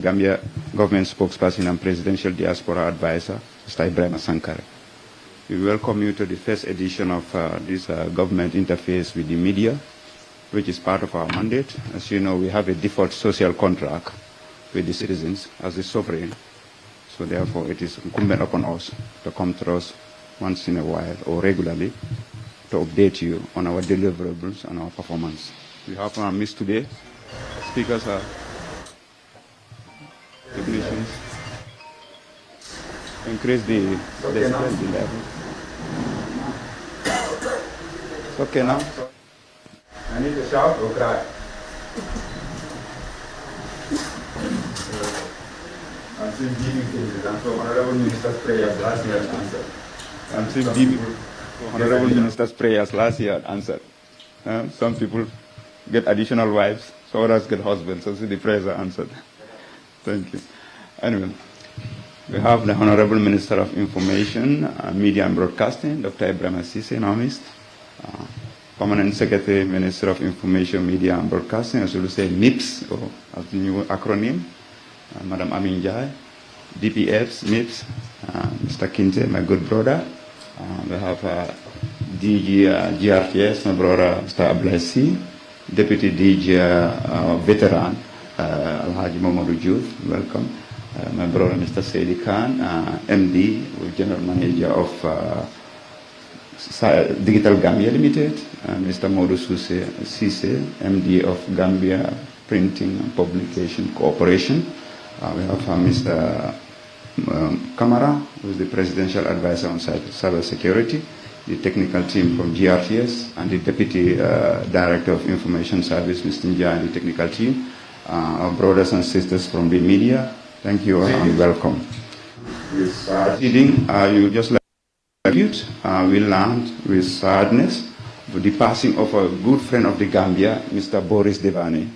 Gambia government spokesperson and presidential diaspora advisor, Mr. Ibrahim Sankare. We welcome you to the first edition of this government interface with the media, which is part of our mandate. As you know, we have a default social contract with the citizens as the sovereign. So therefore, it is incumbent upon us to come to us once in a while or regularly to update you on our deliverables and our performance. We have on our midst today, speakers are technicians. Increase the level. It's okay now? I need to shout or cry? I'm seeing beaming faces. I'm so Honorable Minister's prayers last year answered. I'm seeing beaming. Honorable Minister's prayers last year answered. Some people get additional wives, so others get husbands. So the prayers are answered. Thank you. Anyway, we have the Honorable Minister of Information, Media and Broadcasting, Dr. Ibrahim Sise, in our midst. Permanent Secretary, Minister of Information, Media and Broadcasting, as we say MIPS, or as the new acronym, Madam Amin Jai, DPFs, MIPS, Mr. Kinte, my good brother. We have DG GRTS, my brother, Mr. Ablasi, Deputy DG Veteran, Alhaji Mamadou Diouf, welcome. My brother, Mr. Saidi Khan, MD, General Manager of Digital Gambia Limited, Mr. Modu Sise, MD of Gambia Printing and Publication Corporation. We have Mr. Kamara, who is the Presidential Advisor on Cyber Security, the technical team from GRTS, and the Deputy Director of Information Service, Mr. Njai, the technical team, our brothers and sisters from the media. Thank you and welcome. You just like we learned with sadness the passing of a good friend of the Gambia, Mr. Boris Deani.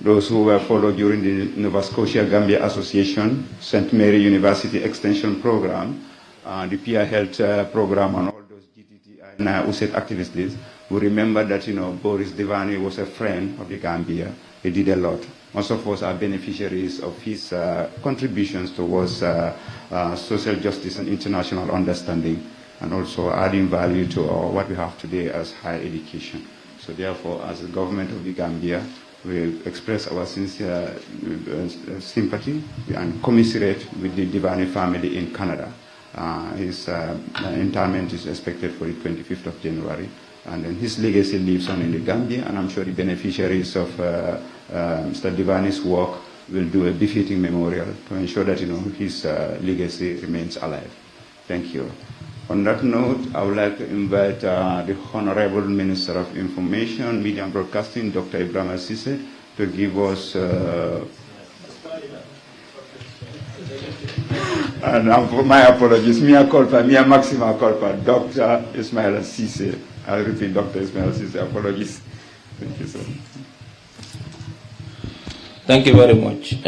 Those who were followed during the Nova Scotia Gambia Association, St. Mary University Extension Program, the peer health program, and all those GTT and USET activities, we remember that Boris Deani was a friend of the Gambia. He did a lot. Most of us are beneficiaries of his contributions towards social justice and international understanding, and also adding value to what we have today as higher education. So therefore, as the government of the Gambia, we express our sincere sympathy and commiserate with the Deani family in Canada. His interment is expected for the 25th of January. And then his legacy lives on in the Gambia, and I'm sure the beneficiaries of Mr. Deani's work will do a befitting memorial to ensure that his legacy remains alive. Thank you. On that note, I would like to invite the Honorable Minister of Information, Media and Broadcasting, Dr. Ibrahim Sise, to give us and my apologies, mea culpa, mea maxima culpa, Dr. Ismail Sise. I'll repeat, Dr. Ismail Sise, apologies. Thank you, sir. Thank you very much,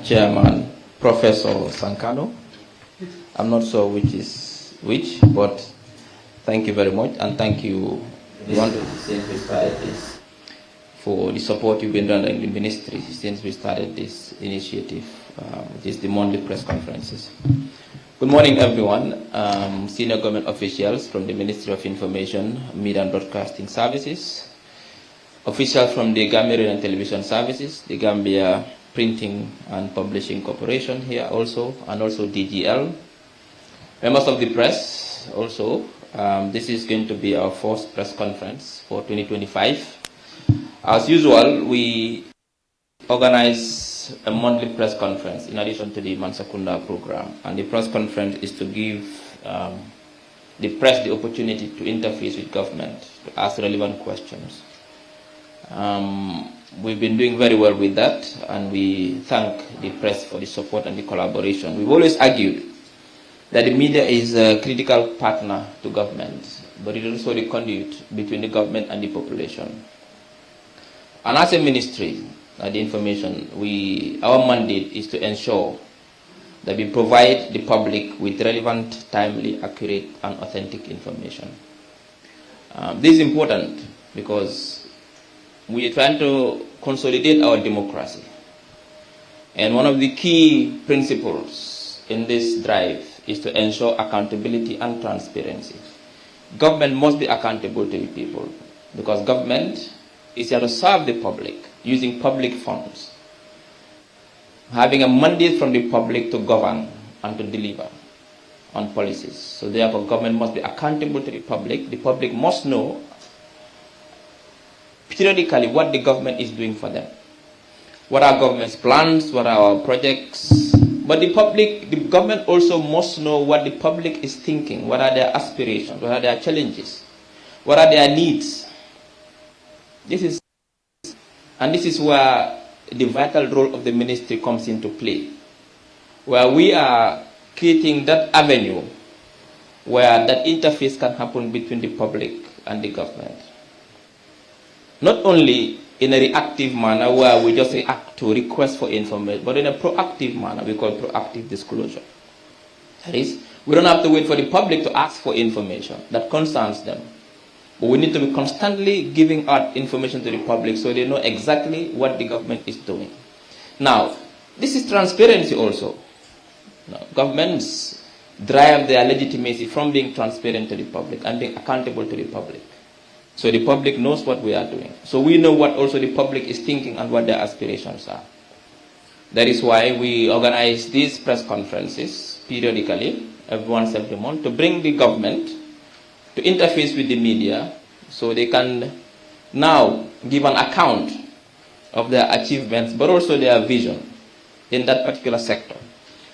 Chairman Professor Sankano. I'm not sure which is which, but thank you very much, and thank you since we started this for the support you've been rendering the ministry since we started this initiative, which is the monthly press conferences. Good morning, everyone. Senior government officials from the Ministry of Information, Media and Broadcasting Services, officials from the Gambia Radio and Television Services, the Gambia Printing and Publishing Corporation here also, and also DGL, members of the press also. This is going to be our first press conference for 2025. As usual, we organize a monthly press conference in addition to the Mansakunda program, and the press conference is to give the press the opportunity to interface with government, to ask relevant questions. We've been doing very well with that, and we thank the press for the support and the collaboration. We've always argued that the media is a critical partner to government, but it is also the conduit between the government and the population. And as a ministry, the information, our mandate is to ensure that we provide the public with relevant, timely, accurate, and authentic information. This is important because we are trying to consolidate our democracy. And one of the key principles in this drive is to ensure accountability and transparency. Government must be accountable to the people because government is here to serve the public using public funds, having a mandate from the public to govern and to deliver on policies. So therefore, government must be accountable to the public. The public must know periodically what the government is doing for them. What are government's plans, what are our projects. But the government also must know what the public is thinking, what are their aspirations, what are their challenges, what are their needs. This is where the vital role of the ministry comes into play, where we are creating that avenue where that interface can happen between the public and the government. Not only in a reactive manner where we just react to requests for information, but in a proactive manner we call proactive disclosure. That is, we don't have to wait for the public to ask for information that concerns them. But we need to be constantly giving out information to the public so they know exactly what the government is doing. Now, this is transparency also. Now, governments derive their legitimacy from being transparent to the public and being accountable to the public. So the public knows what we are doing. So we know what also the public is thinking and what their aspirations are. That is why we organize these press conferences periodically, once every month, to bring the government to interface with the media so they can now give an account of their achievements, but also their vision in that particular sector,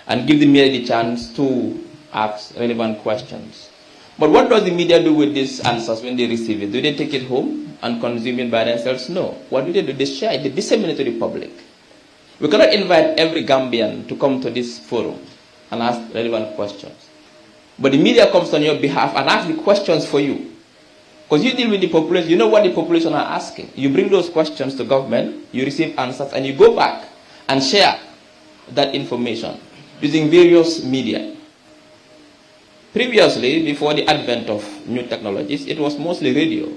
and give the media the chance to ask relevant questions. But what does the media do with these answers when they receive it? Do they take it home and consume it by themselves? No. What do? They share it, they disseminate to the public. We cannot invite every Gambian to come to this forum and ask relevant questions. But the media comes on your behalf and asks the questions for you. Because you deal with the population, you know what the population are asking. You bring those questions to government, you receive answers, and you go back and share that information using various media. Previously, before the advent of new technologies, it was mostly radio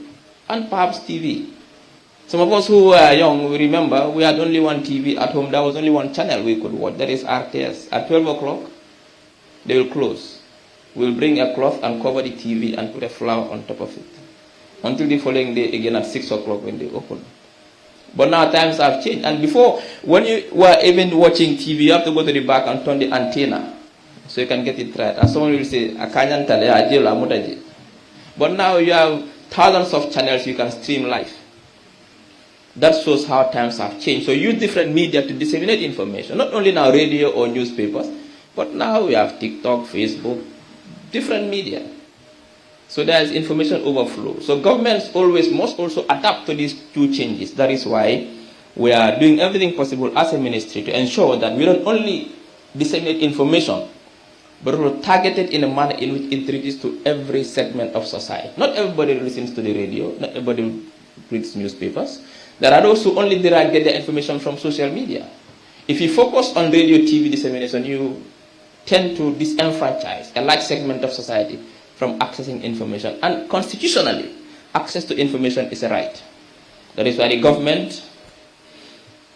and perhaps TV. Some of us who were young, we remember we had only one TV at home. There was only one channel we could watch, that is RTS. At 12 o'clock, they will close. We'll bring a cloth and cover the TV and put a flower on top of it. Until the following day again at 6 o'clock when they open. But now times have changed. And before, when you were even watching TV, you have to go to the back and turn the antenna so you can get it right. And someone will say, but now you have thousands of channels you can stream live. That shows how times have changed. So use different media to disseminate information. Not only now radio or newspapers, but now we have TikTok, Facebook, different media. So there is information overflow. So governments must also adapt to these two changes. That is why we are doing everything possible as a ministry to ensure that we don't only disseminate information, but also target it in a manner in which it reaches to every segment of society. Not everybody listens to the radio, not everybody reads newspapers. There are those who only get their information from social media. If you focus on radio, TV dissemination, you tend to disenfranchise a large segment of society from accessing information. And constitutionally, access to information is a right. That is why the government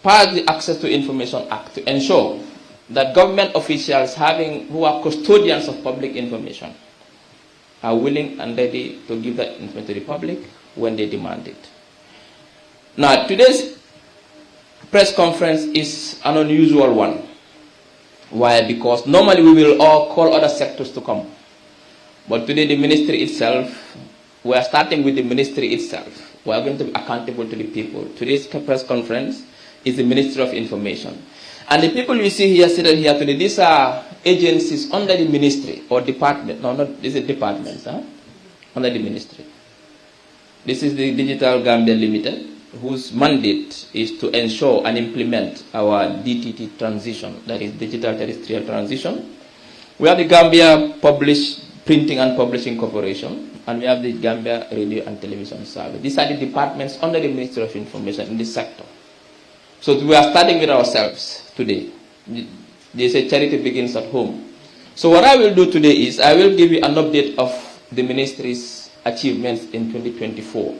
passed the Access to Information Act to ensure that government officials who are custodians of public information are willing and ready to give that information to the public when they demand it. Now, today's press conference is an unusual one. Why? Because normally we will all call other sectors to come. But today the ministry itself, we are starting with the ministry itself. We are going to be accountable to the people. Today's press conference is the Ministry of Information. And the people you see here, seated here today, these are agencies under the ministry or department. No, not these are departments, under the ministry. This is the Digital Gambia Limited, whose mandate is to ensure and implement our DTT transition, that is Digital Terrestrial Transition. We have the Gambia Printing and Publishing Corporation, and we have the Gambia Radio and Television Service. These are the departments under the Ministry of Information in this sector. So we are starting with ourselves today. They say charity begins at home. So what I will do today is I will give you an update of the ministry's achievements in 2024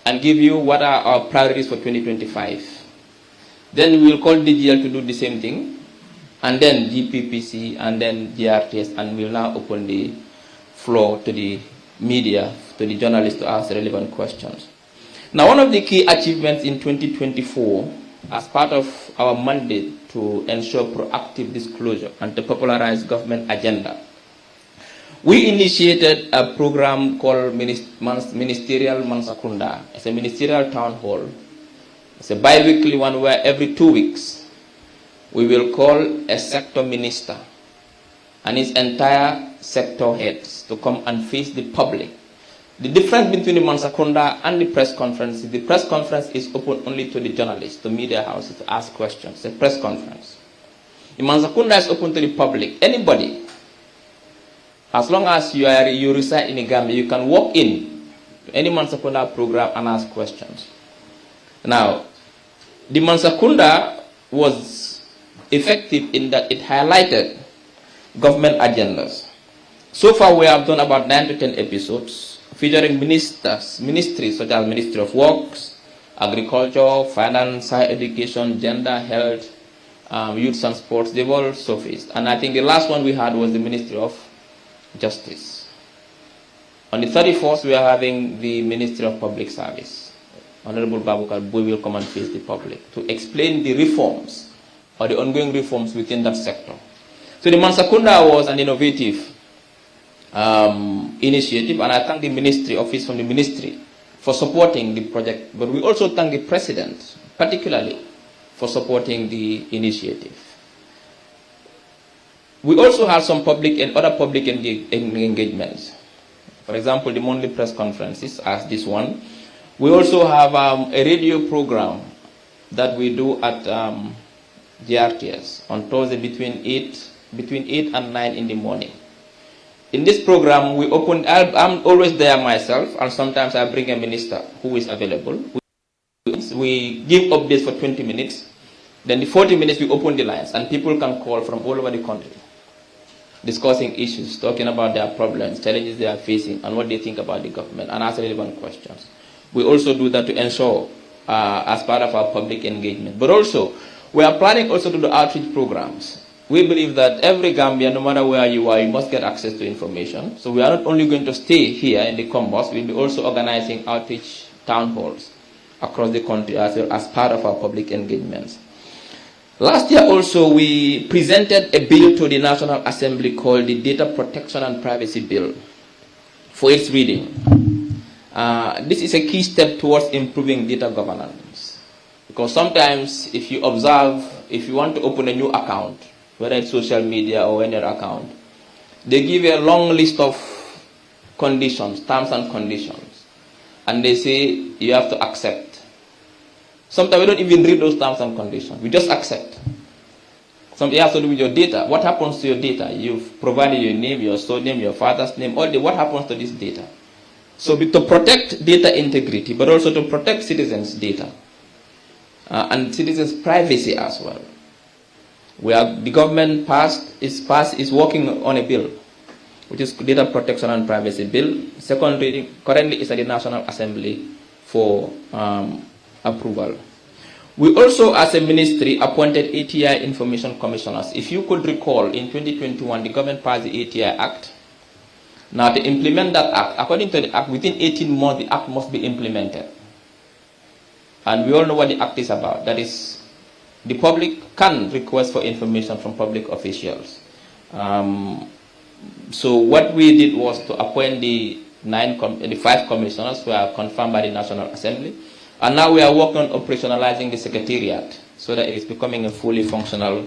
and give you what are our priorities for 2025. Then we will call DGL to do the same thing, and then GPPC, and then GRTS, and we'll now open the floor to the media, to the journalists to ask relevant questions. Now, one of the key achievements in 2024, as part of our mandate to ensure proactive disclosure and to popularize government agenda, we initiated a program called Ministerial Mansakunda. It's a ministerial town hall. It's a bi-weekly one where every 2 weeks we will call a sector minister and his entire sector heads to come and face the public. The difference between the Mansakunda and the press conference is the press conference is open only to the journalists, to media houses, to ask questions. It's a press conference. The Mansakunda is open to the public. Anybody, as long as you reside in Gambia, you can walk in to any Mansakunda program and ask questions. Now, the Mansakunda was effective in that it highlighted government agendas. So far, we have done about 9 to 10 episodes featuring ministries such as Ministry of Works, Agriculture, Finance, Higher Education, Gender, Health, Youth and Sports. They've all surfaced. And I think the last one we had was the Ministry of Justice. On the 31st, we are having the Ministry of Public Service. Honorable Babukar Boy will come and face the public to explain the reforms or the ongoing reforms within that sector. So the Mansakunda was an innovative initiative, and I thank the ministry, office from the ministry, for supporting the project. But we also thank the president, particularly, for supporting the initiative. We also have some public and other public engagements. For example, the monthly press conferences, as this one. We also have a radio program that we do at GRTS on Thursday between 8 and 9 in the morning. In this program, we open. I'm always there myself, and sometimes I bring a minister who is available. We give updates for 20 minutes. Then the 40 minutes, we open the lines, and people can call from all over the country, discussing issues, talking about their problems, challenges they are facing, and what they think about the government, and ask relevant questions. We also do that to ensure, as part of our public engagement. But also, we are planning also to do outreach programs. We believe that every Gambian, no matter where you are, you must get access to information. So we are not only going to stay here in the Combos, we'll be also organizing outreach town halls across the country as part of our public engagements. Last year also, we presented a bill to the National Assembly called the Data Protection and Privacy Bill for its reading. This is a key step towards improving data governance. Because sometimes, if you observe, if you want to open a new account, whether it's social media or any other account, they give you a long list of conditions, terms and conditions. And they say you have to accept. Sometimes we don't even read those terms and conditions. We just accept. Something has to do with your data. What happens to your data? You've provided your name, your surname, your father's name, what happens to this data? So to protect data integrity, but also to protect citizens' data and citizens' privacy as well. The government is working on a bill, which is Data Protection and Privacy Bill. Second reading currently is at the National Assembly for approval. We also, as a ministry, appointed ATI Information Commissioners. If you could recall, in 2021, the government passed the ATI Act. Now, to implement that Act, according to the Act, within 18 months, the Act must be implemented. And we all know what the Act is about. That is, the public can request for information from public officials. So what we did was to appoint the 5 commissioners who are confirmed by the National Assembly. And now we are working on operationalizing the secretariat so that it is becoming a fully functional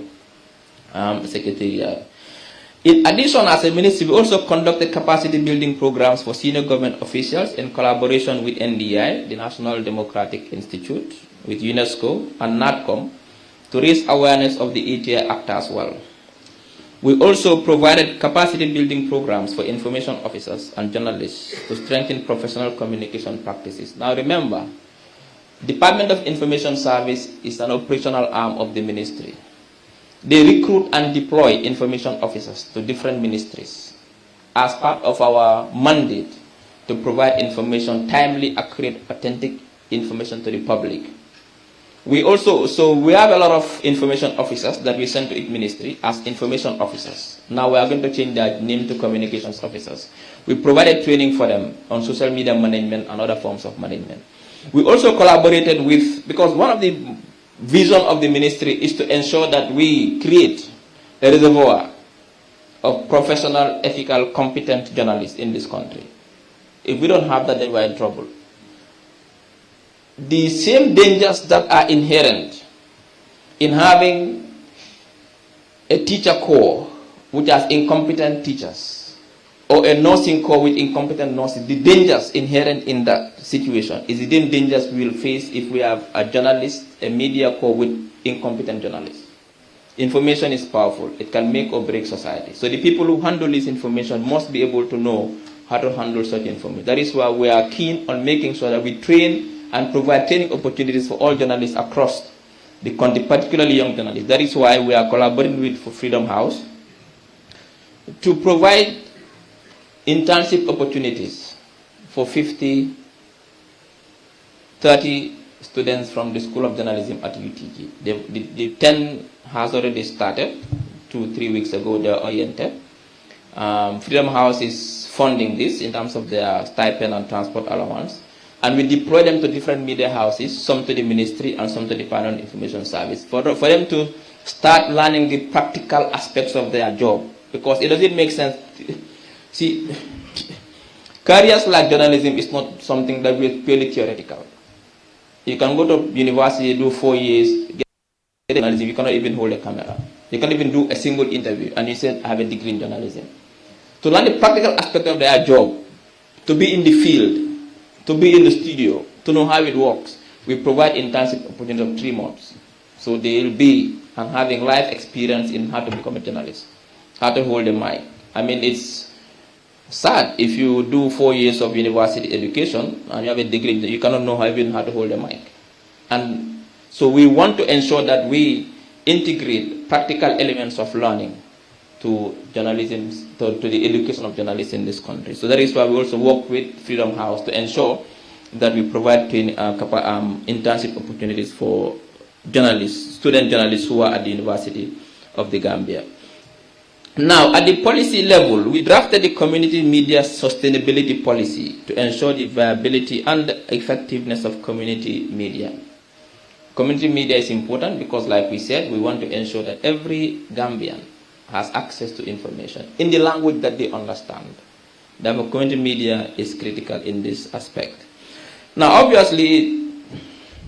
secretariat. In addition, as a ministry, we also conducted capacity building programs for senior government officials in collaboration with NDI, the National Democratic Institute, with UNESCO and NADCOM, to raise awareness of the ATI Act as well. We also provided capacity building programs for information officers and journalists to strengthen professional communication practices. Now remember, Department of Information Service is an operational arm of the ministry. They recruit and deploy information officers to different ministries as part of our mandate to provide information, timely, accurate, authentic information to the public. We have a lot of information officers that we send to each ministry as information officers. Now we are going to change that name to communications officers. We provided training for them on social media management and other forms of management. We also collaborated with, because one of the vision of the ministry is to ensure that we create a reservoir of professional, ethical, competent journalists in this country. If we don't have that, then we're in trouble. The same dangers that are inherent in having a teacher corps which has incompetent teachers, or a nursing corps with incompetent nurses, the dangers inherent in that situation is the same dangers we will face if we have a journalist, a media corps with incompetent journalists. Information is powerful. It can make or break society. So the people who handle this information must be able to know how to handle such information. That is why we are keen on making sure that we train and provide training opportunities for all journalists across the country, particularly young journalists. That is why we are collaborating with Freedom House to provide internship opportunities for 30 students from the School of Journalism at UTG. The 10 has already started 2-3 weeks ago. They are oriented. Freedom House is funding this in terms of their stipend and transport allowance. And we deploy them to different media houses, some to the ministry and some to the Panel Information Service, for them to start learning the practical aspects of their job. Because it doesn't make sense. See, careers like journalism is not something that is purely theoretical. You can go to university, do 4 years, get journalism, you cannot even hold a camera. You can't even do a single interview, and you said, I have a degree in journalism. To learn the practical aspect of their job, to be in the field, to be in the studio, to know how it works, we provide internship opportunity of 3 months. So they will be and having life experience in how to become a journalist, how to hold a mic. I mean, it's sad if you do 4 years of university education and you have a degree, you cannot know even how to hold a mic. And so we want to ensure that we integrate practical elements of learning to journalism, to the education of journalists in this country. So that is why we also work with Freedom House to ensure that we provide internship opportunities for journalists, student journalists who are at the University of the Gambia. Now, at the policy level, we drafted the community media sustainability policy to ensure the viability and effectiveness of community media. Community media is important because, like we said, we want to ensure that every Gambian has access to information in the language that they understand. Therefore, community media is critical in this aspect. Now, obviously,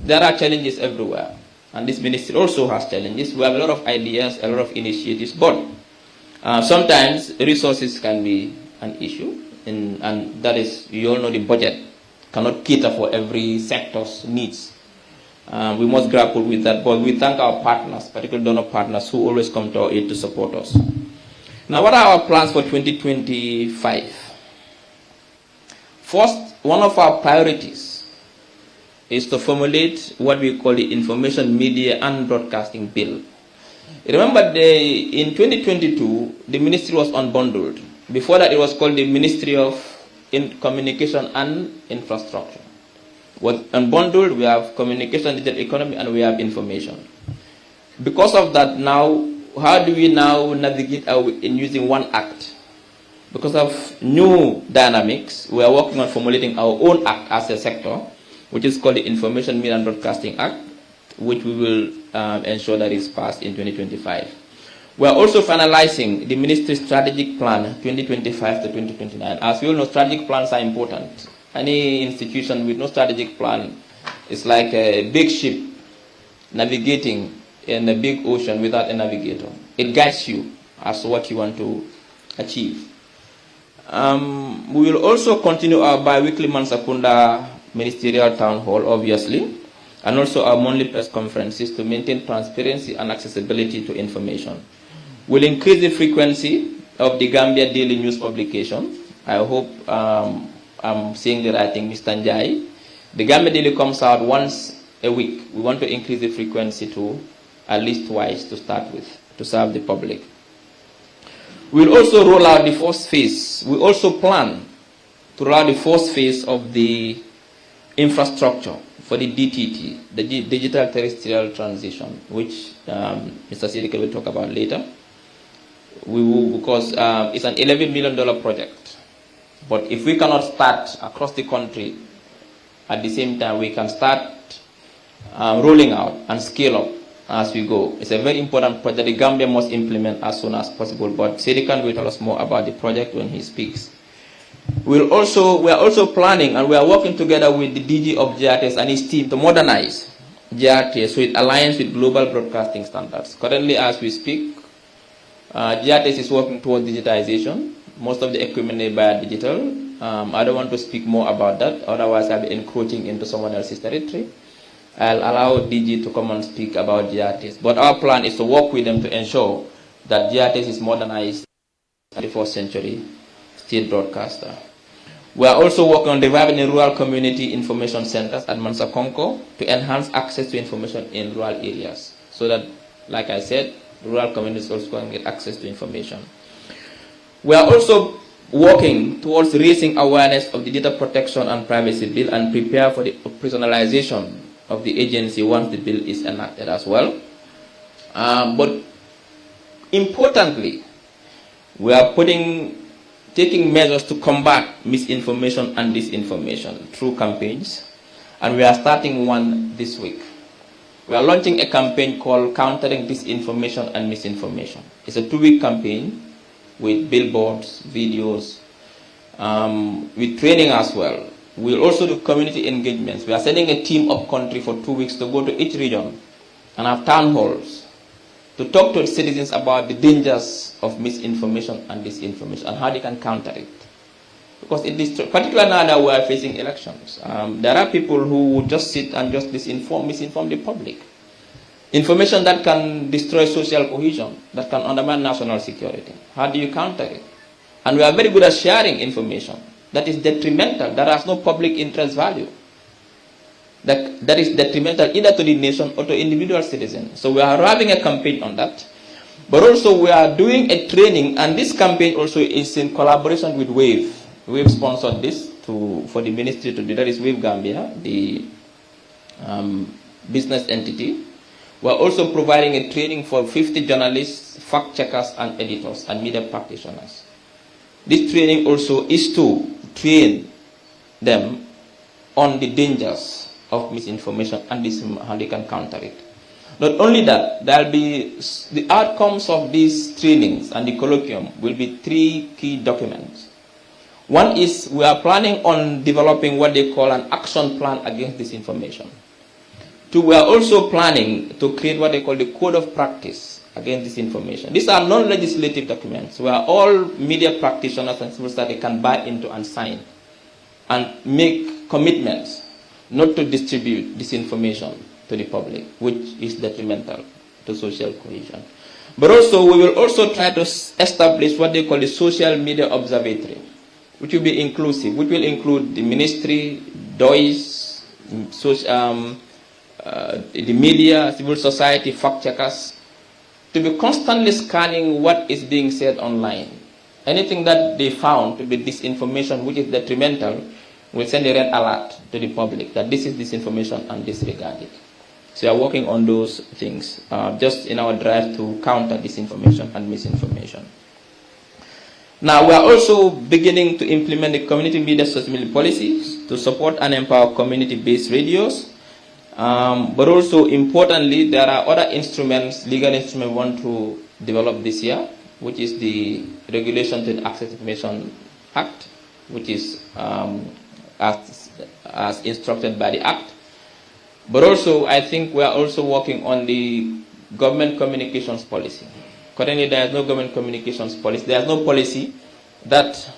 there are challenges everywhere, and this ministry also has challenges. We have a lot of ideas, a lot of initiatives, but sometimes resources can be an issue, and that is, you all know, the budget cannot cater for every sector's needs. We must grapple with that, but we thank our partners, particularly donor partners, who always come to our aid to support us. Now, what are our plans for 2025? First, one of our priorities is to formulate what we call the Information Media and Broadcasting Bill. Remember, in 2022, the ministry was unbundled. Before that, it was called the Ministry of Communication and Infrastructure. Unbundled, we have communication, digital economy, and we have information. Because of that, now, how do we now navigate in using one act? Because of new dynamics, we are working on formulating our own act as a sector, which is called the Information Media and Broadcasting Act, which we will ensure that is passed in 2025. We are also finalizing the ministry's strategic plan 2025 to 2029. As we all know, strategic plans are important. Any institution with no strategic plan is like a big ship navigating in a big ocean without a navigator. It guides you as to what you want to achieve. We will also continue our bi-weekly Mansakunda ministerial town hall, obviously, and also our monthly press conferences to maintain transparency and accessibility to information. We'll increase the frequency of the Gambia daily news publication. I hope I'm saying the right thing, Mr. Njai. The Gambia Daily comes out once a week. We want to increase the frequency to at least twice to start with, to serve the public. We'll also roll out the first phase. We also plan to roll out the first phase of the infrastructure for the DTT, the Digital Terrestrial Transition, which Mr. Sidike will talk about later. We will, because it's an $11 million project. But if we cannot start across the country at the same time, we can start rolling out and scale up as we go. It's a very important project the Gambia must implement as soon as possible. But Sidike will tell us more about the project when he speaks. We are also planning, and we are working together with the DG of GRTS and his team to modernize GRTS so it aligns with global broadcasting standards. Currently, as we speak, GRTS is working towards digitization. Most of the equipment they buy are digital. I don't want to speak more about that, otherwise I'll be encroaching into someone else's territory. I'll allow DG to come and speak about GRTS. But our plan is to work with them to ensure that GRTS is modernized in the 21st century state broadcaster. We are also working on reviving the rural community information centers at Mansakonko to enhance access to information in rural areas, so that, like I said, rural communities also can get access to information. We are also working towards raising awareness of the data protection and privacy bill and prepare for the operationalization of the agency once the bill is enacted as well. But importantly, we are taking measures to combat misinformation and disinformation through campaigns, and we are starting one this week. We are launching a campaign called Countering Disinformation and Misinformation. It's a 2-week campaign with billboards, videos, with training as well. We'll also do community engagements. We are sending a team up country for 2 weeks to go to each region and have town halls to talk to citizens about the dangers of misinformation and disinformation and how they can counter it. Because in this, particularly now that we are facing elections, there are people who would just sit and just misinform the public. Information that can destroy social cohesion, that can undermine national security. How do you counter it? And we are very good at sharing information that is detrimental, that has no public interest value. That is detrimental either to the nation or to individual citizens. So we are having a campaign on that. But also we are doing a training, and this campaign also is in collaboration with WAVE. WAVE sponsored this for the ministry to do. That is WAVE Gambia, the business entity. We are also providing a training for 50 journalists, fact checkers, and editors, and media practitioners. This training also is to train them on the dangers of misinformation and how they can counter it. Not only that, there will be the outcomes of these trainings and the colloquium will be 3 key documents. One is we are planning on developing what they call an action plan against disinformation. 2, we are also planning to create what they call the code of practice against disinformation. These are non-legislative documents where all media practitioners and civil society can buy into and sign and make commitments not to distribute disinformation to the public, which is detrimental to social cohesion. But also, we will also try to establish what they call the social media observatory, which will be inclusive, which will include the ministry, DOIs, the media, civil society, fact checkers, to be constantly scanning what is being said online. Anything that they found to be disinformation, which is detrimental, will send a red alert to the public that this is disinformation and disregard it. So we are working on those things, just in our drive to counter disinformation and misinformation. Now we are also beginning to implement the community media sustainability policies to support and empower community-based radios. But also importantly, there are other instruments, legal instruments we want to develop this year, which is the Regulation to Access Information Act, which is as instructed by the Act. But also, I think we are also working on the government communications policy. Currently, there is no government communications policy. There is no policy that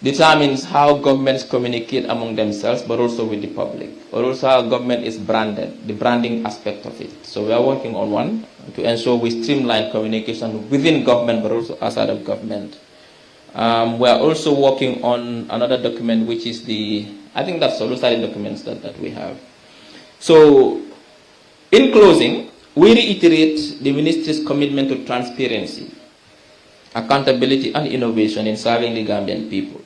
determines how governments communicate among themselves, but also with the public, or also how government is branded, the branding aspect of it. So we are working on one to ensure we streamline communication within government, but also outside of government. We are also working on another document, which is I think that's all those are the documents that we have. So, in closing, we reiterate the Ministry's commitment to transparency, accountability, and innovation in serving the Gambian people.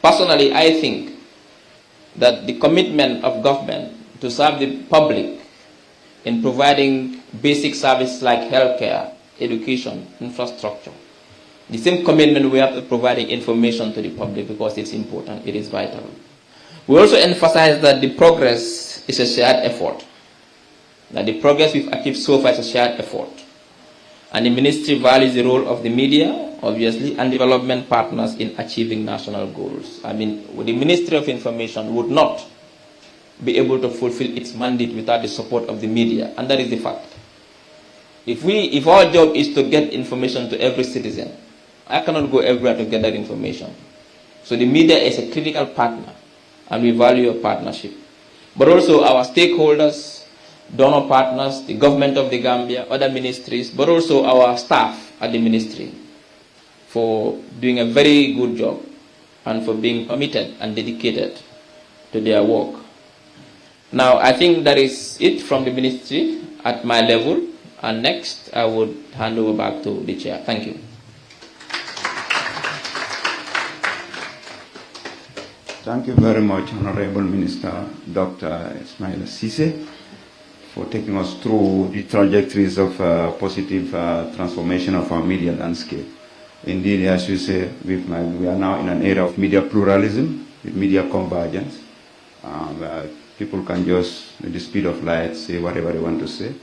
Personally, I think that the commitment of government to serve the public in providing basic services like healthcare, education, infrastructure, the same commitment we have to providing information to the public because it's important, it is vital. We also emphasize that the progress is a shared effort, that the progress we've achieved so far is a shared effort. And the ministry values the role of the media, obviously, and development partners in achieving national goals. I mean, the Ministry of Information would not be able to fulfill its mandate without the support of the media, and that is the fact. If our job is to get information to every citizen, I cannot go everywhere to get that information. So the media is a critical partner, and we value your partnership. But also our stakeholders, donor partners, the government of the Gambia, other ministries, but also our staff at the ministry for doing a very good job and for being committed and dedicated to their work. Now, I think that is it from the ministry at my level, and next I would hand over back to the chair. Thank you. Thank you very much, Honorable Minister Dr. Ismail Sise, for taking us through the trajectories of positive transformation of our media landscape. Indeed, as you say, we are now in an era of media pluralism, with media convergence. People can just, with the speed of light, say whatever they want to say.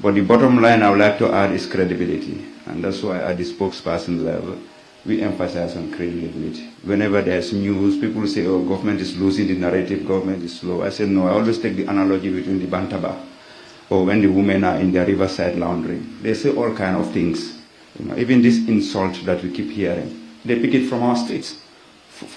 But the bottom line I would like to add is credibility. And that's why at the spokesperson level, we emphasize on credibility. Whenever there's news, people say, oh, government is losing the narrative, government is slow. I say, no, I always take the analogy between the bantaba, or when the women are in their riverside laundering. They say all kinds of things. You know, even this insult that we keep hearing, they pick it from our streets.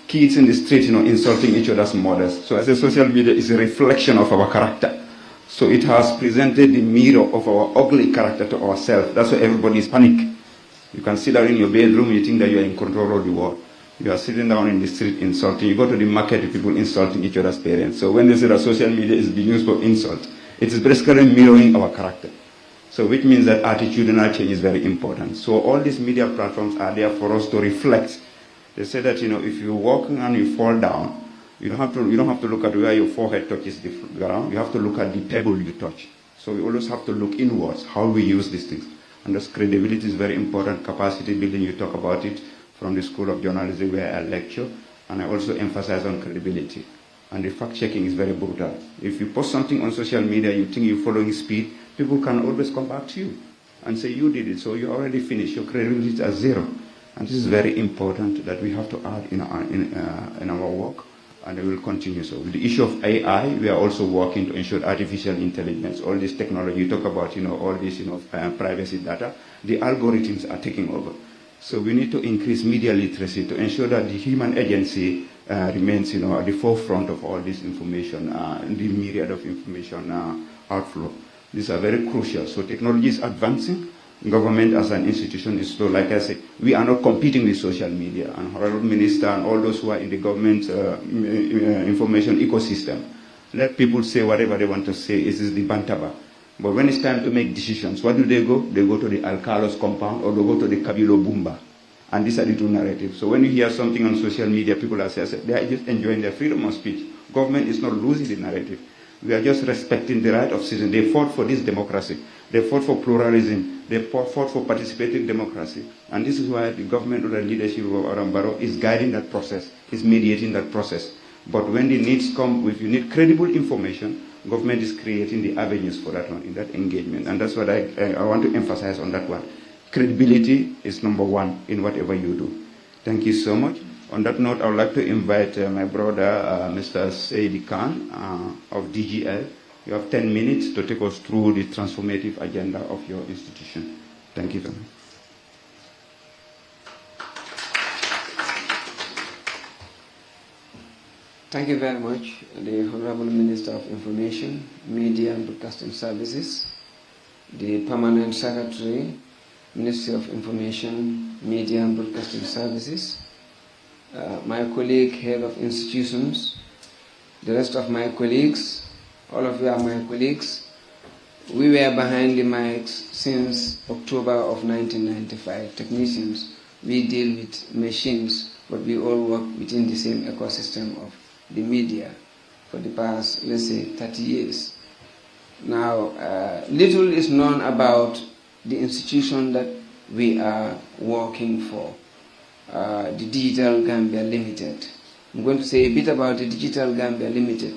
Kids in the street, you know, insulting each other's mothers. So I say social media is a reflection of our character. So it has presented the mirror of our ugly character to ourselves. That's why everybody is panic. You can sit down in your bedroom, you think that you are in control of the world. You are sitting down in the street insulting. You go to the market, people insulting each other's parents. So when they say that social media is being used for insult, it is basically mirroring our character. So which means that attitudinal change is very important. So all these media platforms are there for us to reflect. They say that, you know, if you're walking and you fall down, you don't have to look at where your forehead touches the ground. You have to look at the pebble you touch. So we always have to look inwards, how we use these things. And thus credibility is very important. Capacity building, you talk about it from the School of Journalism where I lecture. And I also emphasize on credibility. And the fact-checking is very brutal. If you post something on social media, you think you're following speed, people can always come back to you and say you did it, so you already finished. Your credibility is at zero. And this is very important that we have to add in our work, and we will continue so. With the issue of AI, we are also working to ensure artificial intelligence, all this technology, you talk about, you know, all this, you know, privacy data, the algorithms are taking over. So we need to increase media literacy to ensure that the human agency remains, you know, at the forefront of all this information, the myriad of information outflow. These are very crucial. So technology is advancing. Government as an institution is slow. Like I said, we are not competing with social media. And Honorable Minister and all those who are in the government information ecosystem, let people say whatever they want to say. This is the bantaba. But when it's time to make decisions, what do? They go to the Alcalos compound or they go to the Kabilo Bumba. And these are the two narratives. So when you hear something on social media, people are saying they are just enjoying their freedom of speech. Government is not losing the narrative. We are just respecting the right of citizens. They fought for this democracy. They fought for pluralism. They fought for participating democracy. And this is why the government under the leadership of Arambaro is guiding that process, is mediating that process. But when the needs come, if you need credible information, government is creating the avenues for that one, in that engagement. And that's what I want to emphasize on that one. Credibility is number one in whatever you do. Thank you so much. On that note, I would like to invite my brother, Mr. Saidi Khan of DGL. You have 10 minutes to take us through the transformative agenda of your institution. Thank you very much. Thank you very much, the Honorable Minister of Information, Media and Broadcasting Services, the Permanent Secretary, Ministry of Information, Media and Broadcasting Services, my colleague, head of institutions, the rest of my colleagues, all of you are my colleagues. We were behind the mics since October of 1995. Technicians, we deal with machines, but we all work within the same ecosystem of the media. for the past, let's say, 30 years. Now, little is known about the institution that we are working for, the Digital Gambia Limited. I'm going to say a bit about the Digital Gambia Limited.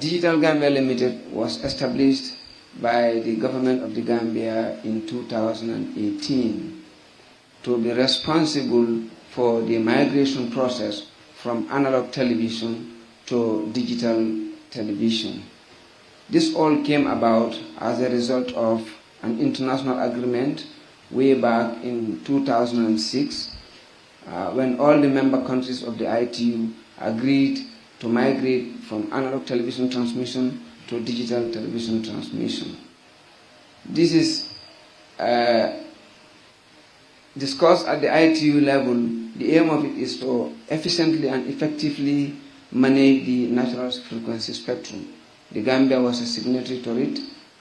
Digital Gambia Limited was established by the government of the Gambia in 2018 to be responsible for the migration process from analog television to digital television. This all came about as a result of an international agreement way back in 2006 when all the member countries of the ITU agreed to migrate from analog television transmission to digital television transmission. This is discussed at the ITU level. The aim of it is to efficiently and effectively manage the natural frequency spectrum. The Gambia was a signatory to it,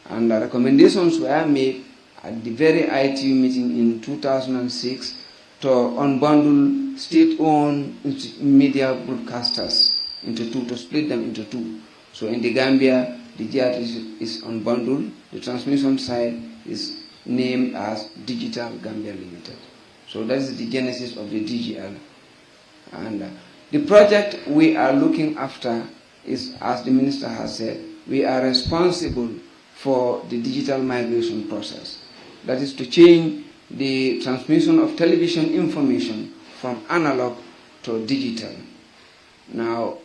and the recommendations were made at the very ITU meeting in 2006 to unbundle state-owned media broadcasters into two, to split them into two. So in the Gambia, the GRTS is unbundled. The transmission side is named as Digital Gambia Limited. So that is the genesis of the DGL. And the project we are looking after is, as the Minister has said, we are responsible for the digital migration process. That is to change the transmission of television information from analog to digital. Now,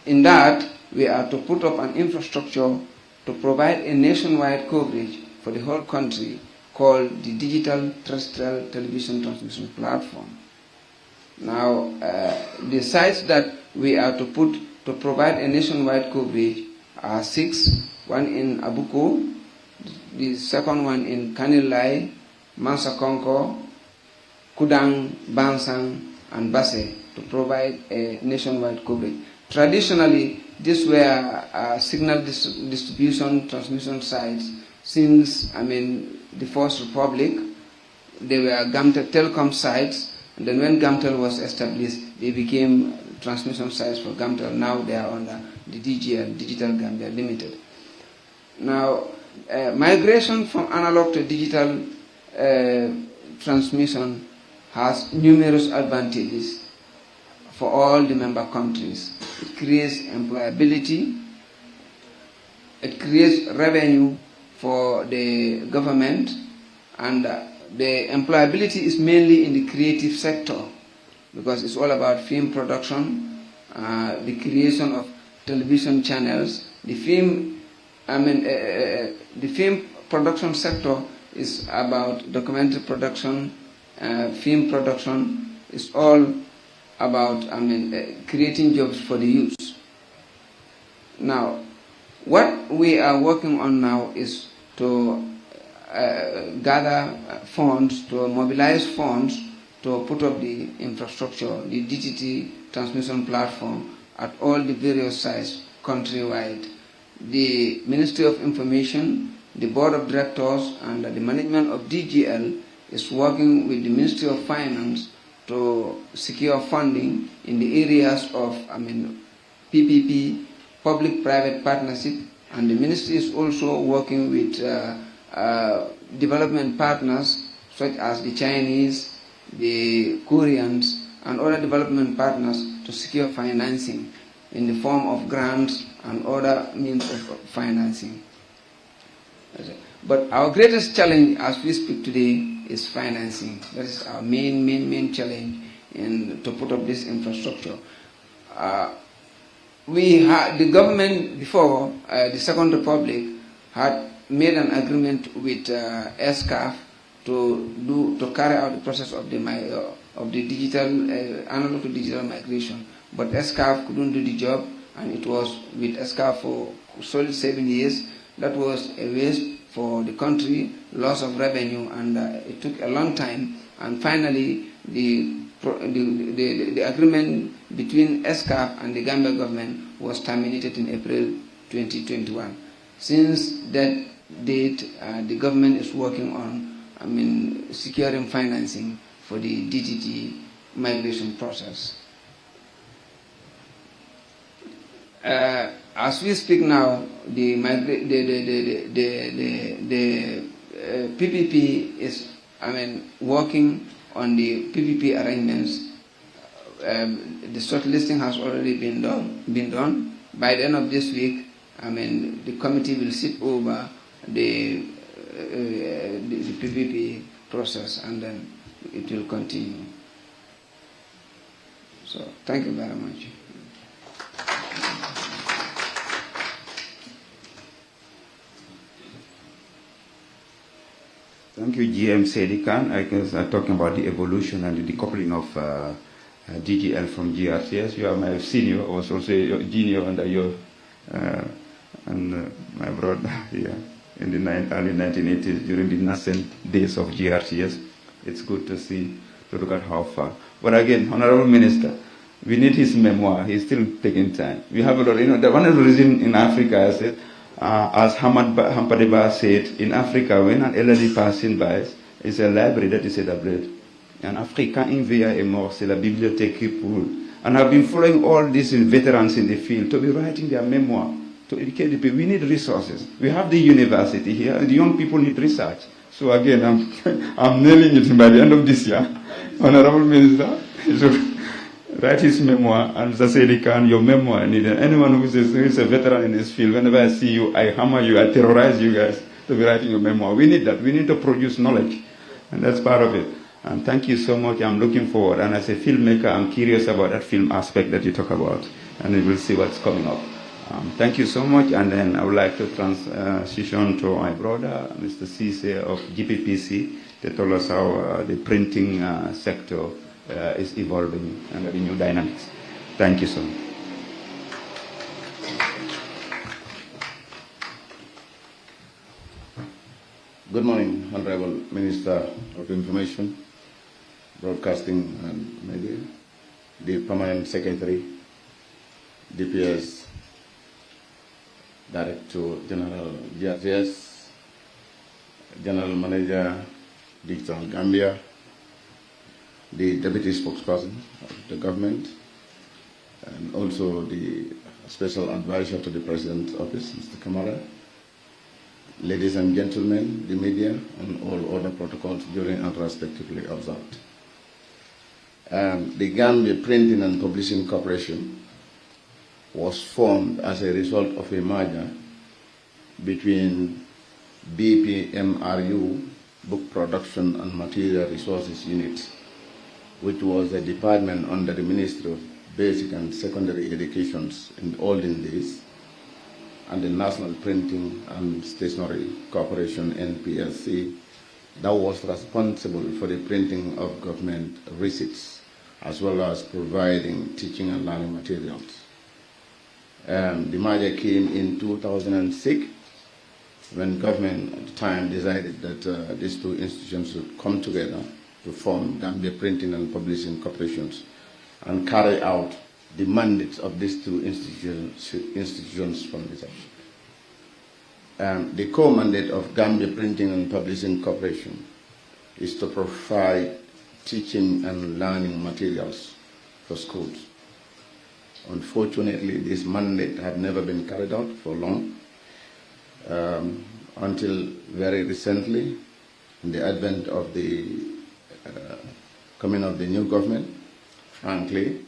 in that, we are to put up an infrastructure to provide a nationwide coverage for the whole country called the Digital Terrestrial Television Transmission Platform. Now, the sites that we are to put to provide a nationwide coverage are 6, one in Abuko, the second one in Kanilai, Mansakonko, Kudang, Bansang, and Basse, to provide a nationwide coverage. Traditionally, these were signal distribution transmission sites since, the First Republic. They were Gamtel telecom sites, and then when Gamtel was established, they became transmission sites for Gamtel. Now they are under the DGL, Digital Gambia Limited. Now, migration from analog to digital transmission has numerous advantages for all the member countries. It creates employability, it creates revenue for the government, and the employability is mainly in the creative sector because it's all about film production, the creation of television channels. The film production sector is about documentary production, film production. It's all about creating jobs for the youth. Now, what we are working on now is to gather funds, to mobilize funds to put up the infrastructure, the DTT transmission platform at all the various sites countrywide. The Ministry of Information, the Board of Directors, and the management of DGL is working with the Ministry of Finance to secure funding in the areas of PPP, public-private partnership, and the ministry is also working with development partners such as the Chinese, the Koreans, and other development partners to secure financing in the form of grants and other means of financing. But our greatest challenge as we speak today is financing. That is our main challenge to put up this infrastructure. The government before the Second Republic had made an agreement with SCAF to carry out the process of the digital analog to digital migration, but SCAF couldn't do the job, and it was with SCAF for solid 7 years. That was a waste for the country, loss of revenue, and it took a long time. And finally, the agreement between SCAF and the Gambia government was terminated in April 2021. Since that date, the government is working on securing financing for the DTT migration process. as we speak now, the PPP is, working on the PPP arrangements. The shortlisting has already been done. By the end of this week, the committee will sit over the PPP process, and then it will continue. So, thank you very much. Thank you, GM Sedikan. I guess talking about the evolution and the decoupling of DGL from GRTS. You are my senior, I was also a junior under your and my brother here in the early 1980s during the nascent days of GRTS. It's good to see, to look at how far. But again, Honorable Minister, we need his memoir. He's still taking time. We have a lot, one of the reasons in Africa, I said, as Hampadeba said, in Africa, when an elderly passing by, it's a library that is celebrated. En Afrika invia est mort, c'est la bibliothèque qui brûle. And I've been following all these veterans in the field to be writing their memoir, to educate the people. We need resources. We have the university here, and the young people need research. So again, I'm nailing it by the end of this year. Honorable Minister, write his memoir, and Zasedi Khan, your memoir. Anyone who is a veteran in this field, whenever I see you, I hammer you, I terrorize you guys to be writing your memoir. We need that. We need to produce knowledge, and that's part of it. And thank you so much. I'm looking forward. And as a filmmaker, I'm curious about that film aspect that you talk about, and we'll see what's coming up. Thank you so much. And then I would like to transition to my brother, Mr. Cisse of GPPC, to tell us how the printing sector is evolving under the new dynamics. Thank you so much. Good morning, Honorable Minister of Information, Broadcasting and Media, the Permanent Secretary, DPS, Director General GRTS, General Manager, Digital Gambia, the Deputy Spokesperson of the government, and also the Special Advisor to the President's Office, Mr. Kamara, ladies and gentlemen, the media, and all other protocols during and respectively observed. The Gambia Printing and Publishing Corporation was formed as a result of a merger between BPMRU, Book Production and Material Resources Unit, which was a department under the Ministry of Basic and Secondary Educations in the olden days, and the National Printing and Stationery Corporation, NPSC, that was responsible for the printing of government receipts, as well as providing teaching and learning materials. The merger came in 2006, when government at the time decided that these two institutions should come together to form Gambia Printing and Publishing Corporations and carry out the mandates of these two institutions from the top. The core mandate of Gambia Printing and Publishing Corporation is to provide teaching and learning materials for schools. Unfortunately, this mandate had never been carried out for long, until very recently, in the advent of the coming of the new government. Frankly,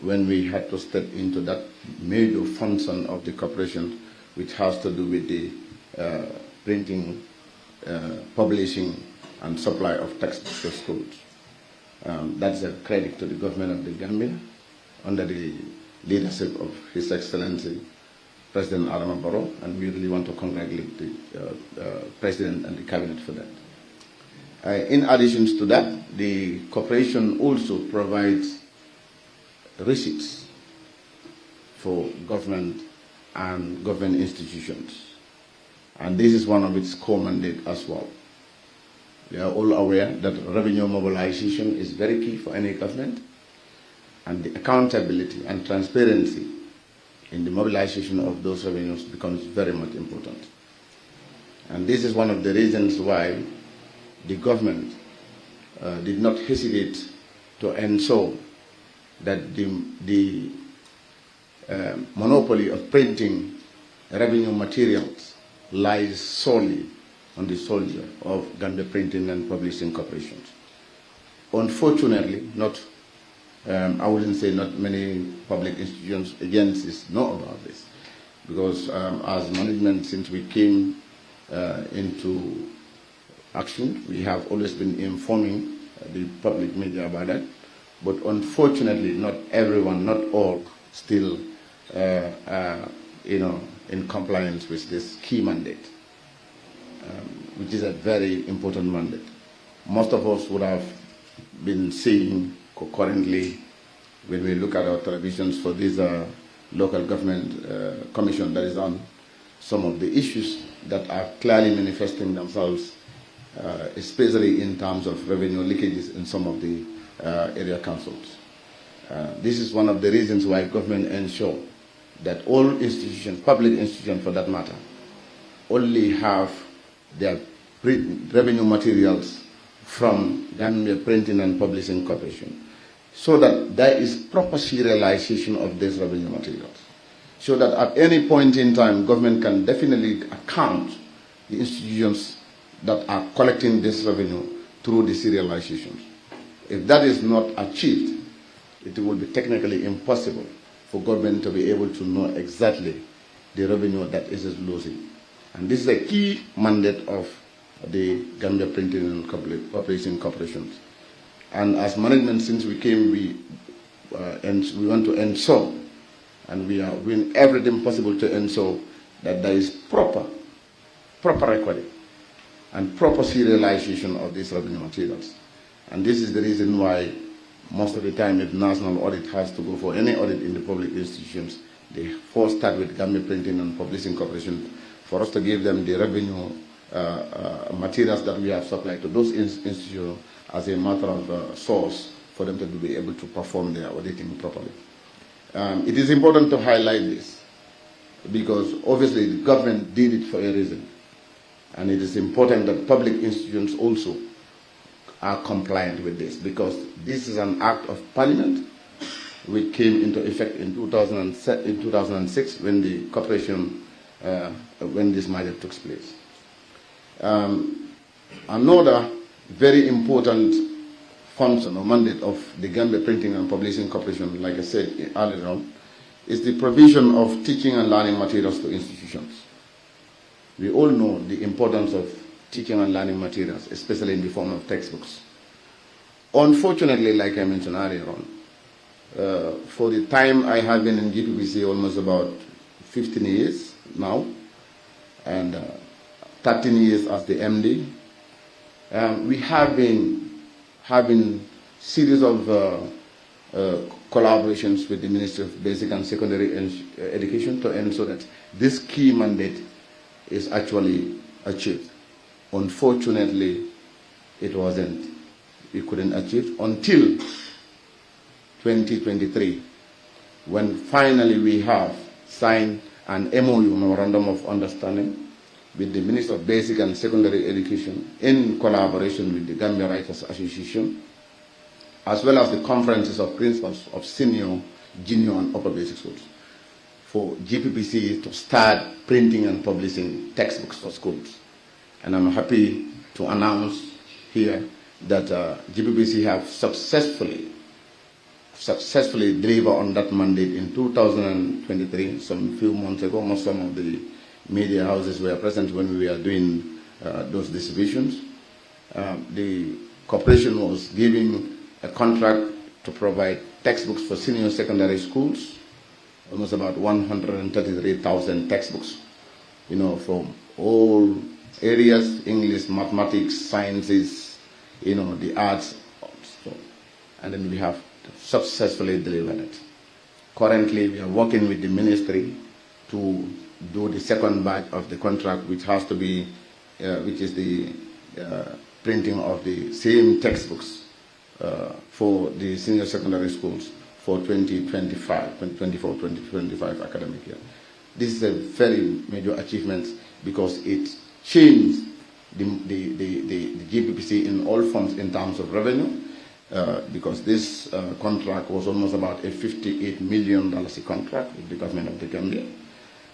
when we had to step into that major function of the corporation, which has to do with the printing, publishing, and supply of textbooks to schools. That's a credit to the government of the Gambia, under the leadership of His Excellency President Adama Barrow, and we really want to congratulate the President and the Cabinet for that. In addition to that, the corporation also provides receipts for government and government institutions, and this is one of its core mandates as well. We are all aware that revenue mobilization is very key for any government, and the accountability and transparency in the mobilization of those revenues becomes very much important. And this is one of the reasons why the government did not hesitate to ensure that the monopoly of printing revenue materials lies solely on the soldier of Gambia Printing and Publishing Corporations. Unfortunately, I wouldn't say not many public institutions, agencies know about this, because as management, since we came into action, we have always been informing the public media about that. But unfortunately, not everyone, not all, still, in compliance with this key mandate, which is a very important mandate. Most of us would have been seeing concurrently when we look at our televisions for this local government commission that is on some of the issues that are clearly manifesting themselves, especially in terms of revenue leakages in some of the area councils. This is one of the reasons why government ensure that all institutions, public institutions for that matter, only have their revenue materials from Gambia Printing and Publishing Corporation, so that there is proper serialization of these revenue materials, so that at any point in time, government can definitely account the institutions that are collecting this revenue through the serialization. If that is not achieved, it will be technically impossible for government to be able to know exactly the revenue that it is losing. And this is a key mandate of the Gambia Printing and Publishing Corporations. And as management, since we came, we want to ensure, and we are doing everything possible to ensure that there is proper recording and proper serialization of these revenue materials. And this is the reason why most of the time if national audit has to go for any audit in the public institutions, they first start with Gambia Printing and Publishing Corporation for us to give them the revenue materials that we have supplied to those institutions as a matter of source for them to be able to perform their auditing properly. It is important to highlight this because obviously the government did it for a reason, and it is important that public institutions also are compliant with this, because this is an act of parliament which came into effect in 2006 when the corporation, when this merger took place. Another very important function or mandate of the Gambia Printing and Publishing Corporation, like I said earlier on, is the provision of teaching and learning materials to institutions. We all know the importance of teaching and learning materials, especially in the form of textbooks. Unfortunately, like I mentioned earlier on, for the time I have been in GPPC, almost about 15 years now, and 13 years as the MD, we have been having series of collaborations with the Ministry of Basic and Secondary Education to ensure that this key mandate is actually achieved. Unfortunately, it wasn't. We couldn't achieve until 2023, when finally we have signed an MOU, Memorandum of Understanding, with the Minister of Basic and Secondary Education in collaboration with the Gambia Writers Association, as well as the conferences of principals of senior, junior, and upper basic schools, for GPPC to start printing and publishing textbooks for schools. And I'm happy to announce here that GPPC have successfully delivered on that mandate in 2023. Some few months ago, most some of the media houses were present when we were doing those distributions. The corporation was giving a contract to provide textbooks for senior secondary schools, almost about 133,000 textbooks, from all areas: English, mathematics, sciences, the arts, and then we have successfully delivered it. Currently, we are working with the ministry to do the second batch of the contract, which has to be, which is the printing of the same textbooks for the senior secondary schools for 2024-2025 academic year. This is a very major achievement because it changed the GPPC in all forms in terms of revenue, because this contract was almost about a $58 million contract with the government of the Gambia,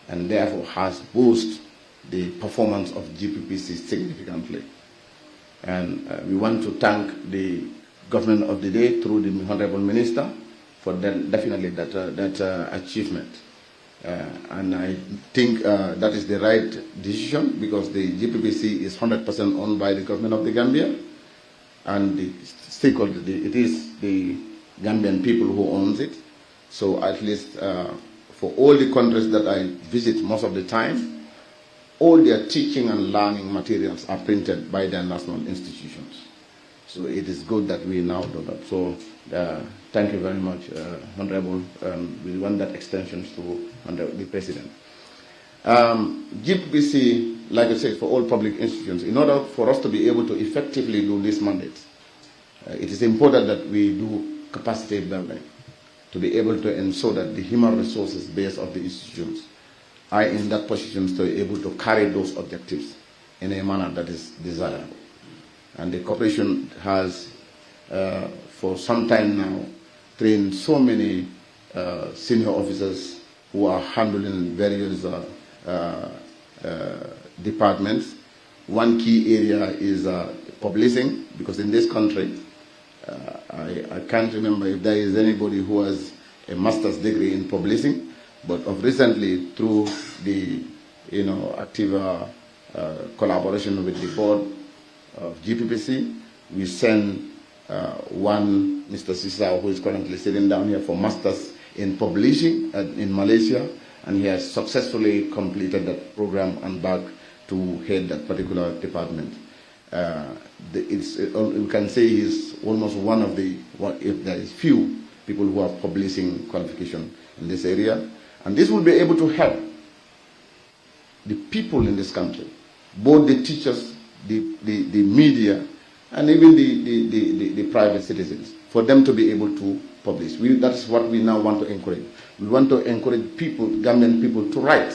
and therefore has boosted the performance of GPPC significantly. And we want to thank the government of the day through the Honorable Minister for definitely that achievement. And I think that is the right decision, because the GPPC is 100% owned by the government of the Gambia, and the stakeholder, it is the Gambian people who owns it. So at least for all the countries that I visit most of the time, all their teaching and learning materials are printed by their national institutions. So it is good that we now do that. So thank you very much, Honorable. We want that extension to the President. GPPC, like I said, for all public institutions, in order for us to be able to effectively do this mandate, it is important that we do capacity building to be able to ensure that the human resources base of the institutions are in that position to be able to carry those objectives in a manner that is desirable. And the corporation has, for some time now, trained so many senior officers who are handling various departments. One key area is publishing, because in this country, I can't remember if there is anybody who has a master's degree in publishing, but of recently, through the active collaboration with the board of GPPC, we sent one, Mr. Sisa, who is currently sitting down here for masters in publishing in Malaysia, and he has successfully completed that program and back to head that particular department. You can say he's almost one of the, if there is few people who have publishing qualification in this area. And this will be able to help the people in this country, both the teachers, the media, and even the private citizens, for them to be able to publish. That's what we now want to encourage. We want to encourage people, Gambian people, to write,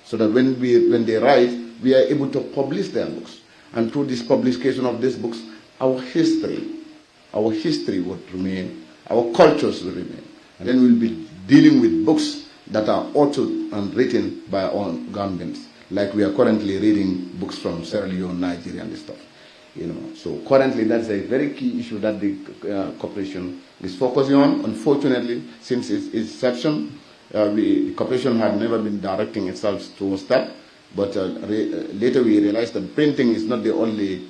so that when they write, we are able to publish their books. And through this publication of these books, our history would remain, our cultures will remain. And then we'll be dealing with books that are authored and written by our own Gambians, like we are currently reading books from Sierra Leone, Nigeria, and this stuff. So currently that's a very key issue that the corporation is focusing on. Unfortunately, since its inception, the corporation had never been directing itself towards that. But later we realized that printing is not the only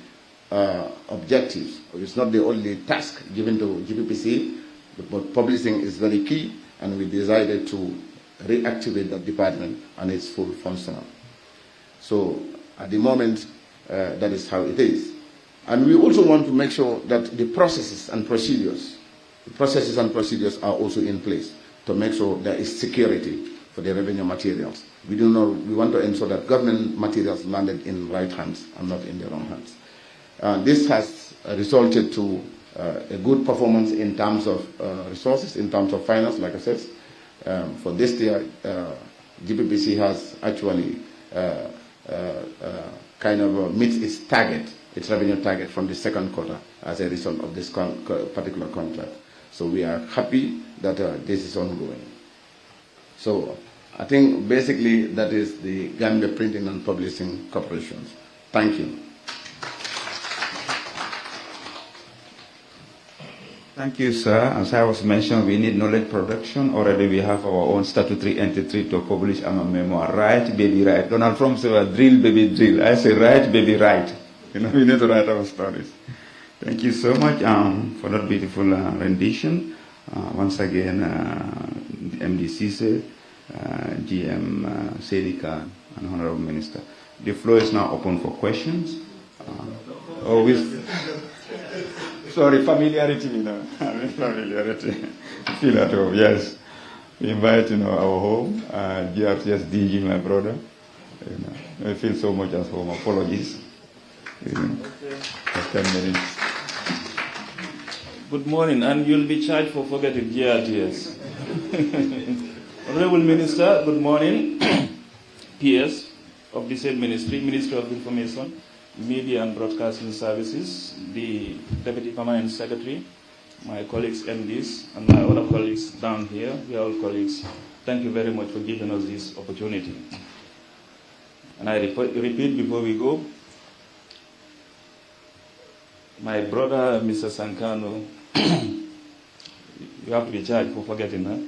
objective, or it's not the only task given to GPPC, but publishing is very key, and we decided to reactivate that department, and it's full functional. So at the moment, that is how it is. And we also want to make sure that the processes and procedures are also in place to make sure there is security for the revenue materials. We want to ensure that government materials landed in right hands and not in the wrong hands. This has resulted to a good performance in terms of resources, in terms of finance, like I said. For this year, GPPC has actually kind of meets its target, its revenue target from the second quarter as a result of this particular contract. So we are happy that this is ongoing. So I think basically that is the Gambia Printing and Publishing Corporation. Thank you. Thank you, sir. As I was mentioned, we need knowledge production. Already we have our own statutory entity to publish our memoir. Write, baby, write. Donald Trump said, drill, baby, drill. I say, write, baby, write. We need to write our stories. Thank you so much for that beautiful rendition. Once again, MD Cisse, GM Sedika, and Honorable Minister. The floor is now open for questions. Sorry, familiarity, familiarity. Feel at home, yes. We invite, our home, GRTS DG, my brother. I feel so much at home. Apologies. For 10 minutes. Good morning, and you'll be charged for forgetting GRTS. Honorable Minister, good morning. PS of the same ministry, Ministry of Information, Media and Broadcasting Services, the Deputy Permanent Secretary, my colleagues MDs, and my other colleagues down here. We are all colleagues. Thank you very much for giving us this opportunity. And I repeat before we go, my brother, Mr. Sankano, you have to be charged for forgetting, huh?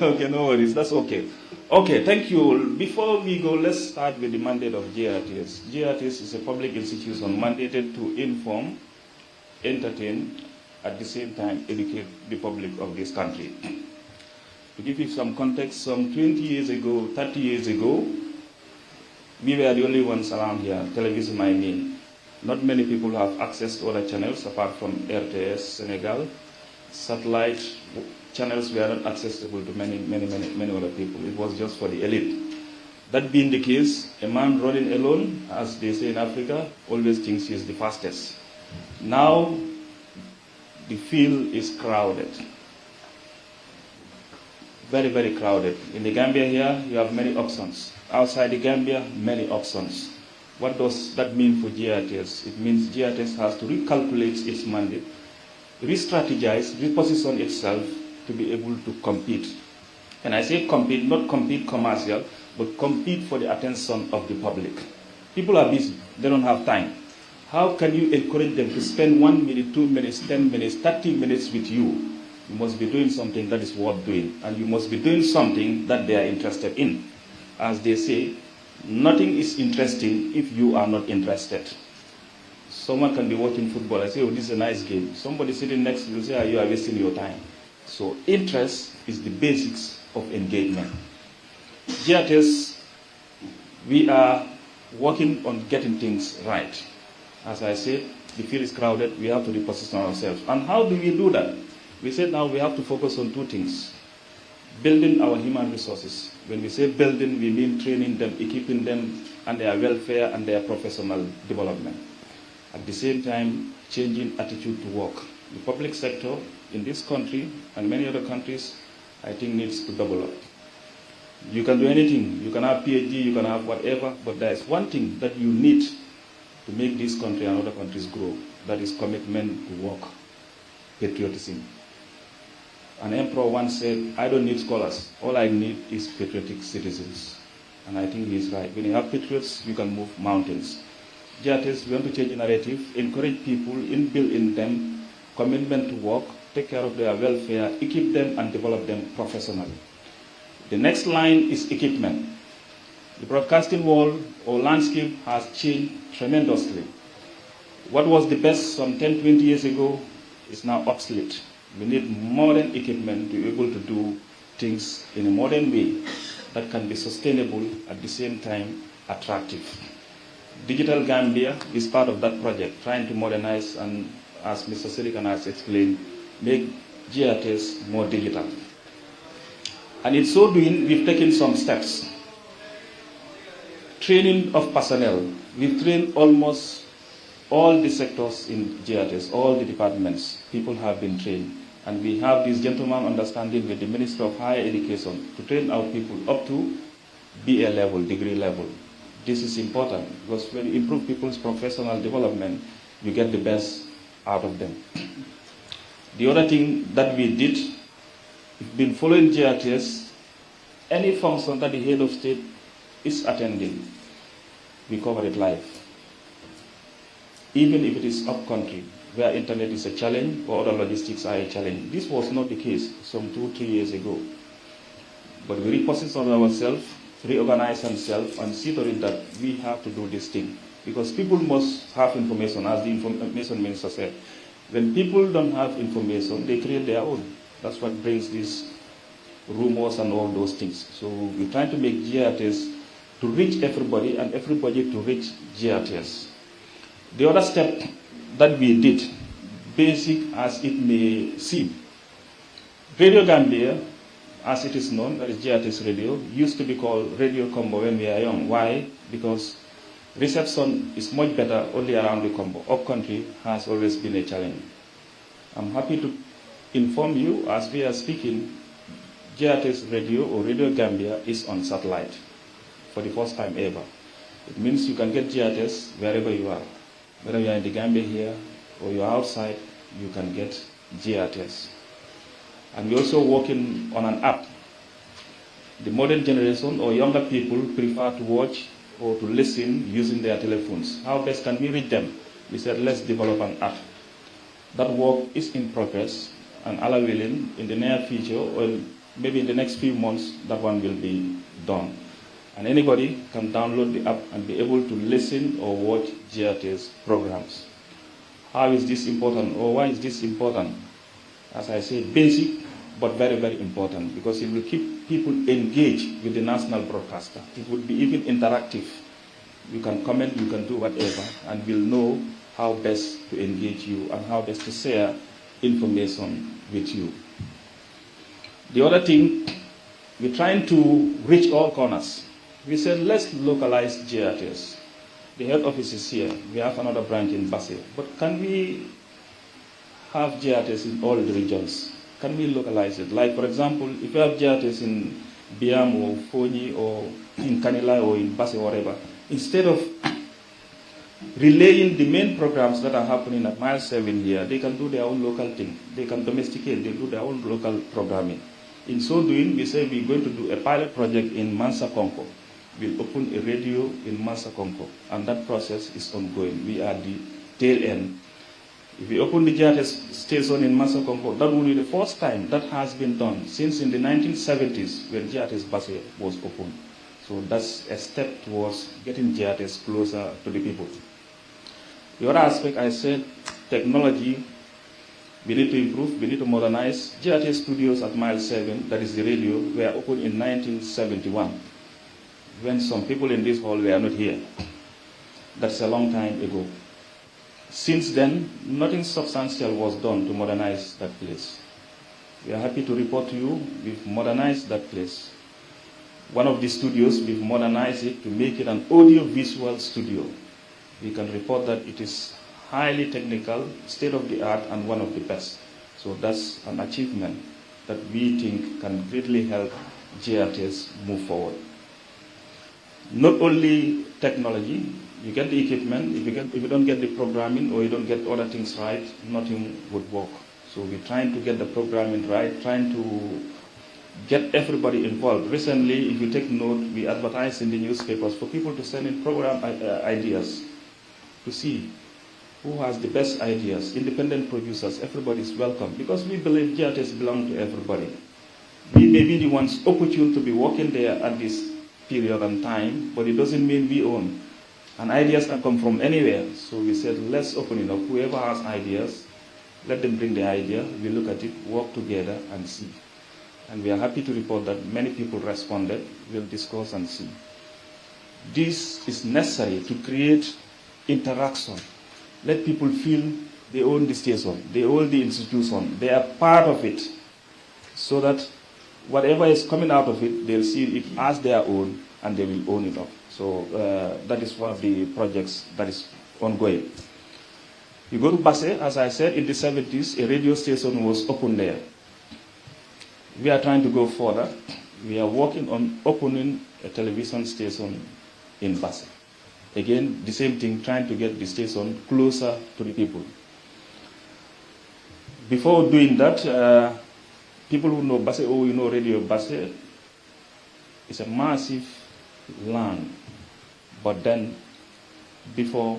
Okay, no worries, that's okay. Okay, thank you. Before we go, let's start with the mandate of GRTS. GRTS is a public institution mandated to inform, entertain, at the same time educate the public of this country. To give you some context, some 20 years ago, 30 years ago, we were the only ones around here, television I mean. Not many people have access to other channels apart from GRTS, Senegal. Satellite channels were not accessible to many other people. It was just for the elite. That being the case, a man running alone, as they say in Africa, always thinks he is the fastest. Now, the field is crowded. Very, very crowded. In the Gambia here, you have many options. Outside the Gambia, many options. What does that mean for GRTS? It means GRTS has to recalculate its mandate, re-strategize, reposition itself to be able to compete. And I say compete, not compete commercial, but compete for the attention of the public. People are busy. They don't have time. How can you encourage them to spend 1 minute, 2 minutes, 10 minutes, 30 minutes with you? You must be doing something that is worth doing, and you must be doing something that they are interested in. As they say, nothing is interesting if you are not interested. Someone can be watching football. I say, oh, this is a nice game. Somebody sitting next to you say, oh, you are wasting your time. So interest is the basics of engagement. GRTS, we are working on getting things right. As I said, the field is crowded. We have to reposition ourselves. And how do we do that? We said now we have to focus on two things. Building our human resources. When we say building, we mean training them, equipping them, and their welfare and their professional development. At the same time, changing attitude to work. The public sector in this country and many other countries, I think, needs to double up. You can do anything. You can have PhD, you can have whatever, but there is one thing that you need to make this country and other countries grow. That is commitment to work, patriotism. An emperor once said, I don't need scholars. All I need is patriotic citizens. And I think he's right. When you have patriots, you can move mountains. GRTS, we want to change the narrative, encourage people, inbuild in them commitment to work, take care of their welfare, equip them and develop them professionally. The next line is equipment. The broadcasting world or landscape has changed tremendously. What was the best some 10, 20 years ago is now obsolete. We need modern equipment to be able to do things in a modern way that can be sustainable, at the same time attractive. Digital Gambia is part of that project, trying to modernize and, as Mr. Silikan has explained, make GRTS more digital. And in so doing, we've taken some steps. Training of personnel. We've trained almost all the sectors in GRTS, all the departments. People have been trained. And we have this gentleman understanding with the Minister of Higher Education to train our people up to BA level, degree level. This is important because when you improve people's professional development, you get the best out of them. The other thing that we did, we've been following GRTS, any function that the head of state is attending, we cover it live. Even if it is up country, where internet is a challenge or other logistics are a challenge. This was not the case some 2-3 years ago. But we reposition ourselves, reorganize ourselves, and see to it that we have to do this thing. Because people must have information, as the information minister said. When people don't have information, they create their own. That's what brings these rumors and all those things. So we're trying to make GRTS to reach everybody and everybody to reach GRTS. The other step that we did, basic as it may seem, Radio Gambia, as it is known, that is GRTS radio, used to be called Radio Combo when we are young. Why? Because reception is much better only around the Combo. Up country has always been a challenge. I'm happy to inform you, as we are speaking, GRTS radio or Radio Gambia is on satellite for the first time ever. It means you can get GRTS wherever you are. Whether you are in the Gambia here or you are outside, you can get GRTS. And we're also working on an app. The modern generation or younger people prefer to watch or to listen using their telephones. How best can we reach them? We said, let's develop an app. That work is in progress, and Allah willing, in the near future, or maybe in the next few months, that one will be done. And anybody can download the app and be able to listen or watch GRTS programs. How is this important, or why is this important? As I say, basic, but very, very important, because it will keep people engaged with the national broadcaster. It will be even interactive. You can comment, you can do whatever, and we'll know how best to engage you and how best to share information with you. The other thing, we're trying to reach all corners. We said, let's localize GRTS. The head office is here. We have another branch in Basse. But can we have GRTS in all the regions? Can we localize it? Like, for example, if you have GRTS in Biam or Fonyi or in Kanila or in Basse or whatever, instead of relaying the main programs that are happening at Mile 7 here, they can do their own local thing. They can domesticate, they do their own local programming. In so doing, we say we're going to do a pilot project in Mansa Konko. We'll open a radio in Mansa Konko, and that process is ongoing. We are the tail end. If we open the GRTS station in Mansa Konko, that will be the first time that has been done since in the 1970s when GRTS Basse was opened. So that's a step towards getting GRTS closer to the people. The other aspect, I said, technology, we need to improve, we need to modernize. GRTS studios at Mile 7, that is the radio, were opened in 1971, when some people in this hall were not here. That's a long time ago. Since then, nothing substantial was done to modernize that place. We are happy to report to you, we've modernized that place. One of the studios, we've modernized it to make it an audio-visual studio. We can report that it is highly technical, state-of-the-art, and one of the best. So that's an achievement that we think can greatly help GRTS move forward. Not only technology, you get the equipment, if you don't get the programming or you don't get other things right, nothing would work. So we're trying to get the programming right, trying to get everybody involved. Recently, if you take note, we advertise in the newspapers for people to send in program ideas to see who has the best ideas. Independent producers, everybody is welcome, because we believe GRTS belong to everybody. We may be the ones opportune to be working there at this period and time, but it doesn't mean we own. And ideas can come from anywhere. So we said, let's open it up. Whoever has ideas, let them bring the idea. We look at it, work together, and see. And we are happy to report that many people responded. We'll discuss and see. This is necessary to create interaction. Let people feel they own the station, they own the institution, they are part of it, so that whatever is coming out of it, they'll see it as their own, and they will own it up. So that is one of the projects that is ongoing. You go to Basse, as I said, in the 70s, a radio station was opened there. We are trying to go further. We are working on opening a television station in Basse. Again, the same thing, trying to get the station closer to the people. Before doing that, people who know Basse, or you know Radio Basse, it's a massive land. But then, before,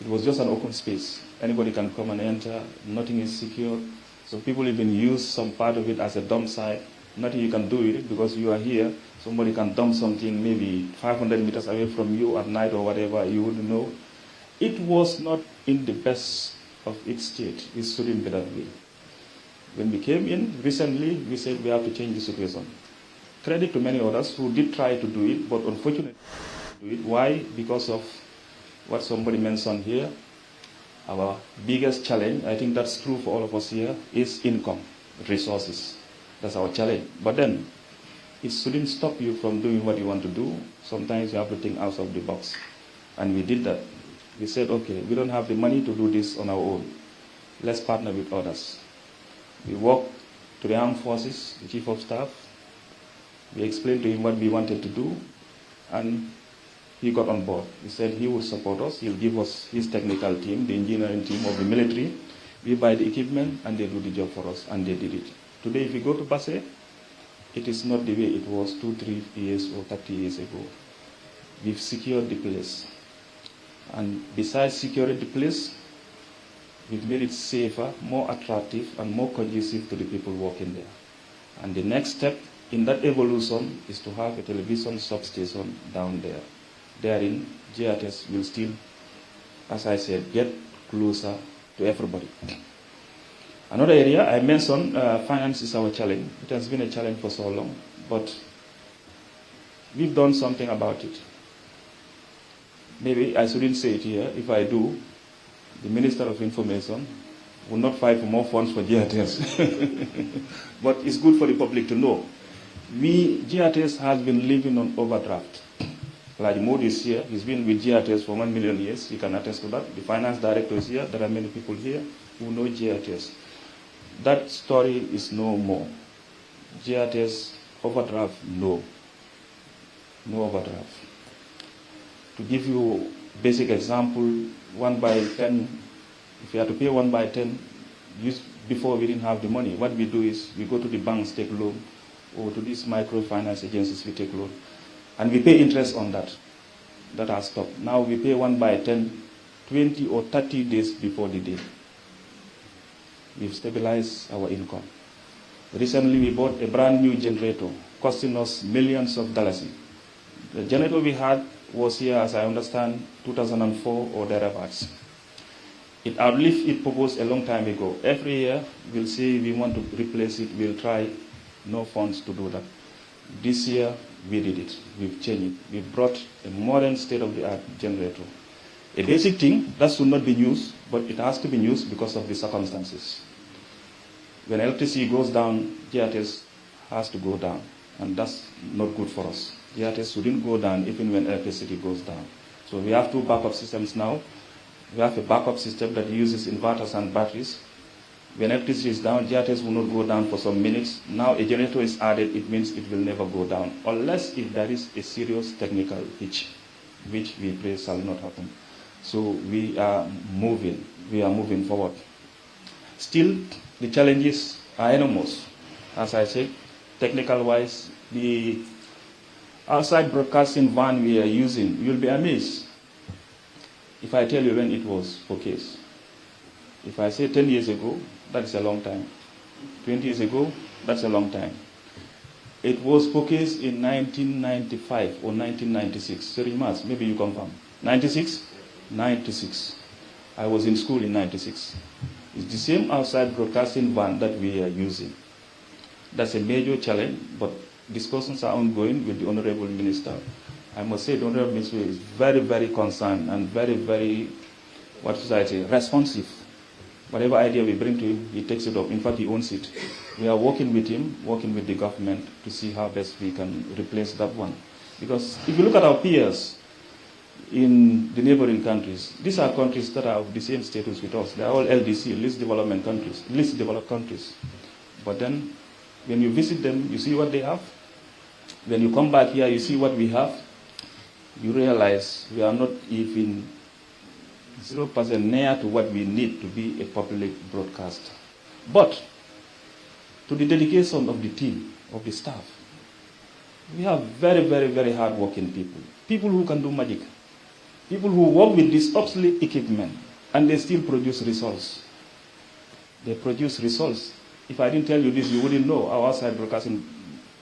it was just an open space. Anybody can come and enter, nothing is secure. So people even use some part of it as a dump site. Nothing you can do with it because you are here. Somebody can dump something maybe 500 meters away from you at night or whatever, you wouldn't know. It was not in the best of its state. It shouldn't be that way. When we came in recently, we said we have to change the situation. Credit to many others who did try to do it, but unfortunately do it. Why? Because of what somebody mentioned here. Our biggest challenge, I think that's true for all of us here, is income, resources. That's our challenge. But then, it shouldn't stop you from doing what you want to do. Sometimes you have to think out of the box. And we did that. We said, okay, we don't have the money to do this on our own. Let's partner with others. We walked to the armed forces, the chief of staff. We explained to him what we wanted to do, and he got on board. He said he would support us. He'll give us his technical team, the engineering team of the military. We buy the equipment and they do the job for us, and they did it. Today, if you go to Basse, it is not the way it was 2, 3 years or 30 years ago. We've secured the place. And besides securing the place, we've made it safer, more attractive, and more conducive to the people working there. And the next step in that evolution is to have a television substation down there. Therein, GRTS will still, as I said, get closer to everybody. Another area I mentioned, finance is our challenge. It has been a challenge for so long, but we've done something about it. Maybe I shouldn't say it here. If I do, the Minister of Information will not fight for more funds for GRTS. But it's good for the public to know. GRTS has been living on overdraft. Like Modi is here. He's been with GRTS for 1 million years. He can attest to that. The finance director is here. There are many people here who know GRTS. That story is no more. GRTS overdraft, no. No overdraft. To give you a basic example, 1 by 10, if you have to pay 1 by 10, before we didn't have the money, what we do is we go to the banks, take loan, or to these microfinance agencies, we take loan. And we pay interest on that. That has stopped. Now we pay 1 by 10, 20 or 30 days before the day. We've stabilized our income. Recently we bought a brand new generator, costing us millions of dollars. The generator we had was here, as I understand, 2004 or thereabouts. It outlived its purpose a long time ago. Every year we'll say we want to replace it, we'll try, no funds to do that. This year we did it, we've changed it. We brought a modern state-of-the-art generator. A basic thing that should not be used, but it has to be used because of the circumstances. When electricity goes down, GRTS has to go down, and that's not good for us. GRTS shouldn't go down even when electricity goes down. So we have 2 backup systems now. We have a backup system that uses inverters and batteries. When electricity is down, GRTS will not go down for some minutes. Now a generator is added, it means it will never go down, unless if there is a serious technical hitch, which we pray shall not happen. So we are moving forward. Still, the challenges are enormous. As I said, technical-wise, the outside broadcasting van we are using, you'll be amazed if I tell you when it was purchased. If I say 10 years ago, that's a long time. 20 years ago, that's a long time. It was purchased in 1995 or 1996. Sorry, Mas, maybe you confirm. 96? 96. I was in school in 96. It's the same outside broadcasting van that we are using. That's a major challenge, but discussions are ongoing with the Honorable Minister. I must say the Honorable Minister is very, very concerned and very, very, responsive. Whatever idea we bring to him, he takes it up. In fact, he owns it. We are working with him, working with the government to see how best we can replace that one. Because if you look at our peers in the neighboring countries, these are countries that are of the same status with us. They are all LDC, least developed countries. But then, when you visit them, you see what they have. When you come back here, you see what we have. You realize we are not even 0% near to what we need to be a public broadcaster. But to the dedication of the team, of the staff, we have very, very, very hard-working people. People who can do magic. People who work with this obsolete equipment, and they still produce results. They produce results. If I didn't tell you this, you wouldn't know. Our outside broadcasting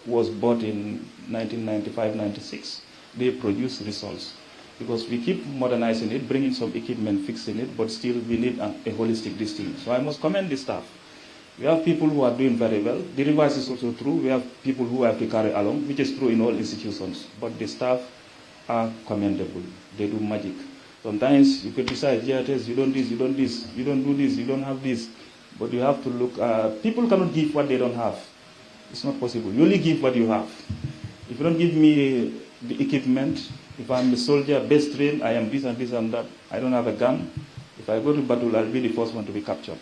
was bought in 1995-96. They produce results. Because we keep modernizing it, bringing some equipment, fixing it, but still we need a holistic thing. So I must commend the staff. We have people who are doing very well. The reverse is also true. We have people who have to carry along, which is true in all institutions. But the staff are commendable. They do magic. Sometimes you criticize GRTS, you don't this, you don't this, you don't do this, you don't have this. But you have to look, people cannot give what they don't have. It's not possible. You only give what you have. If you don't give me the equipment, if I'm a soldier, best trained, I am this and this and that, I don't have a gun. If I go to battle, I'll be the first one to be captured.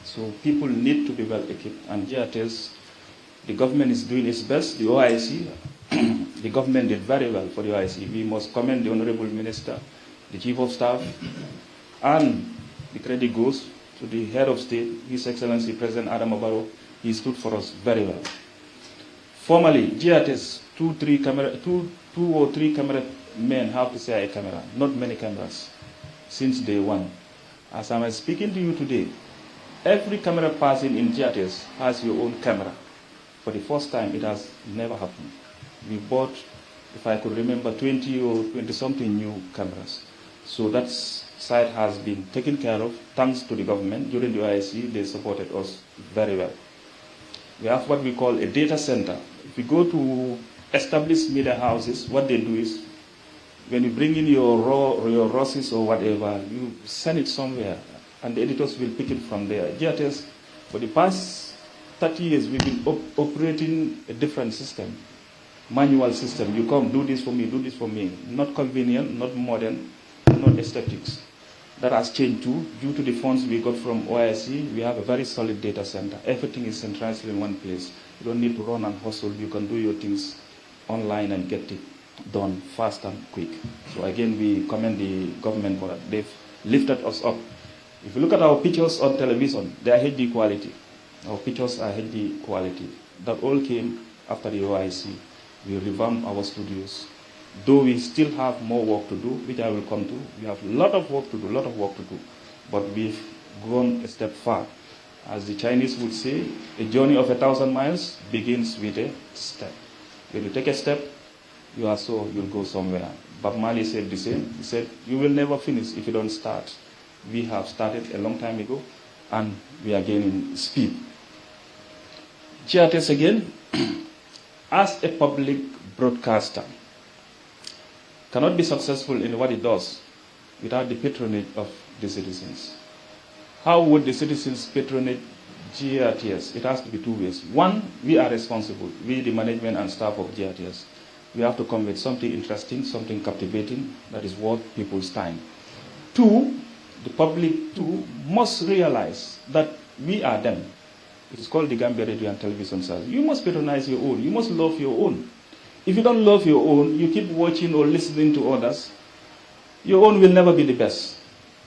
So people need to be well equipped. And GRTS, the government is doing its best. The OIC, the government did very well for the OIC. We must commend the Honorable Minister, the Chief of Staff, and the credit goes to the head of state, His Excellency President Adam Barrow. He stood for us very well. Formerly, GRTS, two or three camera men have to share a camera, not many cameras, since day one. As I'm speaking to you today, every camera person in GRTS has your own camera. For the first time, it has never happened. We bought, if I could remember, 20 or 20-something new cameras. So that side has been taken care of, thanks to the government. During the OIC, they supported us very well. We have what we call a data center. If you go to established media houses, what they do is, when you bring in your ROSs or whatever, you send it somewhere, and the editors will pick it from there. GRTS, for the past 30 years, we've been operating a different system, manual system. You come, do this for me, do this for me. Not convenient, not modern, not aesthetics. That has changed too. Due to the funds we got from OIC, we have a very solid data center. Everything is centralized in one place. You don't need to run and hustle. You can do your things online and get it done fast and quick. So again, we commend the government for that. They've lifted us up. If you look at our pictures on television, they are HD quality. Our pictures are HD quality. That all came after the OIC. We revamped our studios. Though we still have more work to do, which I will come to. We have a lot of work to do, but we've gone a step far. As the Chinese would say, a journey of 1,000 miles begins with a step. When you take a step, you are sure you'll go somewhere. Bob Marley said the same. He said, you will never finish if you don't start. We have started a long time ago, and we are gaining speed. GRTS again, as a public broadcaster, cannot be successful in what it does without the patronage of the citizens. How would the citizens patronage GRTS? It has to be two ways. One, we are responsible. We, the management and staff of GRTS, we have to come with something interesting, something captivating that is worth people's time. Two, the public too must realize that we are them. It's called the Gambia Radio and Television Service. You must patronize your own. You must love your own. If you don't love your own, you keep watching or listening to others, your own will never be the best.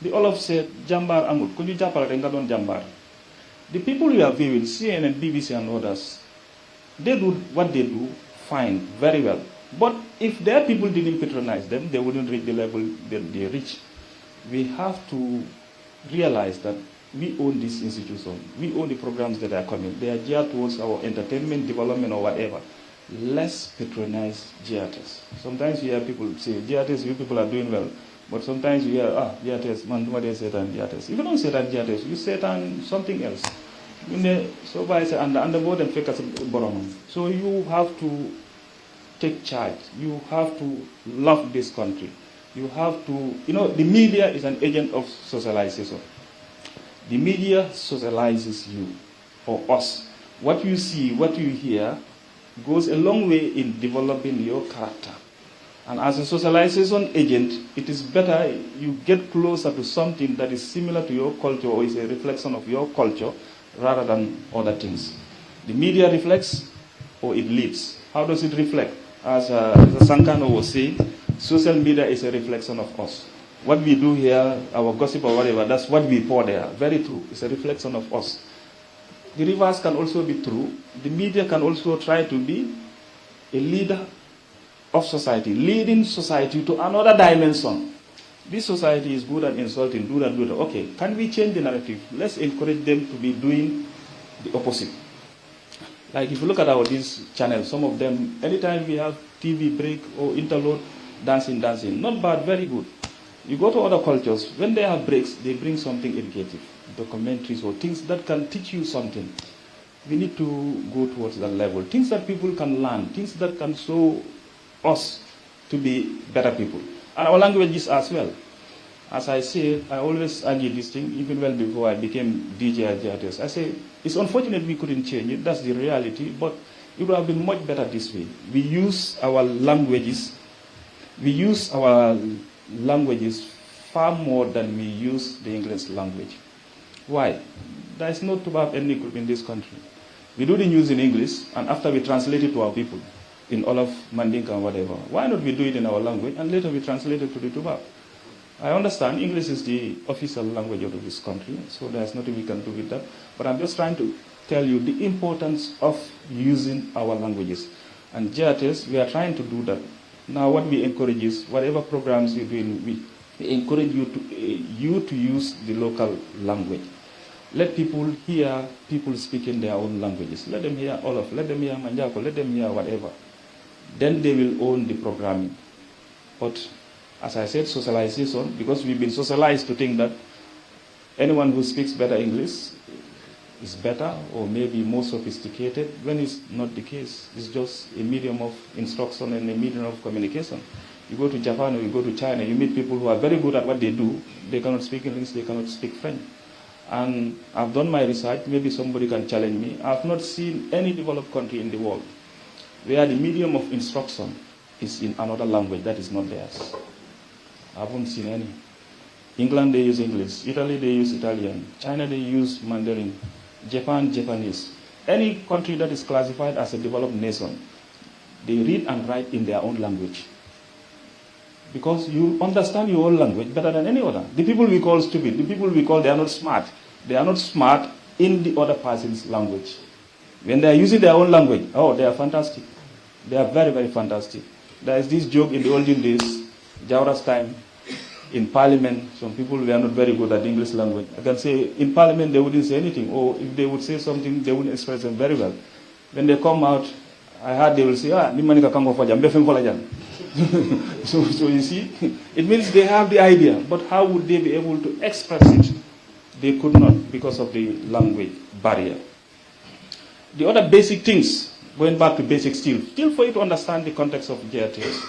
The Olaf said, Jambar Amut, could you japal rengadon Jambar? The people you are viewing, CNN, BBC and others, they do what they do fine, very well. But if their people didn't patronize them, they wouldn't reach the level that they reach. We have to realize that we own this institution. We own the programs that are coming. They are geared towards our entertainment, development, or whatever. Let's patronize GRTS. Sometimes you hear people say, GRTS, you people are doing well. But sometimes you hear, GRTS, man, what they say on GRTS. If you don't say that GRTS, you say it on something else. So by say, and the board and fake as a. So you have to take charge. You have to love this country. You have to, the media is an agent of socialization. The media socializes you or us. What you see, what you hear, goes a long way in developing your character. And as a socialization agent, it is better you get closer to something that is similar to your culture or is a reflection of your culture rather than other things. The media reflects or it leads. How does it reflect? As Sankano was saying, social media is a reflection of us. What we do here, our gossip or whatever, that's what we pour there. Very true. It's a reflection of us. The reverse can also be true. The media can also try to be a leader of society, leading society to another dimension. This society is good at insulting, good at good. Okay, can we change the narrative? Let's encourage them to be doing the opposite. Like if you look at these channels, some of them, anytime we have TV break or interlude, dancing. Not bad, very good. You go to other cultures, when they have breaks, they bring something educative, documentaries or things that can teach you something. We need to go towards that level. Things that people can learn, things that can show us to be better people. And our languages as well. As I said, I always argue this thing, even well before I became DJ at GRTS. I say, it's unfortunate we couldn't change it, that's the reality, but it would have been much better this way. We use our languages far more than we use the English language. Why? There is no Tubab ethnic group in this country. We do the news in English, and after we translate it to our people, in all of Mandinka and whatever. Why not we do it in our language, and later we translate it to the Tubab? I understand English is the official language of this country, so there's nothing we can do with that. But I'm just trying to tell you the importance of using our languages. And GRTS, we are trying to do that. Now what we encourage is, whatever programs you're doing, we encourage you to use the local language. Let people hear people speaking their own languages. Let them hear Olaf, let them hear Manjako, let them hear whatever. Then they will own the programming. But as I said, socialization, because we've been socialized to think that anyone who speaks better English is better or maybe more sophisticated, when it's not the case. It's just a medium of instruction and a medium of communication. You go to Japan or you go to China, you meet people who are very good at what they do. They cannot speak English, they cannot speak French. And I've done my research, maybe somebody can challenge me. I've not seen any developed country in the world where the medium of instruction is in another language that is not theirs. I haven't seen any. England, they use English. Italy, they use Italian. China, they use Mandarin. Japan, Japanese. Any country that is classified as a developed nation, they read and write in their own language. Because you understand your own language better than any other. The people we call stupid, the people we call they are not smart. They are not smart in the other person's language. When they are using their own language, oh, they are fantastic. They are very, very fantastic. There is this joke in the olden days, Jawara's time, in Parliament, some people were not very good at English language. I can say in Parliament they wouldn't say anything, or if they would say something, they wouldn't express them very well. When they come out, I heard they will say, so you see, it means they have the idea, but how would they be able to express it? They could not because of the language barrier. The other basic things, going back to basic still for you to understand the context of GRTS,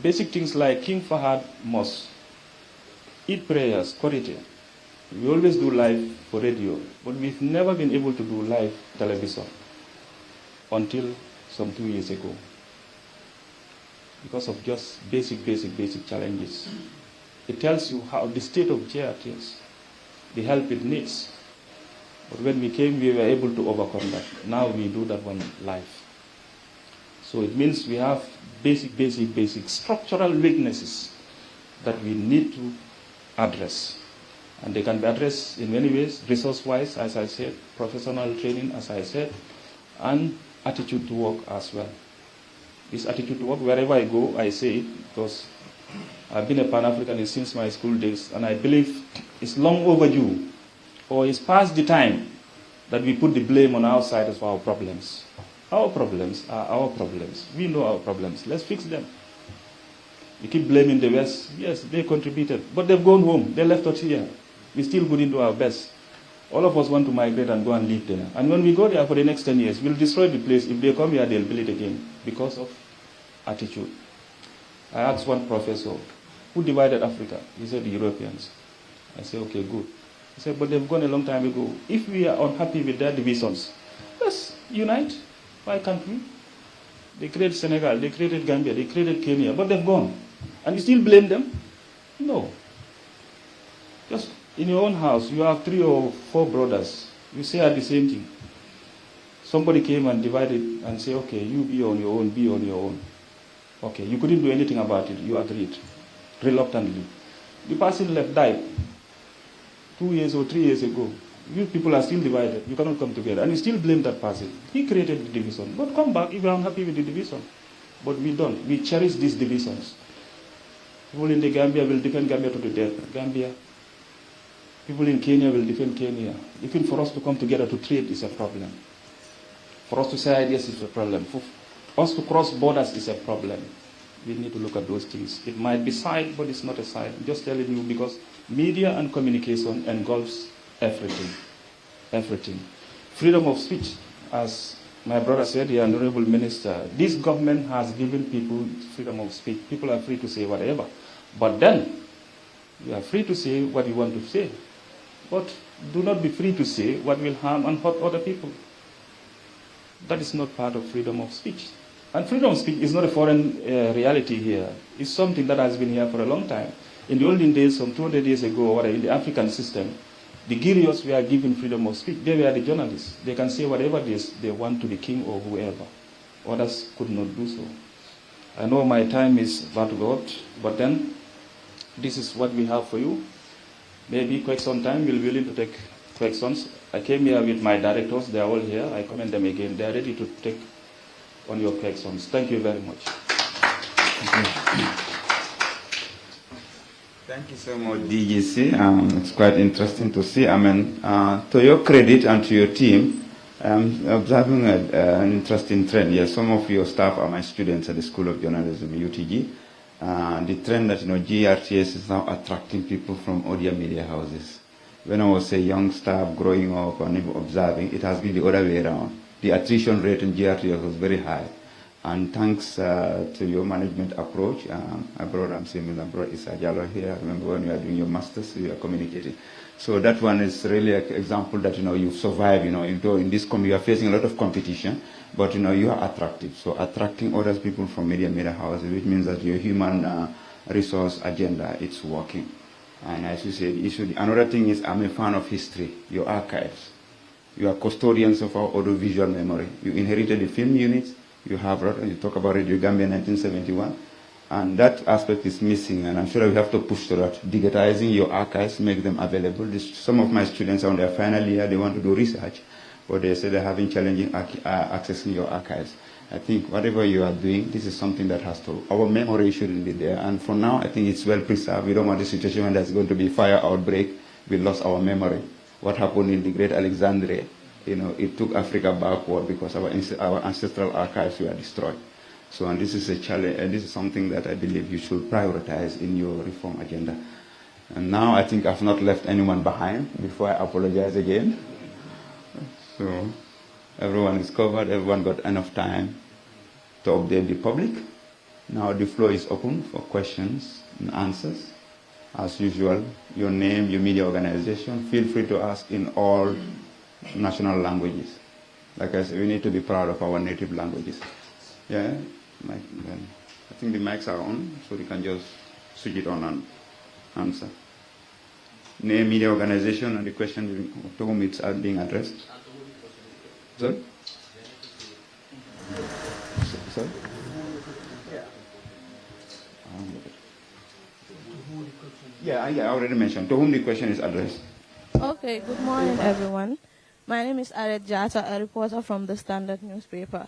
basic things like King Fahad Mosque, Eid prayers, Korite. We always do live for radio, but we've never been able to do live television until some 2 years ago because of just basic challenges. It tells you how the state of GRTS, the help it needs. But when we came, we were able to overcome that. Now we do that one live. So it means we have basic structural weaknesses that we need to address. And they can be addressed in many ways, resource-wise, as I said, professional training, as I said, and attitude to work as well. This attitude to work, wherever I go, I say it, because I've been a Pan-Africanist since my school days, and I believe it's long overdue, or it's past the time that we put the blame on outsiders for our problems. Our problems are our problems. We know our problems. Let's fix them. We keep blaming the West. Yes, they contributed, but they've gone home. They left us here. We still couldn't do our best. All of us want to migrate and go and live there. And when we go there for the next 10 years, we'll destroy the place. If they come here, they'll build it again because of attitude. I asked one professor, who divided Africa? He said the Europeans. I said, okay, good. He said, but they've gone a long time ago. If we are unhappy with their divisions, let's unite. Why can't we? They created Senegal, they created Gambia, they created Kenya, but they've gone. And you still blame them? No. Just in your own house, you have 3 or 4 brothers. You say the same thing. Somebody came and divided and said, okay, you be on your own, be on your own. Okay, you couldn't do anything about it. You agreed, reluctantly. The person left, died 2 years or 3 years ago. You people are still divided. You cannot come together. And you still blame that person. He created the division. But come back if you are unhappy with the division. But we don't. We cherish these divisions. People in the Gambia will defend Gambia to the death. Gambia. People in Kenya will defend Kenya. Even for us to come together to trade is a problem. For us to say ideas is a problem. For us to cross borders is a problem. We need to look at those things. It might be side, but it's not a side. I'm just telling you because media and communication engulfs everything. Everything. Freedom of speech, as my brother said, the Honorable Minister, this government has given people freedom of speech. People are free to say whatever. But then, you are free to say what you want to say. But do not be free to say what will harm and hurt other people. That is not part of freedom of speech. And freedom of speech is not a foreign reality here. It's something that has been here for a long time. In the olden days, some 200 years ago, or in the African system, the griots were given freedom of speech. They were the journalists. They can say whatever they want to the king or whoever. Others could not do so. I know my time is about to go out, but then this is what we have for you. Maybe question time, we'll be willing to take questions. I came here with my directors, they are all here. I commend them again. They are ready to take on your questions. Thank you very much. Thank you so much, DGC. It's quite interesting to see. I mean, to your credit and to your team, I'm observing an interesting trend. Yes, some of your staff are my students at the School of Journalism, UTG. The trend that, GRTS is now attracting people from other media houses. When I was a young staff growing up and even observing, it has been the other way around. The attrition rate in GRTS was very high. And thanks to your management approach, I brought Isa Jallo here. I remember when you were doing your masters, you were communicating. So that one is really an example that, you survive, in this you are facing a lot of competition, but, you are attractive. So attracting other people from media houses, which means that your human resource agenda, it's working. And as you said, another thing is I'm a fan of history, your archives. You are custodians of our audiovisual memory. You inherited the film units. You talk about Radio Gambia 1971, and that aspect is missing, and I'm sure we have to push to that. Digitizing your archives, make them available. Some of my students are on their final year, they want to do research, but they say they're having challenging accessing your archives. I think whatever you are doing, this is something that our memory shouldn't be there, and for now, I think it's well preserved. We don't want a situation when there's going to be fire outbreak, we lost our memory. What happened in the Great Alexandria? It took Africa backward because our ancestral archives were destroyed. So, and this is a challenge, and this is something that I believe you should prioritize in your reform agenda. And now I think I've not left anyone behind before I apologize again. So, everyone is covered, everyone got enough time to update the public. Now the floor is open for questions and answers. As usual, your name, your media organization, feel free to ask in all national languages. Like I said, we need to be proud of our native languages. Yeah, I think the mics are on, so we can just switch it on and answer. Name, media organization, and the question to whom it's being addressed. Sorry? Sorry? Yeah, I already mentioned to whom the question is addressed. Okay, good morning, everyone. My name is Aret Jata, a reporter from the Standard newspaper.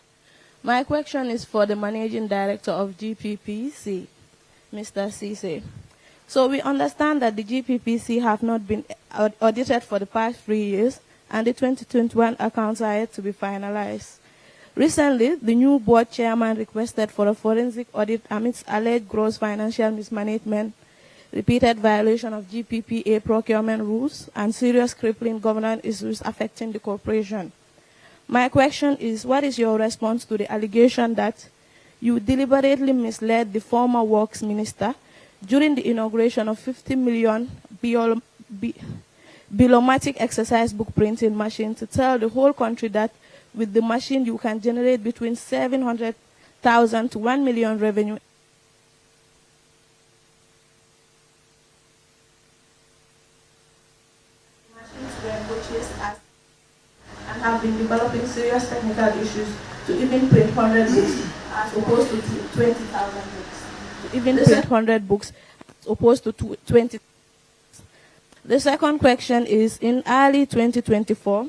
My question is for the Managing Director of GPPC, Mr. Cisse. So we understand that the GPPC have not been audited for the past 3 years, and the 2021 accounts are yet to be finalized. Recently, the new board chairman requested for a forensic audit amidst alleged gross financial mismanagement, repeated violation of GPPA procurement rules, and serious crippling governance issues affecting the corporation. My question is, what is your response to the allegation that you deliberately misled the former Works Minister during the inauguration of 50 million Bilomatic exercise book printing machine to tell the whole country that with the machine you can generate between 700,000 to 1 million revenue? And have been developing serious technical issues to even print 100 books as opposed to 20,000 books. To even print 100 books as opposed to 20. The second question is, in early 2024,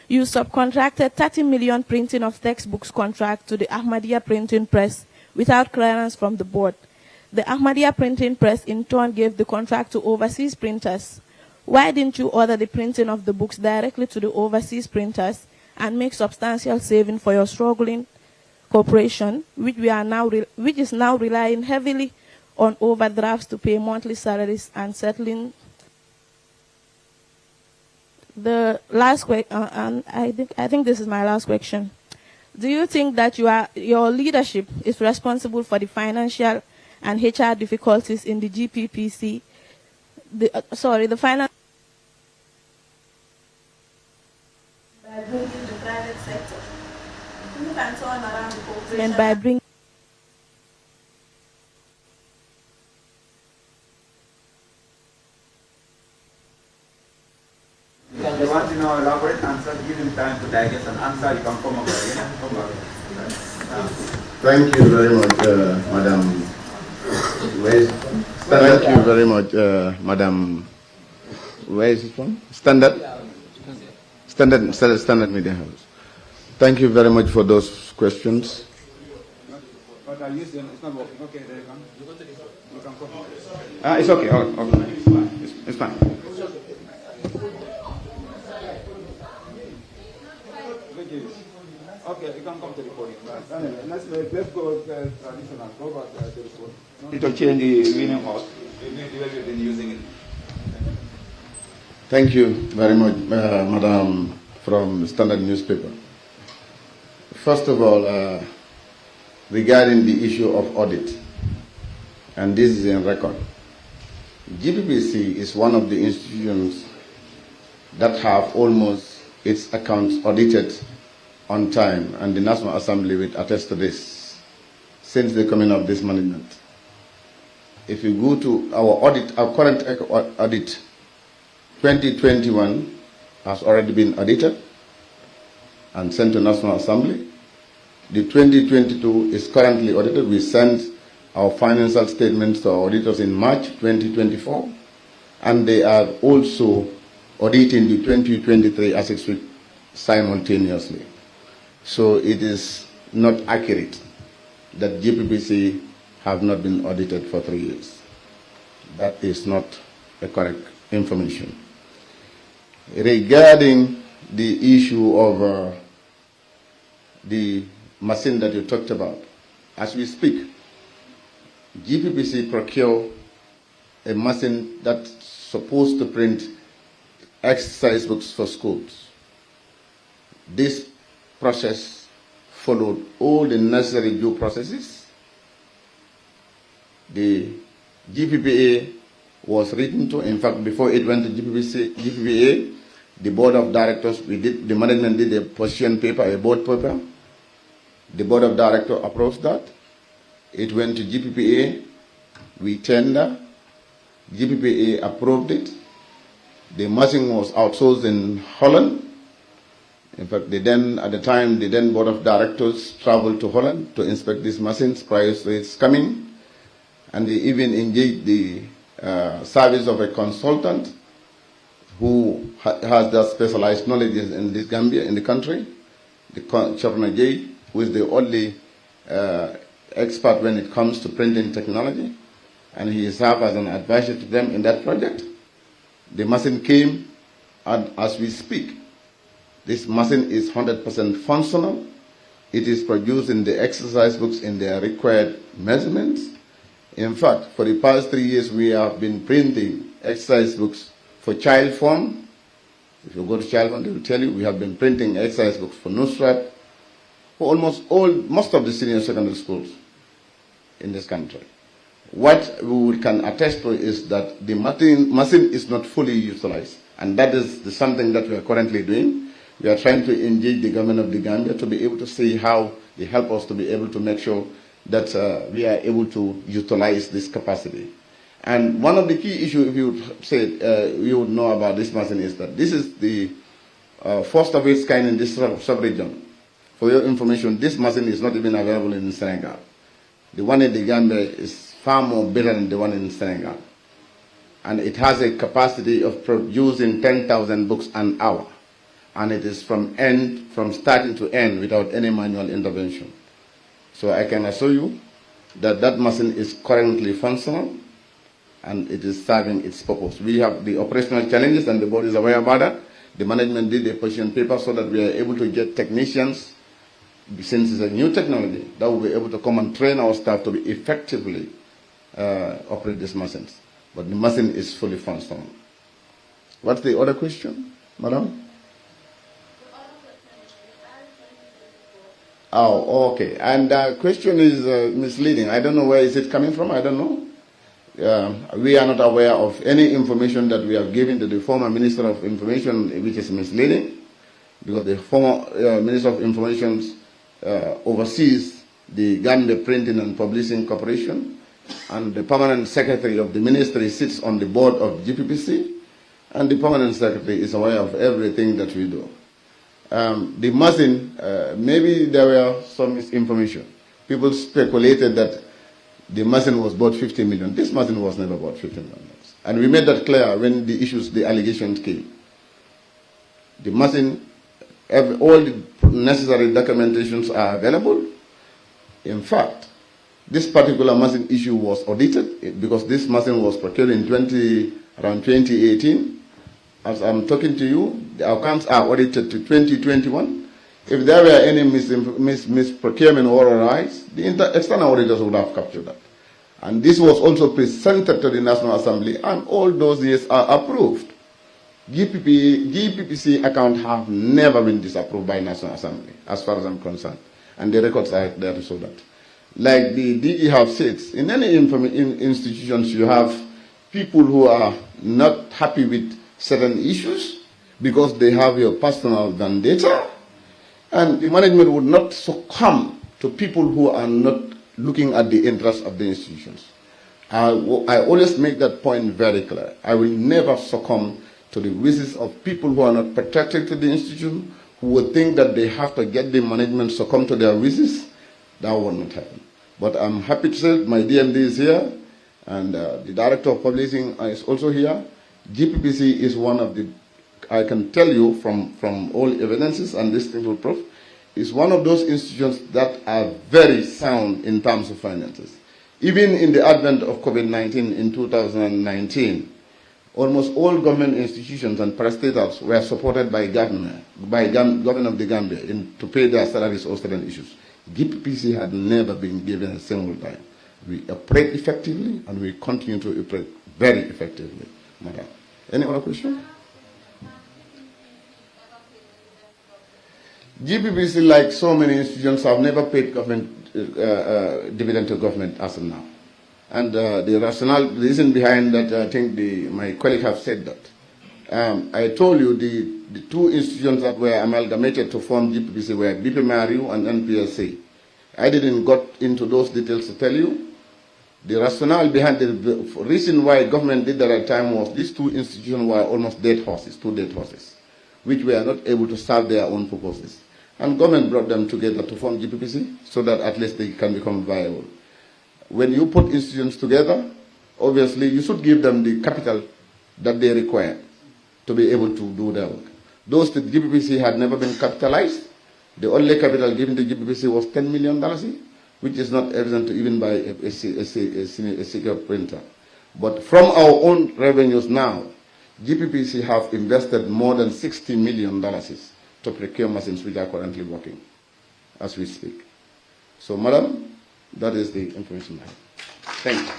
you subcontracted 30 million printing of textbooks contract to the Ahmadiyya Printing Press without clearance from the board. The Ahmadiyya Printing Press in turn gave the contract to overseas printers. Why didn't you order the printing of the books directly to the overseas printers and make substantial saving for your struggling corporation, which is now relying heavily on overdrafts to pay monthly salaries and settling? The last question, and I think this is my last question. Do you think that your leadership is responsible for the financial and HR difficulties in the GPPC? The finance by bringing the private sector. Who can turn around the corporation by bringing? If you want to know elaborate answer, give him time to digest and answer. You can come over again. Thank you very much, Madam West. Thank you very much, Madam. Where is it from? Standard Media House. Thank you very much for those questions. But I use them. It's not working. Okay, there you come. You can copy. It's okay. Okay. It's fine. It's fine. Okay, you can come to the podium. Anyway, let's go traditional. Go back to the podium. It will change the winning horse. The way we've been using it. Thank you very much, Madam, from Standard newspaper. First of all, regarding the issue of audit, and this is in record, GPPC is one of the institutions that have almost its accounts audited on time, and the National Assembly will attest to this since the coming of this management. If you go to our audit, our current audit, 2021 has already been audited and sent to National Assembly. The 2022 is currently audited. We sent our financial statements to our auditors in March 2024, and they are also auditing the 2023 as it's simultaneously. So it is not accurate that GPPC have not been audited for 3 years. That is not the correct information. Regarding the issue of the machine that you talked about, as we speak, GPPC procure a machine that's supposed to print exercise books for schools. This process followed all the necessary due processes. The GPPA was written to. In fact, before it went to GPPA, the board of directors, the management did a position paper, a board paper. The board of directors approved that. It went to GPPA. We tender. GPPA approved it. The machine was outsourced in Holland. In fact, at the time, the then board of directors traveled to Holland to inspect these machines prior to its coming. And they even engaged the service of a consultant who has that specialized knowledge in this Gambia, in the country, the Chairman J, who is the only expert when it comes to printing technology, and he served as an advisor to them in that project. The machine came, and as we speak, this machine is 100% functional. It is producing the exercise books in their required measurements. In fact, for the past 3 years, we have been printing exercise books for child form. If you go to child form, they will tell you we have been printing exercise books for Nusrat, for most of the senior secondary schools in this country. What we can attest to is that the machine is not fully utilized, and that is something that we are currently doing. We are trying to engage the government of the Gambia to be able to see how they help us to be able to make sure that we are able to utilize this capacity. And one of the key issues, if you would say, you would know about this machine, is that this is the first of its kind in this sub-region. For your information, this machine is not even available in Senegal. The one in the Gambia is far more better than the one in Senegal. And it has a capacity of producing 10,000 books an hour. And it is from starting to end without any manual intervention. So I can assure you that that machine is currently functional and it is serving its purpose. We have the operational challenges and the board is aware about that. The management did a position paper so that we are able to get technicians, since it's a new technology, that will be able to come and train our staff to be effectively operate these machines. But the machine is fully functional. What's the other question, madam? Oh, okay. And the question is misleading. I don't know where is it coming from. I don't know. We are not aware of any information that we have given to the former Minister of Information which is misleading, because the former Minister of Information oversees the Gambia Printing and Publishing Corporation, and the permanent secretary of the ministry sits on the board of GPPC, and the permanent secretary is aware of everything that we do. The machine, maybe there were some misinformation. People speculated that the machine was bought 50 million. This machine was never bought 50 million. And we made that clear when the allegations came. The machine, all the necessary documentations are available. In fact, this particular machine issue was audited because this machine was procured in around 2018. As I'm talking to you, the accounts are audited to 2021. If there were any misprocurement or otherwise, the external auditors would have captured that. And this was also presented to the National Assembly, and all those years are approved. GPPC accounts have never been disapproved by National Assembly, as far as I'm concerned. And the records are there to show that. Like the DG have said, in any institutions you have people who are not happy with certain issues because they have your personal vendetta, and the management would not succumb to people who are not looking at the interests of the institutions. I always make that point very clear. I will never succumb to the wishes of people who are not protected to the institution, who would think that they have to get the management succumb to their wishes. That will not happen. But I'm happy to say my DMD is here, and the Director of Publishing is also here. GPPC is one of the, I can tell you from all evidences and this thing will prove, is one of those institutions that are very sound in terms of finances. Even in the advent of COVID-19 in 2019, almost all government institutions and parastatals were supported by government of the Gambia to pay their salaries or certain issues. GPPC had never been given a single dime. We operate effectively, and we continue to operate very effectively. Madam, any other question? GPPC, like so many institutions, have never paid government dividend to government as of now. And the rationale, the reason behind that, I think my colleague have said that. I told you the two institutions that were amalgamated to form GPPC were BP Mariu and NPSC. I didn't got into those details to tell you. The rationale behind the reason why government did that at the time was these two institutions were almost dead horses, two dead horses, which were not able to serve their own purposes. And government brought them together to form GPPC so that at least they can become viable. When you put institutions together, obviously you should give them the capital that they require to be able to do their work. Those that GPPC had never been capitalized, the only capital given to GPPC was $10 million, which is not evident to even buy a secure printer. But from our own revenues now, GPPC have invested more than $60 million to procure machines which are currently working as we speak. So, madam, that is the information I have. Thank you.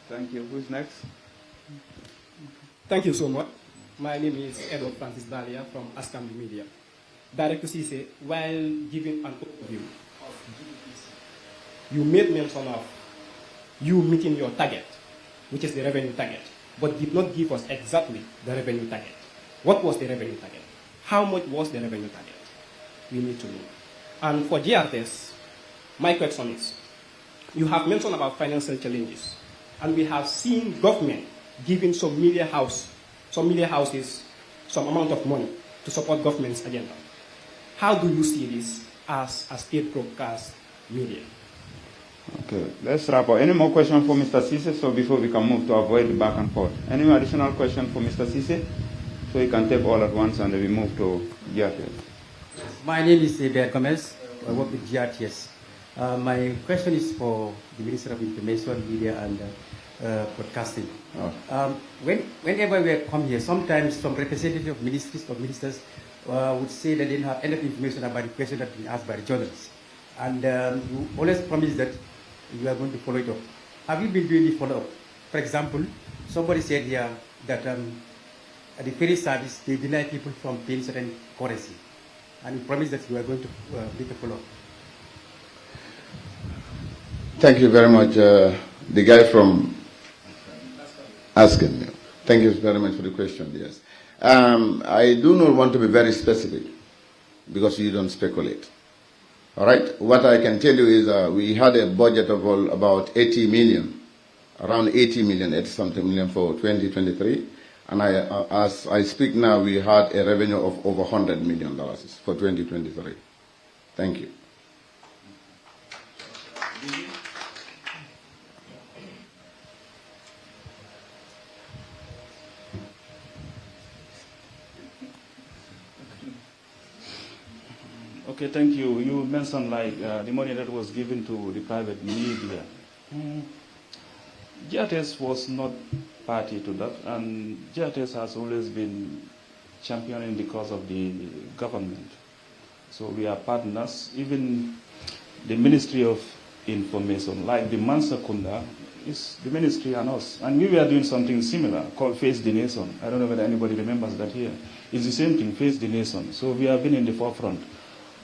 Thank you. Who's next? Thank you so much. My name is Edward Francis Dalia from Askambi Media. Director Cisse, while giving an overview of GPPC, you made mention of you meeting your target, which is the revenue target, but did not give us exactly the revenue target. What was the revenue target? How much was the revenue target? We need to know. And for GRTS, my question is, you have mentioned about financial challenges, and we have seen government giving some media houses some amount of money to support government's agenda. How do you see this as a state broadcast media? Okay, let's wrap up. Any more questions for Mr. Cisse? So before we can move to avoid the back and forth. Any additional question for Mr. Cisse? So you can take all at once and then we move to GRTS. My name is Deani Gomez. I work with GRTS. My question is for the Minister of Information, Media and Broadcasting. Whenever we come here, sometimes some representative of ministries or ministers would say that they didn't have enough information about the question that been asked by the journalists. And you always promise that you are going to follow it up. Have you been doing the follow-up? For example, somebody said here that at the ferry service, they deny people from paying certain currency. And you promise that you are going to make a follow-up. Thank you very much. The guy from asking me. Thank you very much for the question, yes. I do not want to be very specific because you don't speculate. All right? What I can tell you is we had a budget of about 80 million, around 80 million, 80-something million for 2023. And as I speak now, we had a revenue of over $100 million for 2023. Thank you. Okay, thank you. You mentioned like the money that was given to the private media. GRTS was not party to that, and GRTS has always been championing the cause of the government. So we are partners. Even the Ministry of Information, like the Mansakunda, is the ministry and us. And we were doing something similar called Face the Nation. I don't know whether anybody remembers that here. It's the same thing, Face the Nation. So we have been in the forefront.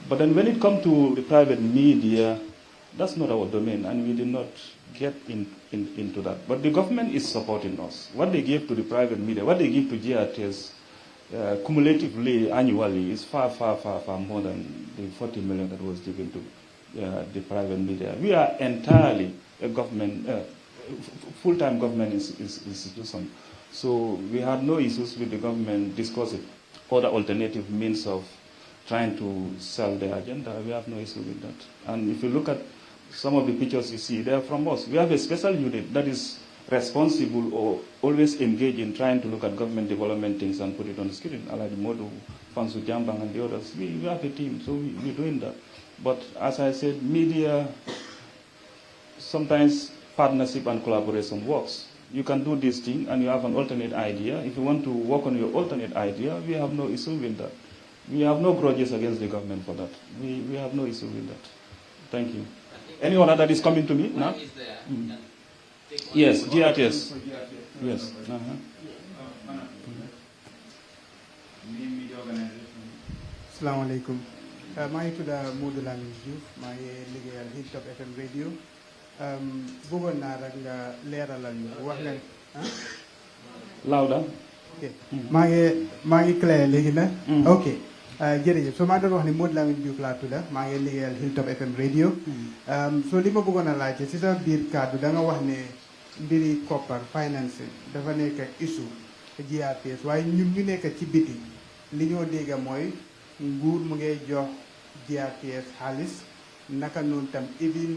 But then when it comes to the private media, that's not our domain, and we did not get into that. But the government is supporting us. What they give to the private media, what they give to GRTS, cumulatively, annually, is far, far, far, far more than the 40 million that was given to the private media. We are entirely a government, full-time government institution. So we had no issues with the government discussing other alternative means of trying to sell their agenda. We have no issue with that. And if you look at some of the pictures you see, they are from us. We have a special unit that is responsible or always engaged in trying to look at government development things and put it on the screen. Like Modu, Fansu Jambang and the others. We have a team, so we're doing that. But as I said, media, sometimes partnership and collaboration works. You can do this thing and you have an alternate idea. If you want to work on your alternate idea, we have no issue with that. We have no grudges against the government for that. We have no issue with that. Thank you. Anyone that is coming to me now? Yes, GRTS. Yes. Assalamu alaikum. maa ngi tudd Modou Lamine Diouf maa ngi liggéeyal Hilltop FM radio bëggoon naa rek nga leeralal ñu wax nga Louder. ok maa ngi clair léegi na ok jërëjëf so maa doon wax ni Modou Lamine Diouf laa tudd maa ngi liggéeyal Hilltop FM radio so li ma bëggoon a laajte si sa biir kàddu da nga wax ne mbiri koppar finance dafa nekk issue GRTS waaye ñun ñu nekk ci biti li ñoo dégg mooy nguur mu ngay jox GRTS xaalis naka noonu tam even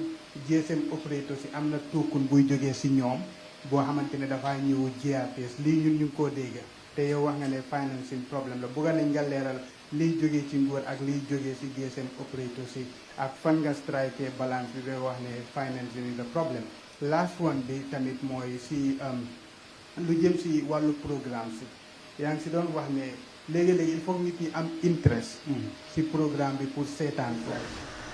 GSM operator si am na tookun buy jógee si ñoom boo xamante ne dafaa ñëw GRTS lii ñun ñu ngi koo dégg te yow wax nga ne financing problème la bëgg nañ nga leeral liy jógee ci nguur ak liy jógee si GSM operator si ak fan nga strike balance bi ba wax ne financing is the problem. Last one bi tamit mooy si lu jëm si wàllu programme si yaa ngi si doon wax ne léegi-léegi il faut nit ñi am interest si programme bi pour seetaan ko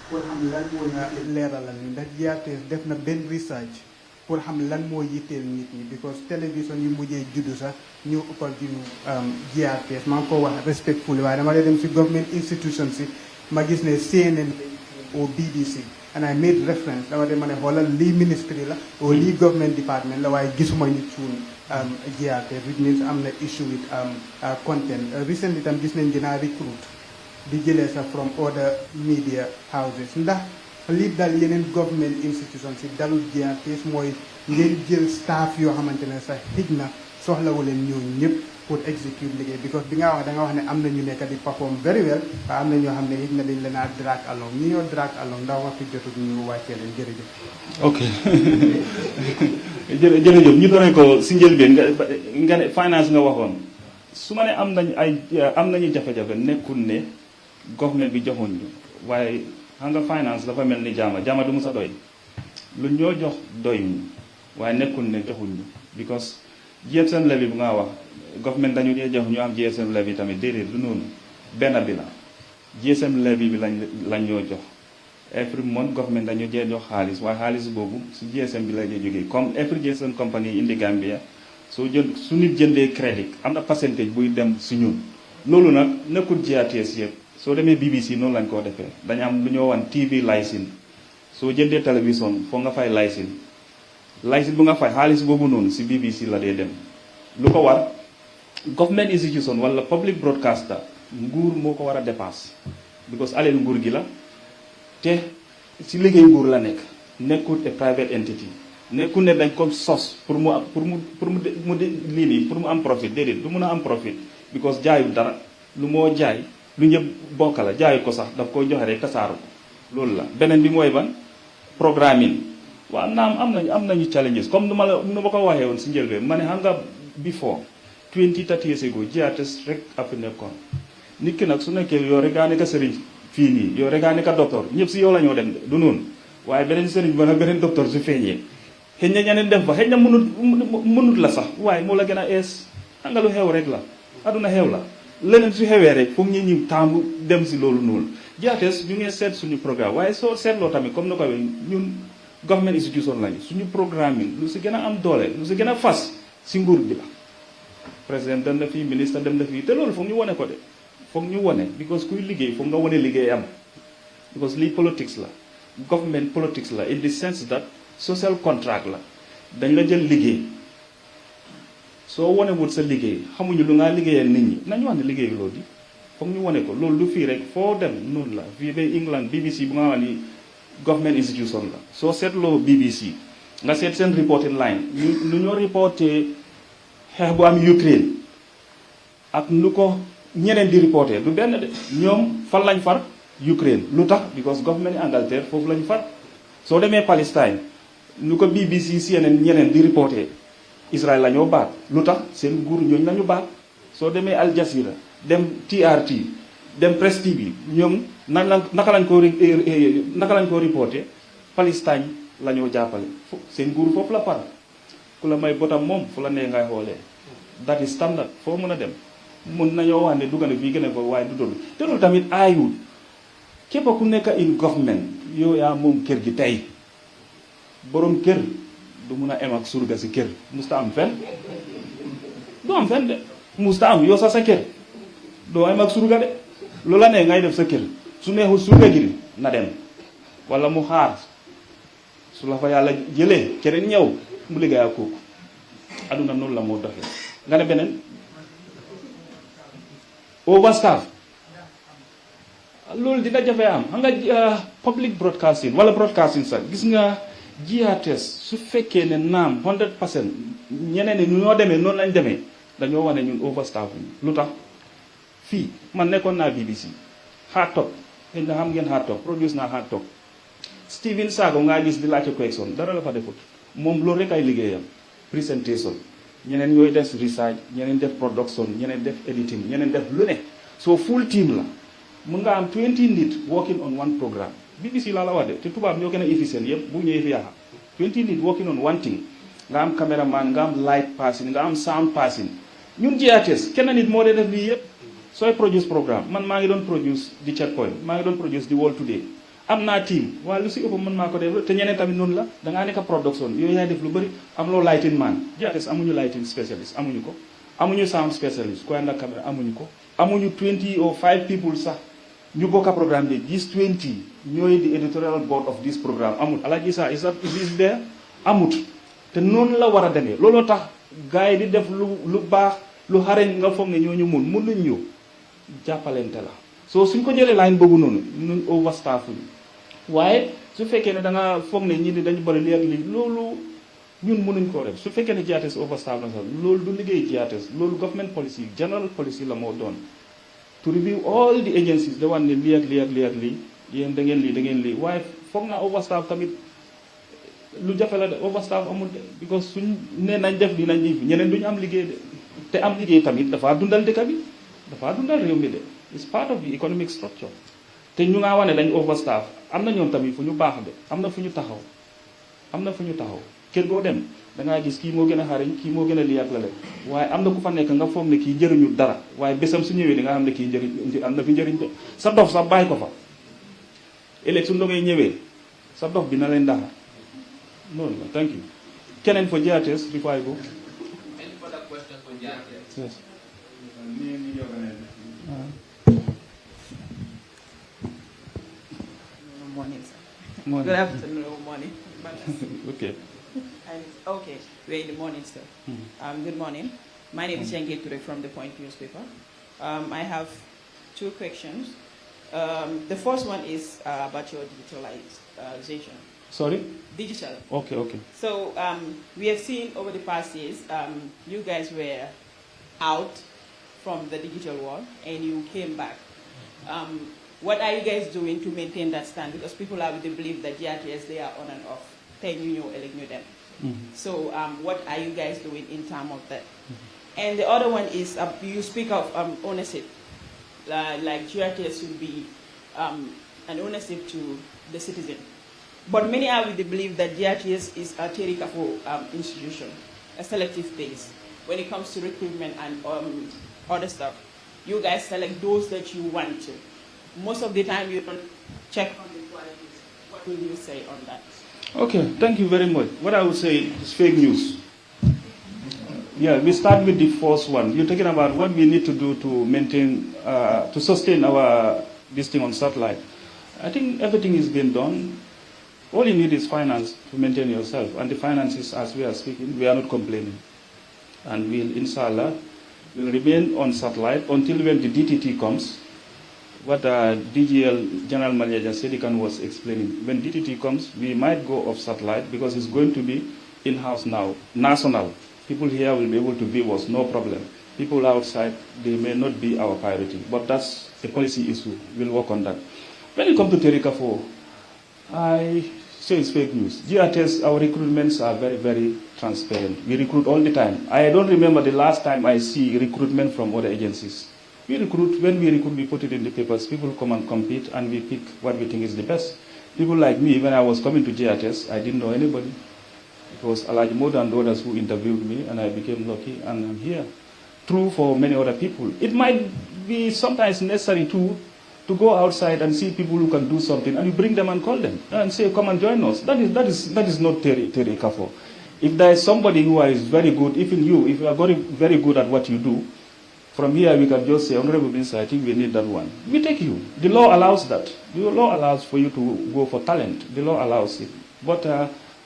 pour xam lan moo leeralal ni ndax GRTS def na benn research pour xam lan moo yitteel nit ñi because télévision yu mujjee juddu sax ñu ëppal di GRTS maa ngi ko wax respectfully waaye dama dee dem si government institution si ma gis ne CNN ou BBC and I made reference dama dee ma ne xoolal lii ministry la ou lii government department la waaye gisuma ñu cuun GRTS which means am na issue with content recently tam gis nañ dinaa recruit di jëlee sax from other media houses ndax lii dal yeneen government institutions si dalul GRTS mooy ngeen jël staff yoo xamante ne sax xëj na soxlawu leen ñooñu ñëpp pour execute liggéey because bi nga wax da nga wax ne am na ñu nekk di perform very well waaye am na ñoo xam ne xëj na dañ leen a drag along ñi ñoo drag along ndax waxtu jotut ñu wàccee leen jërëjëf. ok jërëjëf ñu doon ko si njëlbeen nga ne finance nga waxoon su ma ne am nañu jafe-jafe nekkul ne government bi joxuñ ñu waaye xam nga finance dafa mel ni jaama du mu sa doy lu ñoo jox doy ñu waaye nekkul ne joxuñ ñu because GSM levy bu nga wax government dañu dee jox ñu am GSM levy tamit déedéet du noonu benn bi la GSM levy bi lañ ñoo jox every month government dañu dee jox xaalis waaye xaalis boobu si GSM bi la dee jógee comme every GSM company in the Gambia su nit jëndee crédit am na percentage buy dem si ñun loolu nag nekkul GRTS yëpp soo demee BBC noonu lañ koo defee dañu am lu ñoo wan TV licence soo jëndee télévision foo nga fay licence bu nga fay xaalis boobu noonu si BBC la dee dem lu ko war government institution wala public broadcaster nguur moo ko war a dépasse because aleel nguur gi la te si liggéey nguur la nekk nekkul a private entity nekkul ne dañ ko sos pour mu lii nii pour mu am profit déedéet du mun a am profit because jaayu dara lu moo jaay lu ñëpp bokk la jaayu ko sax daf koy joxe rek tasaaru ko loolu la beneen bi mooy ban programming waaw naam am nañu challenges comme nu ma ko waxee woon si njëlbeen ma ne xam nga before 20-30 years ago GRTS rek a fi nekkoon nit ki nag su nekkee yow rek daa nekk sëriñ fii nii yow rek gaa nekk docteur ñëpp si yow la ñoo dem de du noonu waaye beneen sëriñ ba nag beneen docteur su feeñee xëy na ñeneen dem fa xëy na mënut la sax waaye moo la gën a ees nga lu xew rek la aduna xew la leneen su xewee rek foog ñu taamu dem si loolu noonu GRTS ñu ngi seet suñu programme waaye soo seetloo tamit comme na ko ñun government institution lañu suñu programme lu si gën a am doole lu si gën a fas si nguur bi la président dem na fii ministre dem na fii te loolu foog ñu wane ko de foog ñu wane because kuy liggéey foog nga wane liggéey am because lii politics la government politics la in the sense that social contract la dañ la jël liggéey soo wane wut sa liggéey xamuñu lu ngaa liggéeyal nit ñi nañu wax ne liggéey loolu di foog ñu wane ko loolu du fii rek foo dem noonu la fii ba England BBC bu nga wax ni government institution la soo seetloo BBC nga seet seen reporting line lu ñoo reporté xeex bu am Ukraine ak lu ko ñeneen di reporté du benn de ñoom fan lañ far Ukraine lu tax because government Angleterre foofu lañ far soo demee Palestine lu ko BBC CNN ñeneen di reporté Israël la ñoo baat lu tax seen nguur ñooñu la ñu baat soo demee Al Jazeera dem TRT dem Press TV ñoom naka lañ ko reporté Palestine la ñoo jàppale seen nguur foofu la par ku la may botam moom fu la nee ngay xoolee that is standard foo mën a dem mun nañoo wax ne dugg na fii gën a ko waaye du doon te loolu tamit aayul képp ku nekk in government yow yaa moom kër gi tey borom kër du mun a em ak surga si kër musta am fen du am fen de musta am yow sa kër doo em ak surga de loola ne ngay def sa kër su neexul surga gi na dem wala mu xaar su la fa yàlla jëlee keneen ñëw mu liggéey ak kooku aduna noonu la moo doxee nga ne beneen overstaff loolu dina jafe am xam nga public broadcasting wala broadcasting sax gis nga GRTS su fekkee ne naam 100% ñeneen ni ñoo demee noonu lañ demee dañoo wane ñun overstaff lu tax fii man nekkoon naa BBC hard talk xëy na xam ngeen hard talk produce naa hard talk Steven Sago ngaa gis di laajte question dara la fa defut moom loolu rek ay liggéeyam presentation ñeneen ñooy def research ñeneen def production ñeneen def editing ñeneen def lu ne so full team la mun nga am 20 nit working on one programme BBC laa la wax de te tubaab ñoo gën a efficient yëpp bu ñëwee fi yaxa 20 nit working on one thing nga am cameraman nga am light passing nga am sound passing ñun GRTS kenn nit moo dee def lii yëpp sooy produce programme man maa ngi doon produce di Checkpoint maa ngi doon produce di World Today am naa team waaye lu si ëpp mën maa ko def te ñeneen tamit noonu la dangaa nekk production yooyu yaay def lu bëri am loo lighting man GRTS amuñu lighting specialist amuñu ko amuñu sound specialist ku ànd ak caméra amuñu ko amuñu 20 or 5 people sax ñu bokk programme bi gis 20 ñooy di editorial board of this programme amut Alaaji Isa is there amut te noonu la war a demee looloo tax gars yi di def lu baax lu xarañ nga foog ne ñooñu mënuñ ñu jàppalente la soo suñ ko jëlee line boobu noonu ñun overstaff waaye su fekkee ne da nga foog ne ñi di dañu bëri lii ak lii loolu ñun mënuñ koo def su fekkee ne GRTS overstaff la sax loolu du liggéey GRTS loolu government policy general policy la moo doon to review all the agencies da wan ne lii ak lii ak lii ak lii yéen da ngeen lii waaye foog naa overstaff tamit lu jafe la de overstaff amul de because suñ ne nañ def lii nañ def ñeneen duñu am liggéey de te am liggéey tamit dafa dundal dëkk bi dafa dundal réew mi de it's part of the economic structure te ñu ngaa wane dañ overstaff am na ñoom tamit fu ñu baax de am na fu ñu taxaw kër goo dem da ngaa gis kii moo gën a xariñ kii moo gën a lii ak la leen waaye am na ku fa nekk nga foog ne kii njëriñu dara waaye bésam su ñëwee di nga xam ne kii njëriñ am na fi njëriñ de sa dof sax bàyyi ko fa ëllëg su ndogee ñëwee sa dof bi na leen daxa noonu la thank you keneen for GRTS before I go. Any further question for GRTS? Yes. Morning, sir. Morning. Good afternoon or morning. Okay. Okay, we're in the morning still. Good morning. My name is Yenge Ture from the Point newspaper. I have two questions. The first one is about your digitalization. Sorry? Digital. Okay. So we have seen over the past years, you guys were out from the digital world and you came back. What are you guys doing to maintain that stand? Because people have the belief that GRTS, they are on and off. So what are you guys doing in terms of that? And the other one is, you speak of ownership. Like GRTS should be an ownership to the citizen. But many are with the belief that GRTS is a very careful institution, a selective place. When it comes to recruitment and other stuff, you guys select those that you want to. Most of the time, you don't check on the qualities. What will you say on that? Okay, thank you very much. What I would say is fake news. Yeah, we start with the first one. You're talking about what we need to do to maintain, to sustain our this thing on satellite. I think everything is being done. All you need is finance to maintain yourself. And the finances, as we are speaking, we are not complaining. And we'll, inshallah, will remain on satellite until when the DTT comes. What DGL General Manager Sedikan was explaining. When DTT comes, we might go off satellite because it's going to be in-house now, national. People here will be able to view us, no problem. People outside, they may not be our priority. But that's a policy issue. We'll work on that. When it comes to Terika 4, I say it's fake news. GRTS, our recruitments are very, very transparent. We recruit all the time. I don't remember the last time I see recruitment from other agencies. We recruit, when we recruit, we put it in the papers. People come and compete, and we pick what we think is the best. People like me, when I was coming to GRTS, I didn't know anybody. It was Alaj Moda and others who interviewed me, and I became lucky, and I'm here. True for many other people. It might be sometimes necessary to go outside and see people who can do something, and you bring them and call them, and say, come and join us. That is not Terry Kafo. If there is somebody who is very good, even you, if you are very good at what you do, from here we can just say, Honorable Minister, I think we need that one. We take you. The law allows that. The law allows for you to go for talent. The law allows it. But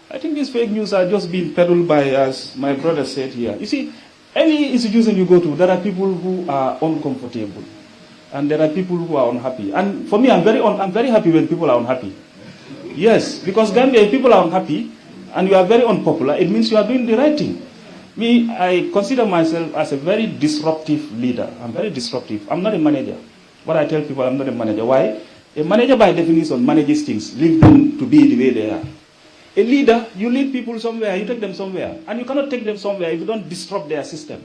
I think these fake news are just being peddled by, as my brother said here. You see, any institution you go to, there are people who are uncomfortable. And there are people who are unhappy. And for me, I'm very happy when people are unhappy. Yes, because Gambia, if people are unhappy and you are very unpopular, it means you are doing the right thing. Me, I consider myself as a very disruptive leader. I'm very disruptive. I'm not a manager. What I tell people, I'm not a manager. Why? A manager, by definition, manages things, leaves them to be the way they are. A leader, you lead people somewhere, you take them somewhere. And you cannot take them somewhere if you don't disrupt their system.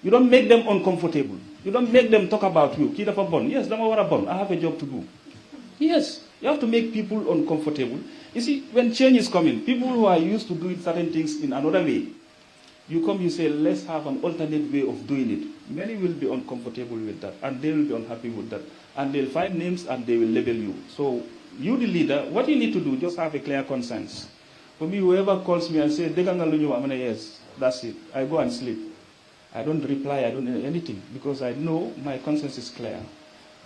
You don't make them uncomfortable. You don't make them talk about you. Kid of a bond. Yes, I have a job to do. Yes, you have to make people uncomfortable. You see, when change is coming, people who are used to doing certain things in another way, you come, you say, let's have an alternate way of doing it. Many will be uncomfortable with that, and they will be unhappy with that. And they'll find names and they will label you. So, you the leader, what you need to do, just have a clear conscience. For me, whoever calls me and says, yes, that's it. I go and sleep. I don't reply, I don't do anything, because I know my conscience is clear.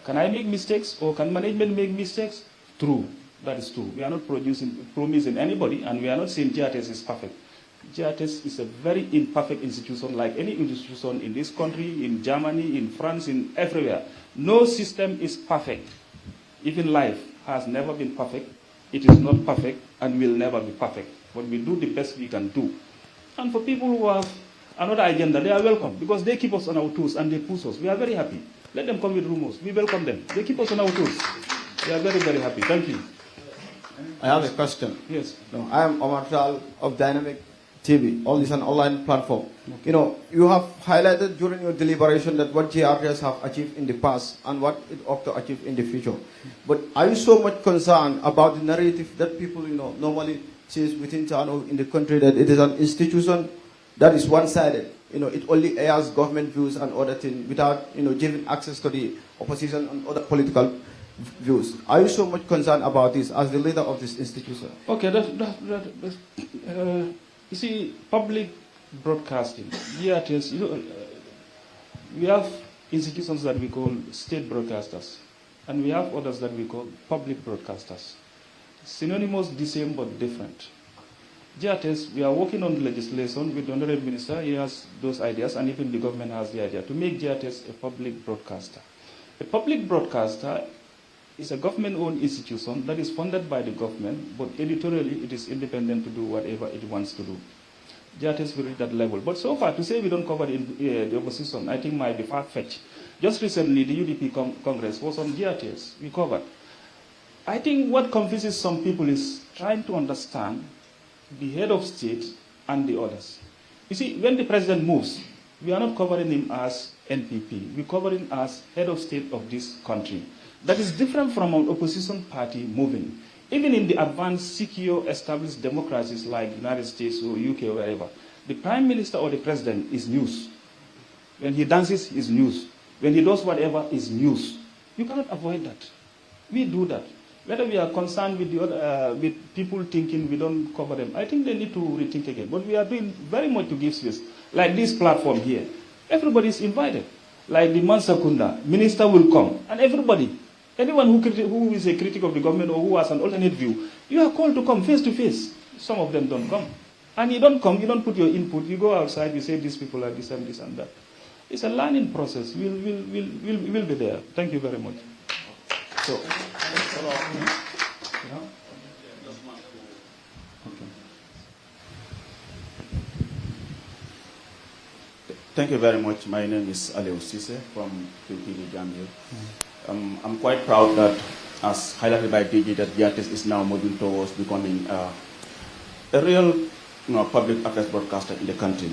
Can I make mistakes, or can management make mistakes? True, that is true. We are not promising anybody, and we are not saying GRTS is perfect. GRTS is a very imperfect institution, like any institution in this country, in Germany, in France, in everywhere. No system is perfect. Even life has never been perfect. It is not perfect, and will never be perfect. But we do the best we can do. And for people who have another agenda, they are welcome, because they keep us on our toes and they push us. We are very happy. Let them come with rumors. We welcome them. They keep us on our toes. We are very, very happy. Thank you. I have a question. Yes. No, I am Omar Tal of Dynamic TV. All is an online platform. Okay. You know, you have highlighted during your deliberation that what GRTS have achieved in the past and what it ought to achieve in the future. But are you so much concerned about the narrative that people, normally see within town or in the country, that it is an institution that is one-sided? It only airs government views and other things without, giving access to the opposition and other political views. Are you so much concerned about this as the leader of this institution? Okay, you see, public broadcasting, GRTS, we have institutions that we call state broadcasters, and we have others that we call public broadcasters. Synonymous, the same, but different. GRTS, we are working on the legislation with the Honorable Minister. He has those ideas, and even the government has the idea to make GRTS a public broadcaster. A public broadcaster is a government-owned institution that is funded by the government, but editorially it is independent to do whatever it wants to do. GRTS will reach that level. But so far, to say we don't cover the opposition, I think might be far-fetched. Just recently, the UDP Congress was on GRTS. We covered. I think what confuses some people is trying to understand the head of state and the others. You see, when the president moves, we are not covering him as NPP. We cover him as head of state of this country. That is different from an opposition party moving. Even in the advanced, secure, established democracies like the United States or UK or wherever, the prime minister or the president is news. When he dances, is news. When he does whatever, is news. You cannot avoid that. We do that. Whether we are concerned with, with people thinking we don't cover them, I think they need to rethink again. But we are doing very much to give space. Like this platform here, everybody is invited. Like the Mansakunda, minister will come, and everybody, anyone who is a critic of the government or who has an alternate view, you are called to come face to face. Some of them don't come. And you don't come, you don't put your input, you go outside, you say these people are this and that. It's a learning process. We'll be there. Thank you very much. So, Thank you very much. My name is Ali Osise from PPD Gambia. I'm quite proud that, as highlighted by DG, that GRTS is now moving towards becoming a real public affairs broadcaster in the country.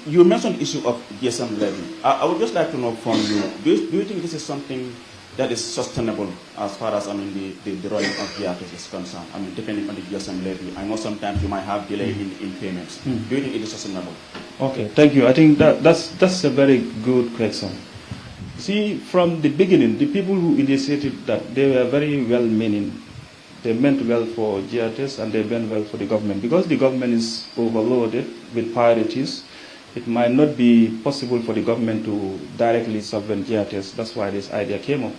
You mentioned the issue of GSM levy. I would just like to know from you, do you think this is something that is sustainable as far as the running of GRTS is concerned? Depending on the GSM levy, I know sometimes you might have delay in payments. Do you think it is sustainable? Okay, thank you. I think that's a very good question. See, from the beginning, the people who initiated that, they were very well-meaning. They meant well for GRTS and they meant well for the government. Because the government is overloaded with priorities, it might not be possible for the government to directly subvent GRTS. That's why this idea came up.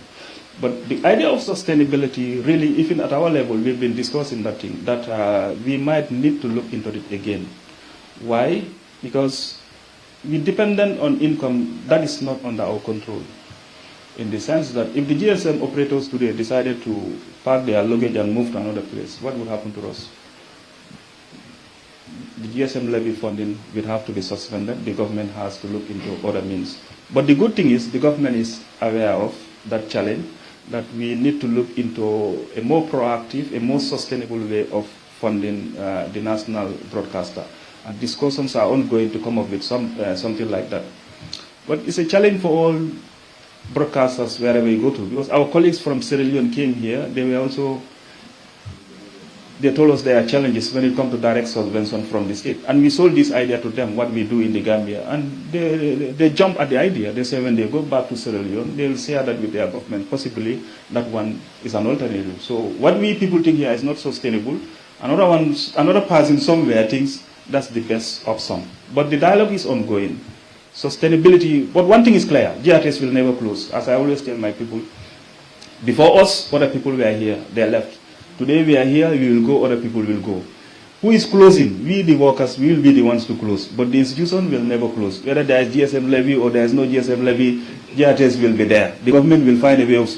But the idea of sustainability, really, even at our level, we've been discussing that thing, that we might need to look into it again. Why? Because we're dependent on income that is not under our control. In the sense that if the GSM operators today decided to pack their luggage and move to another place, what would happen to us? The GSM levy funding will have to be suspended. The government has to look into other means. But the good thing is the government is aware of that challenge, that we need to look into a more proactive, a more sustainable way of funding the national broadcaster. And discussions are ongoing to come up with something like that. But it's a challenge for all broadcasters wherever we go to, because our colleagues from Sierra Leone came here, they told us there are challenges when it comes to direct subvention from the state. And we sold this idea to them, what we do in the Gambia. And they jump at the idea. They say when they go back to Sierra Leone, they'll share that with their government. Possibly that one is an alternative. So what we people think here is not sustainable. Another person somewhere thinks that's the best option. But the dialogue is ongoing. Sustainability, but one thing is clear, GRTS will never close. As I always tell my people, before us, other people were here, they left. Today we are here, we will go, other people will go. Who is closing? We, the workers, we will be the ones to close. But the institution will never close. Whether there is GSM levy or there is no GSM levy, GRTS will be there. The government will find a way of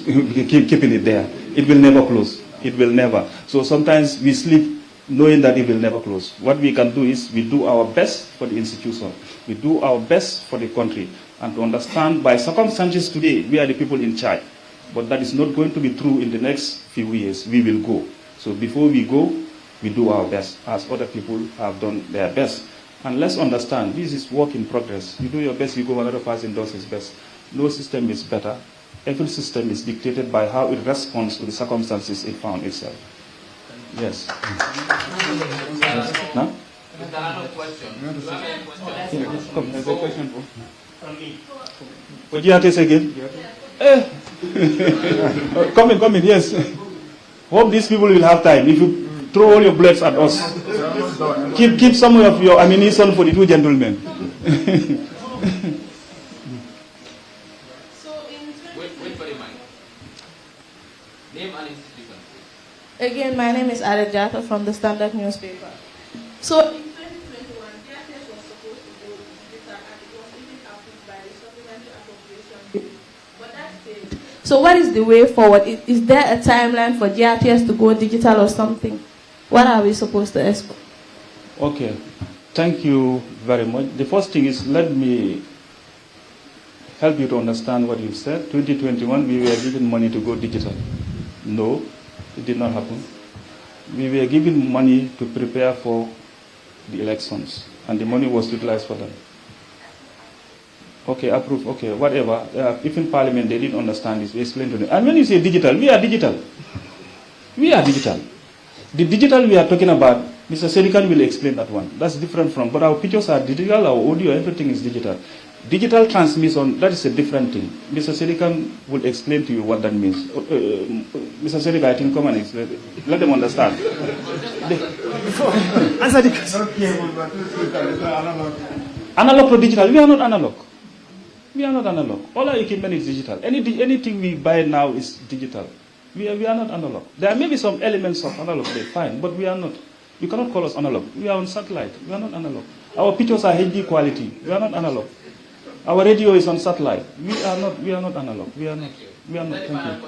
keeping it there. It will never close. It will never. So sometimes we sleep knowing that it will never close. What we can do is we do our best for the institution. We do our best for the country. And to understand by circumstances today, we are the people in charge. But that is not going to be true in the next few years. We will go. So before we go, we do our best, as other people have done their best. And let's understand, this is work in progress. You do your best, you go, another person does his best. No system is better. Every system is dictated by how it responds to the circumstances it found itself. Yes. No? There are no questions. Come, there's a question from me. For GRTS again? Come in, yes. Hope these people will have time. If you throw all your bullets at us, keep some of your ammunition for the two gentlemen. Wait for the mic. Name and institution. Again, my name is Aret Jata from the Standard newspaper. So in 2021, GRTS was supposed to go digital and it was even approved by the Supplementary Appropriation Bill. But that failed. So what is the way forward? Is there a timeline for GRTS to go digital or something? What are we supposed to ask? Okay, thank you very much. The first thing is, let me help you to understand what you said. 2021, we were given money to go digital. No, it did not happen. We were given money to prepare for the elections, and the money was utilized for them. Okay, approve. Okay, whatever. If in Parliament they didn't understand this, we explain to them. And when you say digital, we are digital. We are digital. The digital we are talking about, Mr. Serikan will explain that one. That's different from, but our pictures are digital, our audio, everything is digital. Digital transmission, that is a different thing. Mr. Serikan will explain to you what that means. Mr. Serikan, I think, come and explain. Let them understand. Answer the question. Analog to digital, we are not analog. We are not analog. All our equipment is digital. Anything we buy now is digital. We are not analog. There may be some elements of analog there, fine, but we are not. You cannot call us analog. We are on satellite. We are not analog. Our pictures are HD quality. We are not analog. Our radio is on satellite. We are not analog. We are not. Thank you.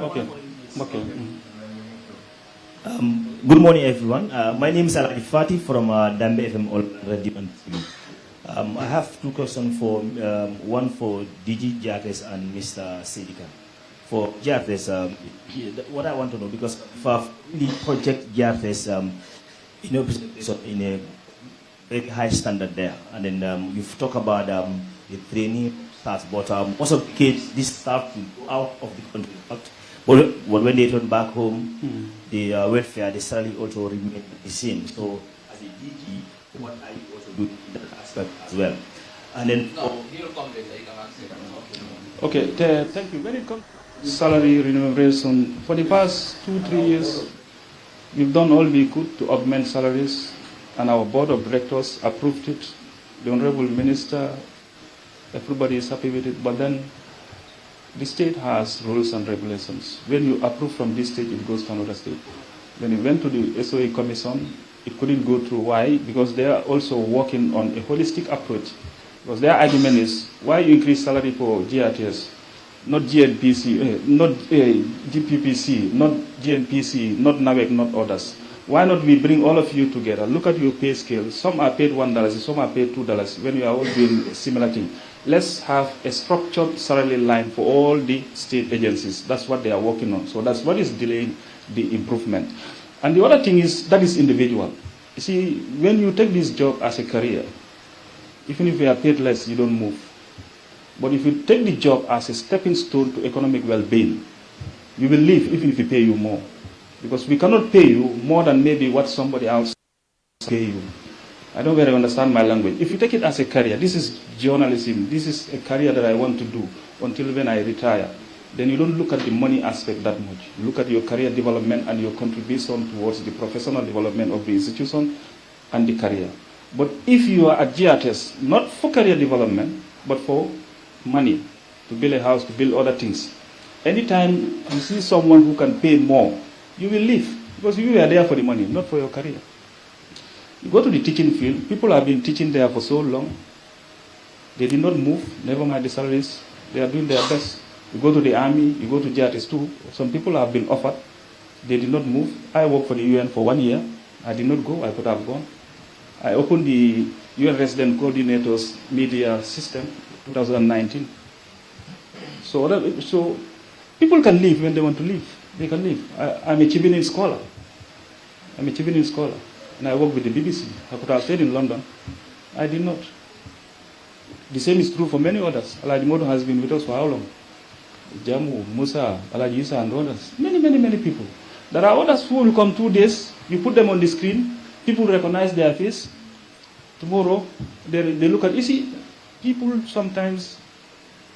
Okay. Okay. Good morning, everyone. My name is Aladi Fati from Dambe FM Radio and TV. I have two questions for one for DG GRTS and Mr. Sedika. For GRTS, what I want to know, because for the project GRTS, in a very high standard there, and then you've talked about the training starts, but most of the kids, this staff will go out of the country. But when they return back home, the welfare, the salary also remain the same. So, as a DG, what are you also doing in that aspect as well? And then, okay, thank you. When it comes to salary remuneration, for the past 2-3 years, we've done all we could to augment salaries, and our board of directors approved it. The honorable minister, everybody is happy with it, but then the state has rules and regulations. When you approve from this state, it goes to another state. When it went to the SOA Commission, it couldn't go through. Why? Because they are also working on a holistic approach. Because their argument is, why you increase salary for GRTS, not GNPC, not GPPC, not GNPC, not NAWEC, not others. Why not we bring all of you together? Look at your pay scale. Some are paid $1, some are paid $2, when you are all doing similar thing. Let's have a structured salary line for all the state agencies. That's what they are working on. So that's what is delaying the improvement. And the other thing is, that is individual. You see, when you take this job as a career, even if you are paid less, you don't move. But if you take the job as a stepping stone to economic well-being, you will live even if we pay you more. Because we cannot pay you more than maybe what somebody else pay you. I don't really understand my language. If you take it as a career, this is journalism, this is a career that I want to do until when I retire, then you don't look at the money aspect that much. You look at your career development and your contribution towards the professional development of the institution and the career. But if you are at GRTS, not for career development, but for money, to build a house, to build other things, anytime you see someone who can pay more, you will leave, because you are there for the money, not for your career. You go to the teaching field, people have been teaching there for so long, they did not move, never mind the salaries, they are doing their best. You go to the army, you go to GRTS too, some people have been offered, they did not move. I worked for the UN for 1 year, I did not go, I could have gone. I opened the UN Resident Coordinators Media System 2019. So people can leave when they want to leave. They can leave. I'm a Chibinan scholar. And I work with the BBC. I could have stayed in London. I did not. The same is true for many others. Alaji Modo has been with us for how long? Jamu, Musa, Alaji Isa and others. Many people. There are others who will come 2 days, you put them on the screen, people recognize their face. Tomorrow, they look at, you see, people sometimes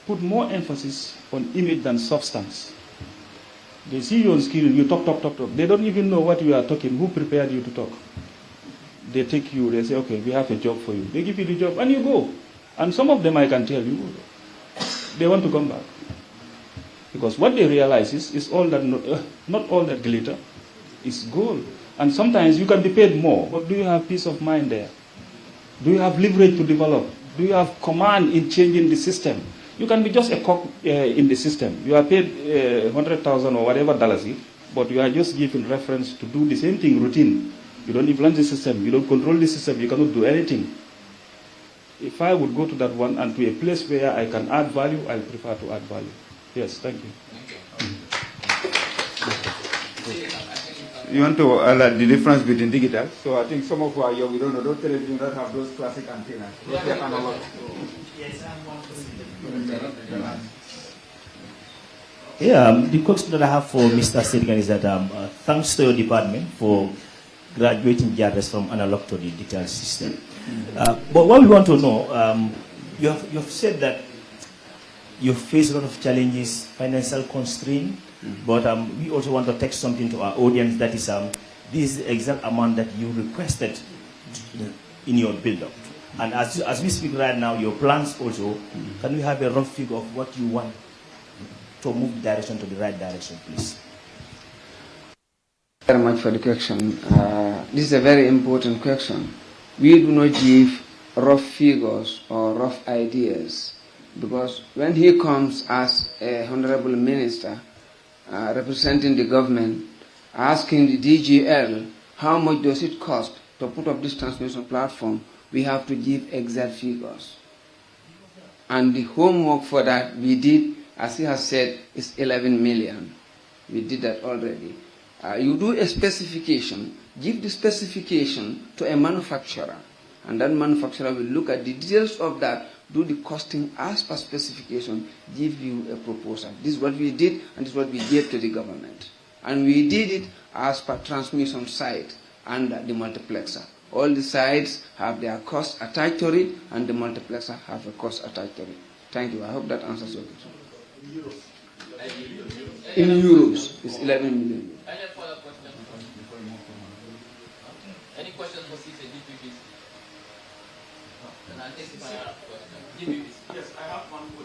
put more emphasis on image than substance. They see you on screen, you talk. They don't even know what you are talking, who prepared you to talk. They take you, they say, okay, we have a job for you. They give you the job, and you go. And some of them, I can tell you, they want to come back. Because what they realize is all that, not all that glitter is gold. And sometimes you can be paid more, but do you have peace of mind there? Do you have leverage to develop? Do you have command in changing the system? You can be just a cog in the system. You are paid 100,000 or whatever dollars, but you are just given reference to do the same thing, routine. You don't influence the system. You don't control the system. You cannot do anything. If I would go to that one and to a place where I can add value, I prefer to add value. Yes, thank you. You want to highlight the difference between digital? So I think some of our young, we don't know, those televisions that have those classic antennas. Those are analog. Yeah, the question that I have for Mr. Sedikan is that thanks to your department for graduating GRTS from analog to the digital system. But what we want to know, you have said that you face a lot of challenges, financial constraint, but we also want to text something to our audience that is this is the exact amount that you requested in your build-up. And as we speak right now, your plans also, can we have a rough figure of what you want to move the direction to the right direction, please? Very much for the question. This is a very important question. We do not give rough figures or rough ideas, because when he comes as a honorable minister representing the government, asking the DGL how much does it cost to put up this transmission platform, we have to give exact figures. And the homework for that we did, as he has said, is 11 million. We did that already. You do a specification, give the specification to a manufacturer, and that manufacturer will look at the details of that, do the costing as per specification, give you a proposal. This is what we did, and this is what we gave to the government. And we did it as per transmission site and the multiplexer. All the sites have their cost attached to it, and the multiplexer have a cost attached to it. Thank you. I hope that answers your question. In euros, it's 11 million. Any questions for CCGPPs? Yes, I have one for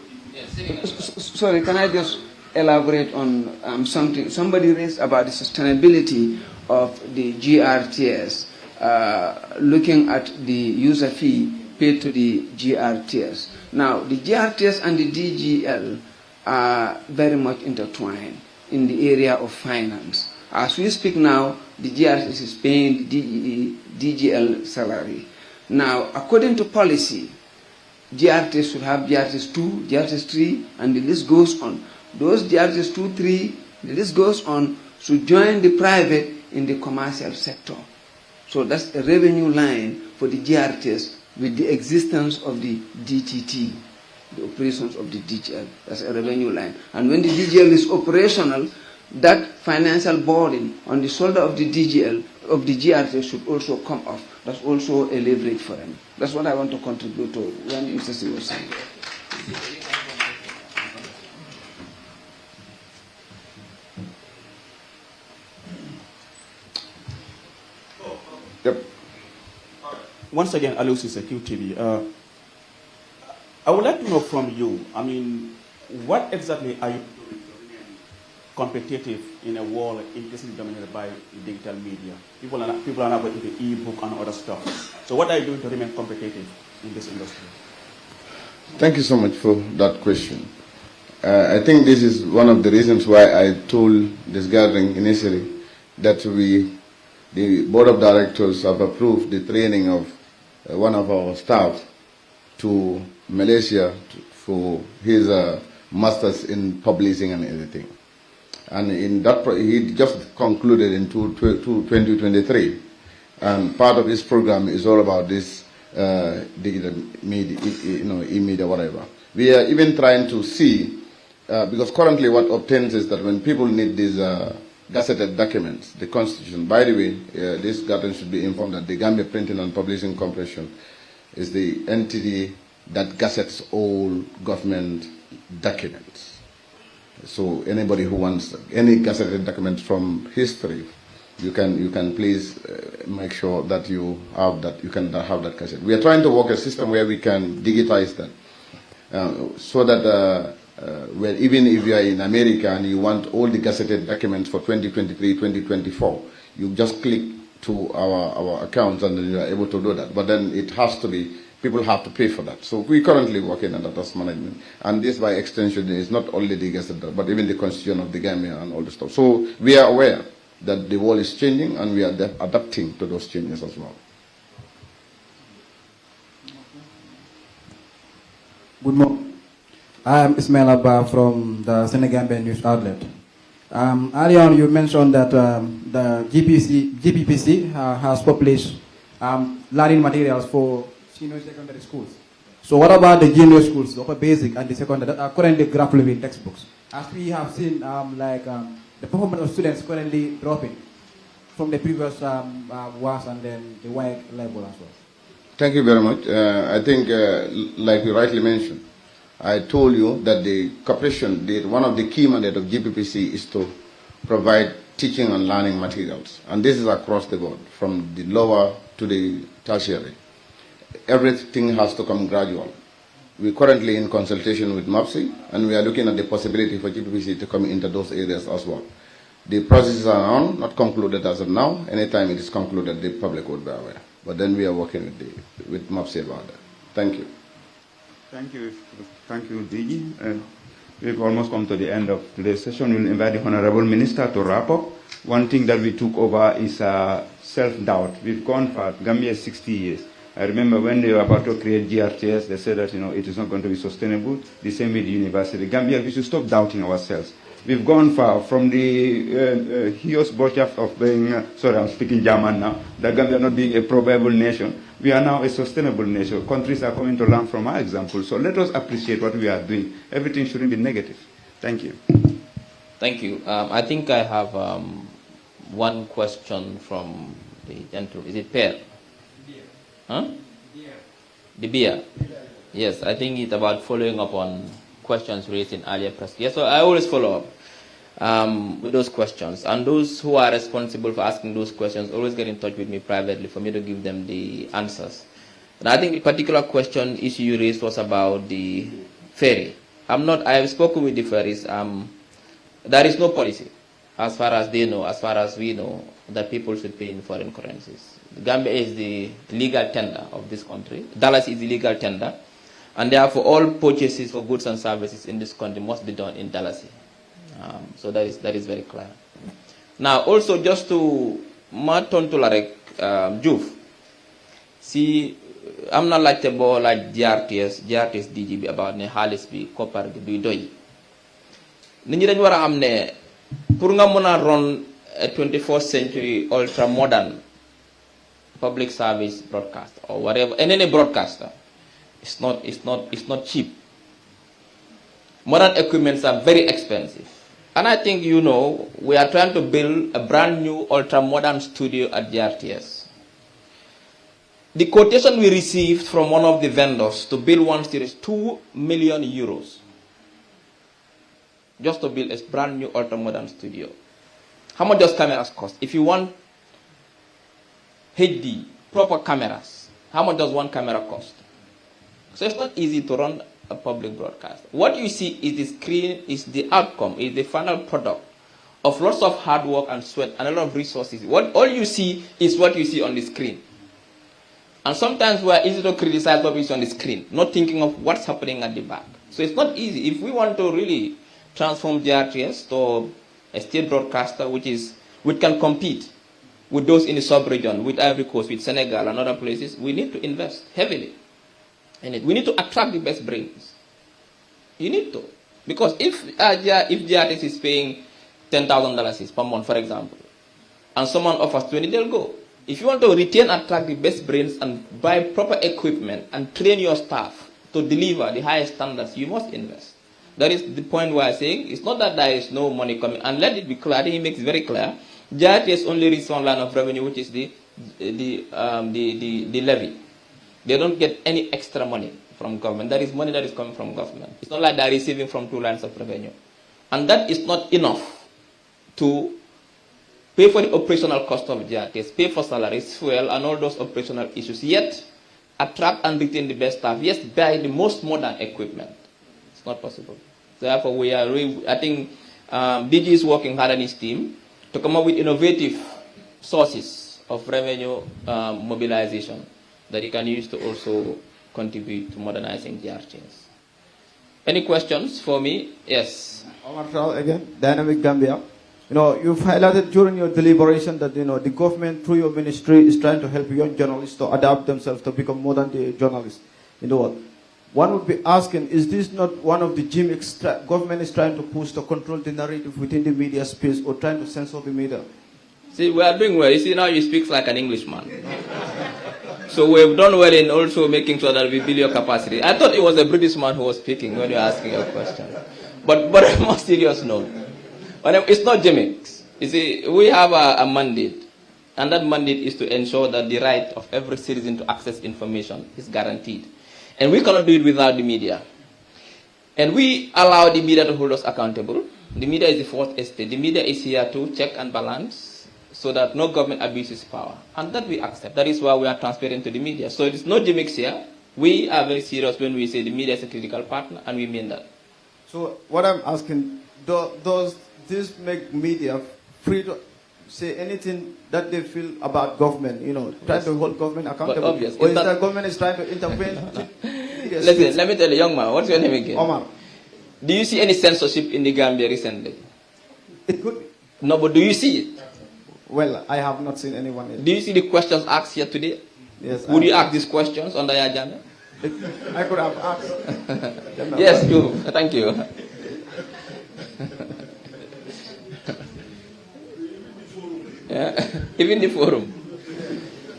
Sorry, can I just elaborate on something? Somebody raised about the sustainability of the GRTS, looking at the user fee paid to the GRTS. Now, the GRTS and the DGL are very much intertwined in the area of finance. As we speak now, the GRTS is paying the DGL salary. Now, according to policy, GRTS should have GRTS 2, GRTS 3, and the list goes on. Those GRTS 2, 3, the list goes on, should join the private in the commercial sector. So that's a revenue line for the GRTS with the existence of the DTT, the operations of the DGL. That's a revenue line. And when the DGL is operational, that financial burden on the shoulder of the DGL, of the GRTS, should also come off. That's also a leverage for them. That's what I want to contribute to when Mr. C was saying. Yep. Once again, Alusi QTV. I would like to know from you, I mean, what exactly are you doing to remain competitive in a world increasingly dominated by digital media? People are now going to e-book and other stuff. So what are you doing to remain competitive in this industry? Thank you so much for that question. I think this is one of the reasons why I told this gathering initially that the board of directors have approved the training of one of our staff to Malaysia for his masters in publishing and editing. And in that, he just concluded in 2023. And part of his program is all about this digital media, e-media, whatever. We are even trying to see, because currently what obtains is that when people need these gazetted documents, the Constitution, by the way, this gathering should be informed that the Gambia Printing and Publishing Corporation is the entity that gazettes all government documents. So anybody who wants any gazetted document from history, you can please make sure that you have that. You can have that cassette. We are trying to work a system where we can digitize that, so that where even if you are in America and you want all the gazetted documents for 2023, 2024, you just click to our accounts and then you are able to do that. But then it has to be, people have to pay for that. So we currently working on that as management. And this by extension is not only the gazetted, but even the constitution of the Gambia and all the stuff. So we are aware that the world is changing and we are adapting to those changes as well. Good morning. I'm Ismail Abba from the Senegambian News Outlet. Earlier on, you mentioned that the GPPC has published learning materials for senior secondary schools. So what about the junior schools, the upper basic and the secondary that are currently grappling with textbooks? As we have seen, the performance of students currently dropping from the previous WAS and then the WAEC level as well. Thank you very much. I think, like you rightly mentioned, I told you that the cooperation, one of the key mandates of GPPC is to provide teaching and learning materials. And this is across the board, from the lower to the tertiary. Everything has to come gradual. We're currently in consultation with MAPSI, and we are looking at the possibility for GPPC to come into those areas as well. The processes are on, not concluded as of now. Anytime it is concluded, the public would be aware. But then we are working with MAPSI about that. Thank you. Thank you, DG. We've almost come to the end of today's session. We'll invite the Honorable Minister to wrap up. One thing that we took over is self-doubt. We've gone far. Gambia is 60 years. I remember when they were about to create GRTS, they said that it is not going to be sustainable. The same with the university. Gambia, we should stop doubting ourselves. We've gone far from the hideous botschaft of being, sorry, I'm speaking German now, that Gambia not being a probable nation. We are now a sustainable nation. Countries are coming to learn from our example. So let us appreciate what we are doing. Everything shouldn't be negative. Thank you. Thank you. I think I have one question from the gentleman. Is it Per? Huh? The beer. Yes, I think it's about following up on questions raised in earlier press. Yes, so I always follow up with those questions. And those who are responsible for asking those questions always get in touch with me privately for me to give them the answers. And I think the particular question issue you raised was about the ferry. I have spoken with the ferries. There is no policy, as far as they know, as far as we know, that people should pay in foreign currencies. Gambia is the legal tender of this country. Dallas is the legal tender. And therefore, all purchases for goods and services in this country must be done in Dallas. So that is very clear. Now, also, just to Martin Tularek Juf, see, I'm not like the ball like GRTS DGB about ne halis bi kopar bi doy. Nit ñi dañ wara xam ne pour nga mëna run a 24th century ultra modern public service broadcaster or whatever, and any broadcaster, it's not cheap. Modern equipments are very expensive. And I think we are trying to build a brand new ultra modern studio at GRTS. The quotation we received from one of the vendors to build one series, 2 million euros. Just to build a brand new ultra modern studio. How much does cameras cost? If you want HD, proper cameras, how much does one camera cost? So it's not easy to run a public broadcast. What you see is the screen, is the outcome, is the final product of lots of hard work and sweat and a lot of resources. All you see is what you see on the screen. And sometimes we are easy to criticize what we see on the screen, not thinking of what's happening at the back. So it's not easy. If we want to really transform GRTS to a state broadcaster which can compete with those in the sub-region, with Ivory Coast, with Senegal and other places, we need to invest heavily in it. We need to attract the best brains. You need to. Because if GRTS is paying $10,000 per month, for example, and someone offers 20, they'll go. If you want to retain and attract the best brains and buy proper equipment and train your staff to deliver the highest standards, you must invest. That is the point where I'm saying it's not that there is no money coming. And let it be clear, I think he makes it very clear, GRTS only receives one line of revenue, which is the levy. They don't get any extra money from government. That is money that is coming from government. It's not like they're receiving from 2 lines of revenue. And that is not enough to pay for the operational cost of GRTS, pay for salaries, fuel, and all those operational issues, yet attract and retain the best staff, yes, buy the most modern equipment. It's not possible. Therefore, I think DG is working hard on his team to come up with innovative sources of revenue mobilization that he can use to also contribute to modernizing GRTS. Any questions for me? Yes. Omar again, Dynamic Gambia. You've highlighted during your deliberation that the government through your ministry is trying to help young journalists to adapt themselves to become modern day journalists in the world. One would be asking, is this not one of the gimmicks government is trying to push to control the narrative within the media space or trying to censor the media? See, we are doing well. You see, now you speak like an Englishman. So we've done well in also making sure that we build your capacity. I thought it was a British man who was speaking when you were asking a question. But on a more serious note, it's not gimmicks. You see, we have a mandate, and that mandate is to ensure that the right of every citizen to access information is guaranteed. And we cannot do it without the media. And we allow the media to hold us accountable. The media is the fourth estate. The media is here to check and balance so that no government abuses power. And that we accept. That is why we are transparent to the media. So it's no gimmicks here. We are very serious when we say the media is a critical partner, and we mean that. So what I'm asking, does this make media free to say anything that they feel about government, trying to hold government accountable? Or is that government is trying to intervene? Listen, let me tell you, young man, what's your name again? Omar. Do you see any censorship in the Gambia recently? It could be. No, but do you see it? Well, I have not seen anyone yet. Do you see the questions asked here today? Yes. Would you ask these questions on the agenda? I could have asked. Yes, you. Thank you. Yeah. Even the forum.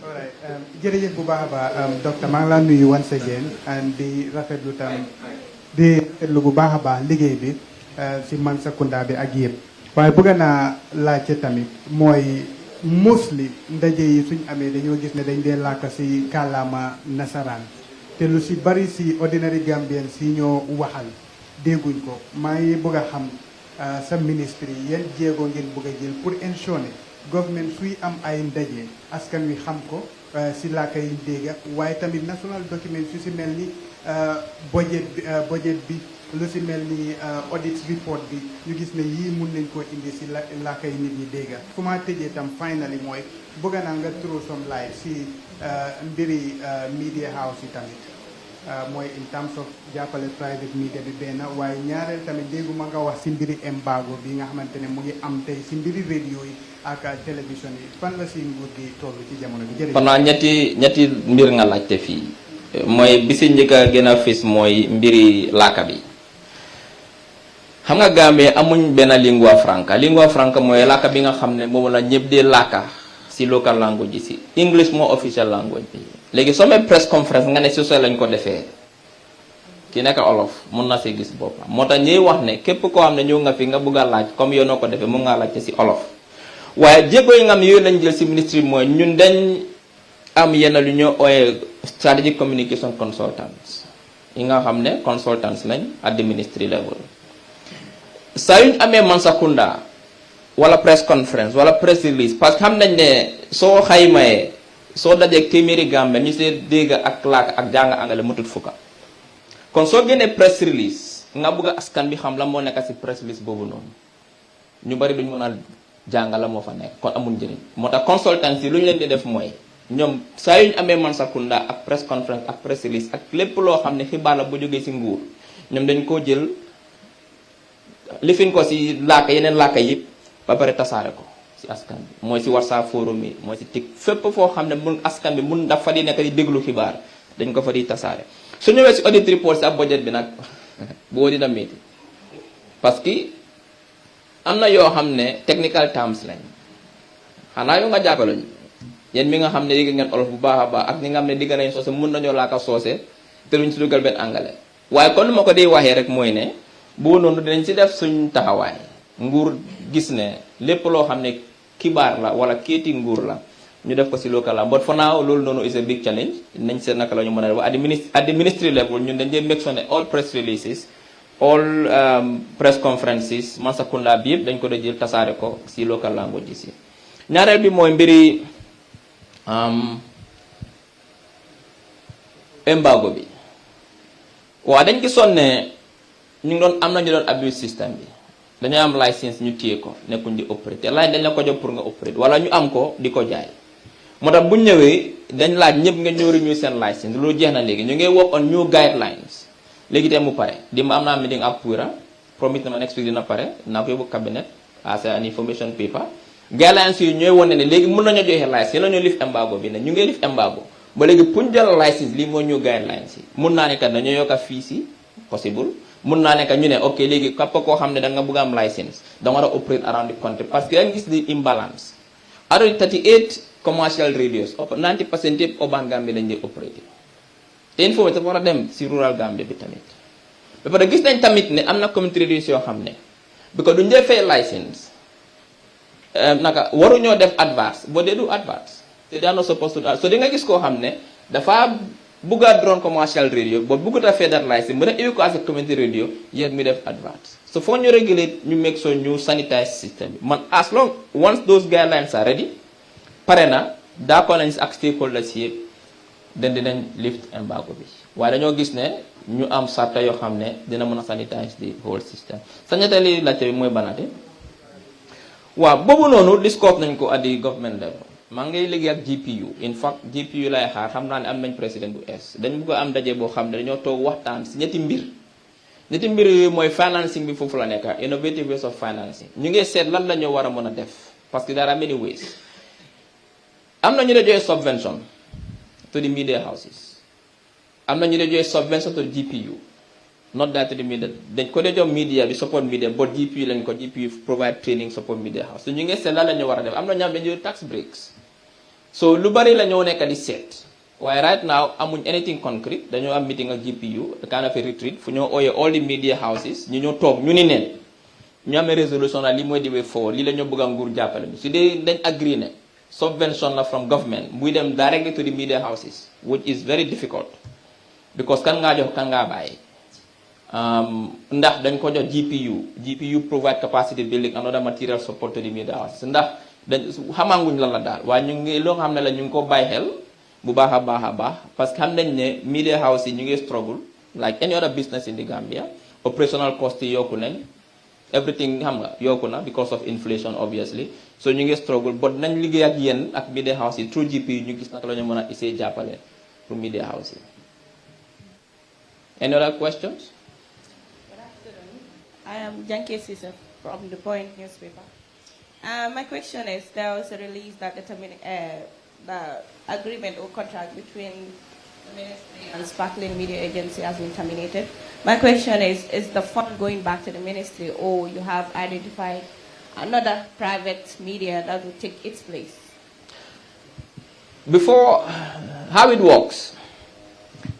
All right. Jërëjëf bu baax a baax docteur maa ngi laa nuyu once again and di rafetlu bu baax a baax liggéey bi si Mansakunda bi ak yëpp waaye bëgg naa laajte tamit mooy mostly ndaje yi suñ amee dañoo gis ne dañ dee làkk si kàllaama nasaraan te lu si bari si ordinary Gambian si ñoo waxal dégguñ ko maa ngi bëgg a xam sa ministre yi yan jéego ngeen bëgg a jël pour ensure ne government suy am ay ndaje askan wi xam ko si làkka yi dégga waaye tamit national document su si mel ni budget bi lu si mel ni audit report bi ñu gis ne yii mun nañ koo indi si làkka yi nit ñi dégga fu ma tëjee tam finally mooy bëgg naa nga throw some light si mbiri media house yi tamit mooy in terms of jàppale private media bi benn waaye ñaareel tamit dégguma nga wax si mbiri embargo bi nga xamante ne mu ngi am tey si mbiri radio yi ak télévision yi fan la si nguur gi toll ci jamono bi jërëjëf. Pendant ñetti mbir nga laajte fii mooy bi si njëkk a gën a fis mooy mbiri laaka bi xam nga Gambie amuñ benn lingua franca mooy laaka bi nga xam ne moom la ñëpp dee laaka si local language yi si English moo official language bi léegi soo mee press conference nga ne si soo lañ ko defee ki nekk olof mun na si gis boppam moo tax ñuy wax ne képp koo xam ne ñëw nga fi nga bëgg a laaj comme yow noo ko defee mun ngaa laajte si olof waaye jéego yi nga xam ne yooyu lañ jël si ministry mooy ñun dañ am yenn lu ñoo ooyee strategic communication consultants yi nga xam ne consultants lañ at the ministry level saa yuñ amee Mansakunda wala press conference wala press release parce que xam nañ ne soo xaymayee soo dajeeg téeméeri Gambia ñu see dégg ak laak ak jàng angale mutut fukka kon soo génnee press release nga bëgg askan bi xam la moo nekk si press release boobu noonu ñu bari duñ mën a jàng la moo fa nekk kon amul njëriñ moo tax consultants yi lu ñu leen di def mooy ñoom saa yu ñu amee Mansakunda ak press conference ak press release ak lépp loo xam ne xibaar la bu jógee si nguur ñoom dañ koo jël lifin ko si laaka yeneen laaka yëpp ba pare tasaare ko si askan bi mooy si WhatsApp forum yi mooy si TikTok fépp foo xam ne mun askan bi mun dafa di nekk di déglu xibaar dañ ko fa di tasaare su ñëwee si audit report si ab budget bi nag boo dina métti parce que am na yoo xam ne technical terms lañ xanaa yoo nga jàppaloñ yéen mi nga xam ne dégg ngeen olof bu baax a baax ak ñi nga xam ne digg nañ soose mun nañoo laaka soose te luñ si dugal benn angale waaye kon lu ma ko dee waxee rek mooy ne boo noonu dinañ si def suñ taxawaay nguur gis ne lépp loo xam ne kibaar la wala kéeti nguur la ñu def ko si local la but for now loolu noonu is a big challenge nañ seet naka la ñu mën a def at the ministry level ñun dañ dee make sure ne all press releases all press conferences Mansakunda bi yëpp dañ ko dee jël tasaare ko si local language si ñaareel bi mooy mbiri embargo bi waaw dañ gisoon ne ñu ngi doon am na ñu doon abuse système bi dañoo am license ñu téye ko nekkuñ di opérateur laaj dañ la ko jox pour nga opérateur wala ñu am ko di ko jaay moo tax bu ñu ñëwee dañ laaj ñëpp nga ñëw renew seen license loolu jeex na léegi ñu ngi work on new guidelines léegi te mu pare di ma am naa meeting ak Pura promise na ma next week dina pare naa ko yóbbu cabinet as an information paper guidelines yi ñooy wane ne léegi mën nañoo joxe license yi la ñu lift embargo bi ne ñu ngi lift embargo ba léegi pour ñu jël license lii moo new guidelines yi mun naa ne kat dañoo yokk a fii si possible mun naa nekk ñu ne ok léegi képp koo xam ne da nga bëgg am license da nga war a operate around the country parce que dañ gis di imbalance out of 38 commercial radios 90% yëpp urban Gambia lañ dee operaté te info dafa war a dem si rural Gambia bi tamit ba pare gis nañ tamit ne am na community radios yoo xam ne because duñ dee fay license naka waruñoo def adverts boo dee du adverts te daanoo supposed to so di nga gis koo xam ne dafa bugg a drone commercial radio but buggut a fay that license mën a évi ko as a community radio yéeg mi def adverts so foo ñu regulate ñu make sure ñu sanitize system bi man as long once those guidelines are ready pare na d'accord nañ si ak stakeholders yëpp den dinañ lift embargo bi waaye dañoo gis ne ñu am sarta yoo xam ne dina mën a sanitize the whole system sa ñetteeli laajte bi mooy banate waaw boobu noonu discuss nañ ko at the government level maa ngay liggéey ak GPU in fact GPU lay xaar xam naa ne am nañ président bu es dañ bëgg a am daje boo xam ne dañoo toog waxtaan si ñetti mbir yooyu mooy financing bi foofu la nekk innovative ways of financing ñu ngi seet lan la ñu war a mën a def parce que there are many ways am na ñu la joxe subvention to the media houses am na ñu la joxe subvention to the GPU not that to the media dañ ko dee jox media bi support media but GPU lañ ko GPU provide training support media house so ñu ngi seet lan la ñu war a def am na ñaam dañu tax breaks so lu bari la ñoo nekk di seet waaye right now amuñ anything concrete dañoo am meeting ak GPU kind of a retreat fu ñoo ooyee all the media houses ñu ñoo toog ñu ni neen ñu amee résolution la li mooy di way forward lii la ñoo bëgg a nguur jàppale bi su dee dañ agree ne subvention la from government muy dem directly to the media houses which is very difficult because kan ngaa jox kan ngaa bàyyi ndax dañ ko jox GPU provide capacity building and other material support to the media houses ndax dañ xamaanguñ lan la daal waaye ñu ngi loo xam ne la ñu ngi ko bàyyi xel bu baax a baax parce que xam nañ ne media house yi ñu ngi struggle like any other business in the Gambia operational cost yi yokku nañ everything xam nga yokku na because of inflation obviously so ñu ngi struggle but nañ liggéey ak yéen ak media house yi through GPU ñu gis naka la ñu mën a essayer jàppale pour media house yi. Any other questions? Good afternoon. I am Janke Sisa from the Point newspaper. My question is, there was a release that the agreement or contract between the ministry and Sparkling Media Agency has been terminated. My question is the fund going back to the ministry, or you have identified another private media that will take its place? Before, how it works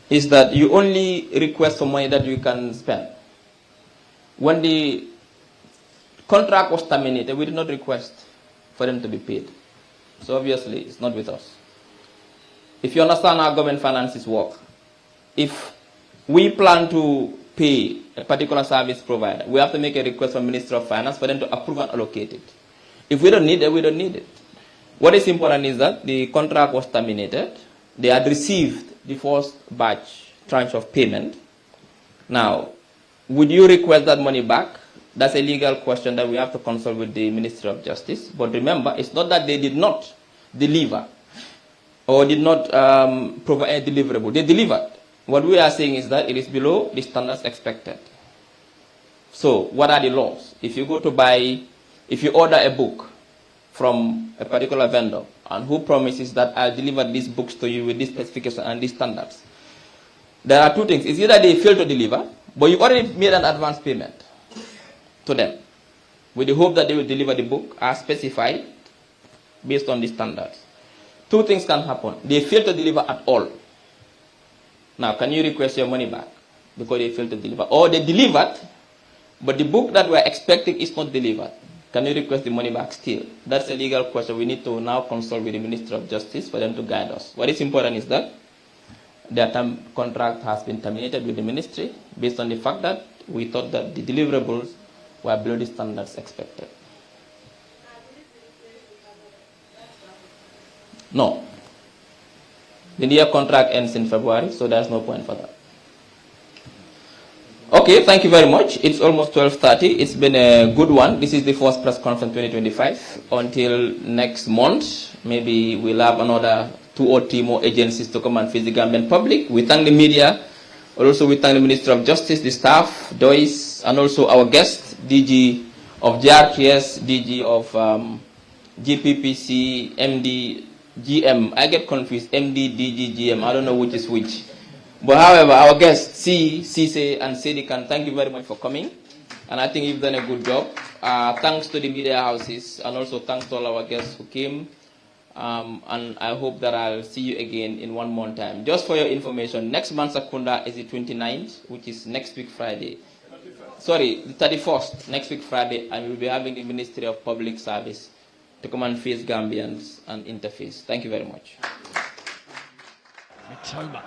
is that you only request for money that you can spend. When the contract was terminated, we did not request for them to be paid. So obviously, it's not with us. If you understand how government finances work, if we plan to pay a particular service provider, we have to make a request from Minister of Finance for them to approve and allocate it. If we don't need it, we don't need it. What is important is that the contract was terminated. They had received the first batch tranche of payment. Now, would you request that money back? That's a legal question that we have to consult with the Ministry of Justice. But remember, it's not that they did not deliver or did not provide a deliverable. They delivered. What we are saying is that it is below the standards expected. So, what are the laws? If you order a book from a particular vendor and who promises that I'll deliver these books to you with this specification and these standards, there are two things. It's either they fail to deliver, but you've already made an advance payment to them with the hope that they will deliver the book as specified based on the standards. Two things can happen. They fail to deliver at all. Now, can you request your money back because they failed to deliver? Or they delivered, but the book that we're expecting is not delivered. Can you request the money back still? That's a legal question. We need to now consult with the Ministry of Justice for them to guide us. What is important is that their contract has been terminated with the ministry based on the fact that we thought that the deliverables were below the standards expected. No. The year contract ends in February, so there's no point for that. Okay, thank you very much. It's almost 12:30. It's been a good one. This is the first press conference 2025. Until next month, maybe we'll have another 2 or 3 more agencies to come and face the Gambian public. We thank the media. Also, we thank the Minister of Justice, the staff, Dois, and also our guest, DG of GRTS, DG of GPPC, MD, GM. I get confused. MD, DG, GM. I don't know which is which. But however, our guests, Cisse, and Sedikan, thank you very much for coming. And I think you've done a good job. Thanks to the media houses, and also thanks to all our guests who came. and I hope that I'll see you again in 1 month time. Just for your information, next month Sakunda is the 29th, which is next week Friday. Sorry, the 31st, next week Friday, and we'll be having the Ministry of Public Service to come and face Gambians and interface. Thank you very much. Mitoma.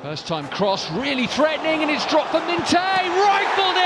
First time cross, really threatening, and it's dropped for Minte. Rifled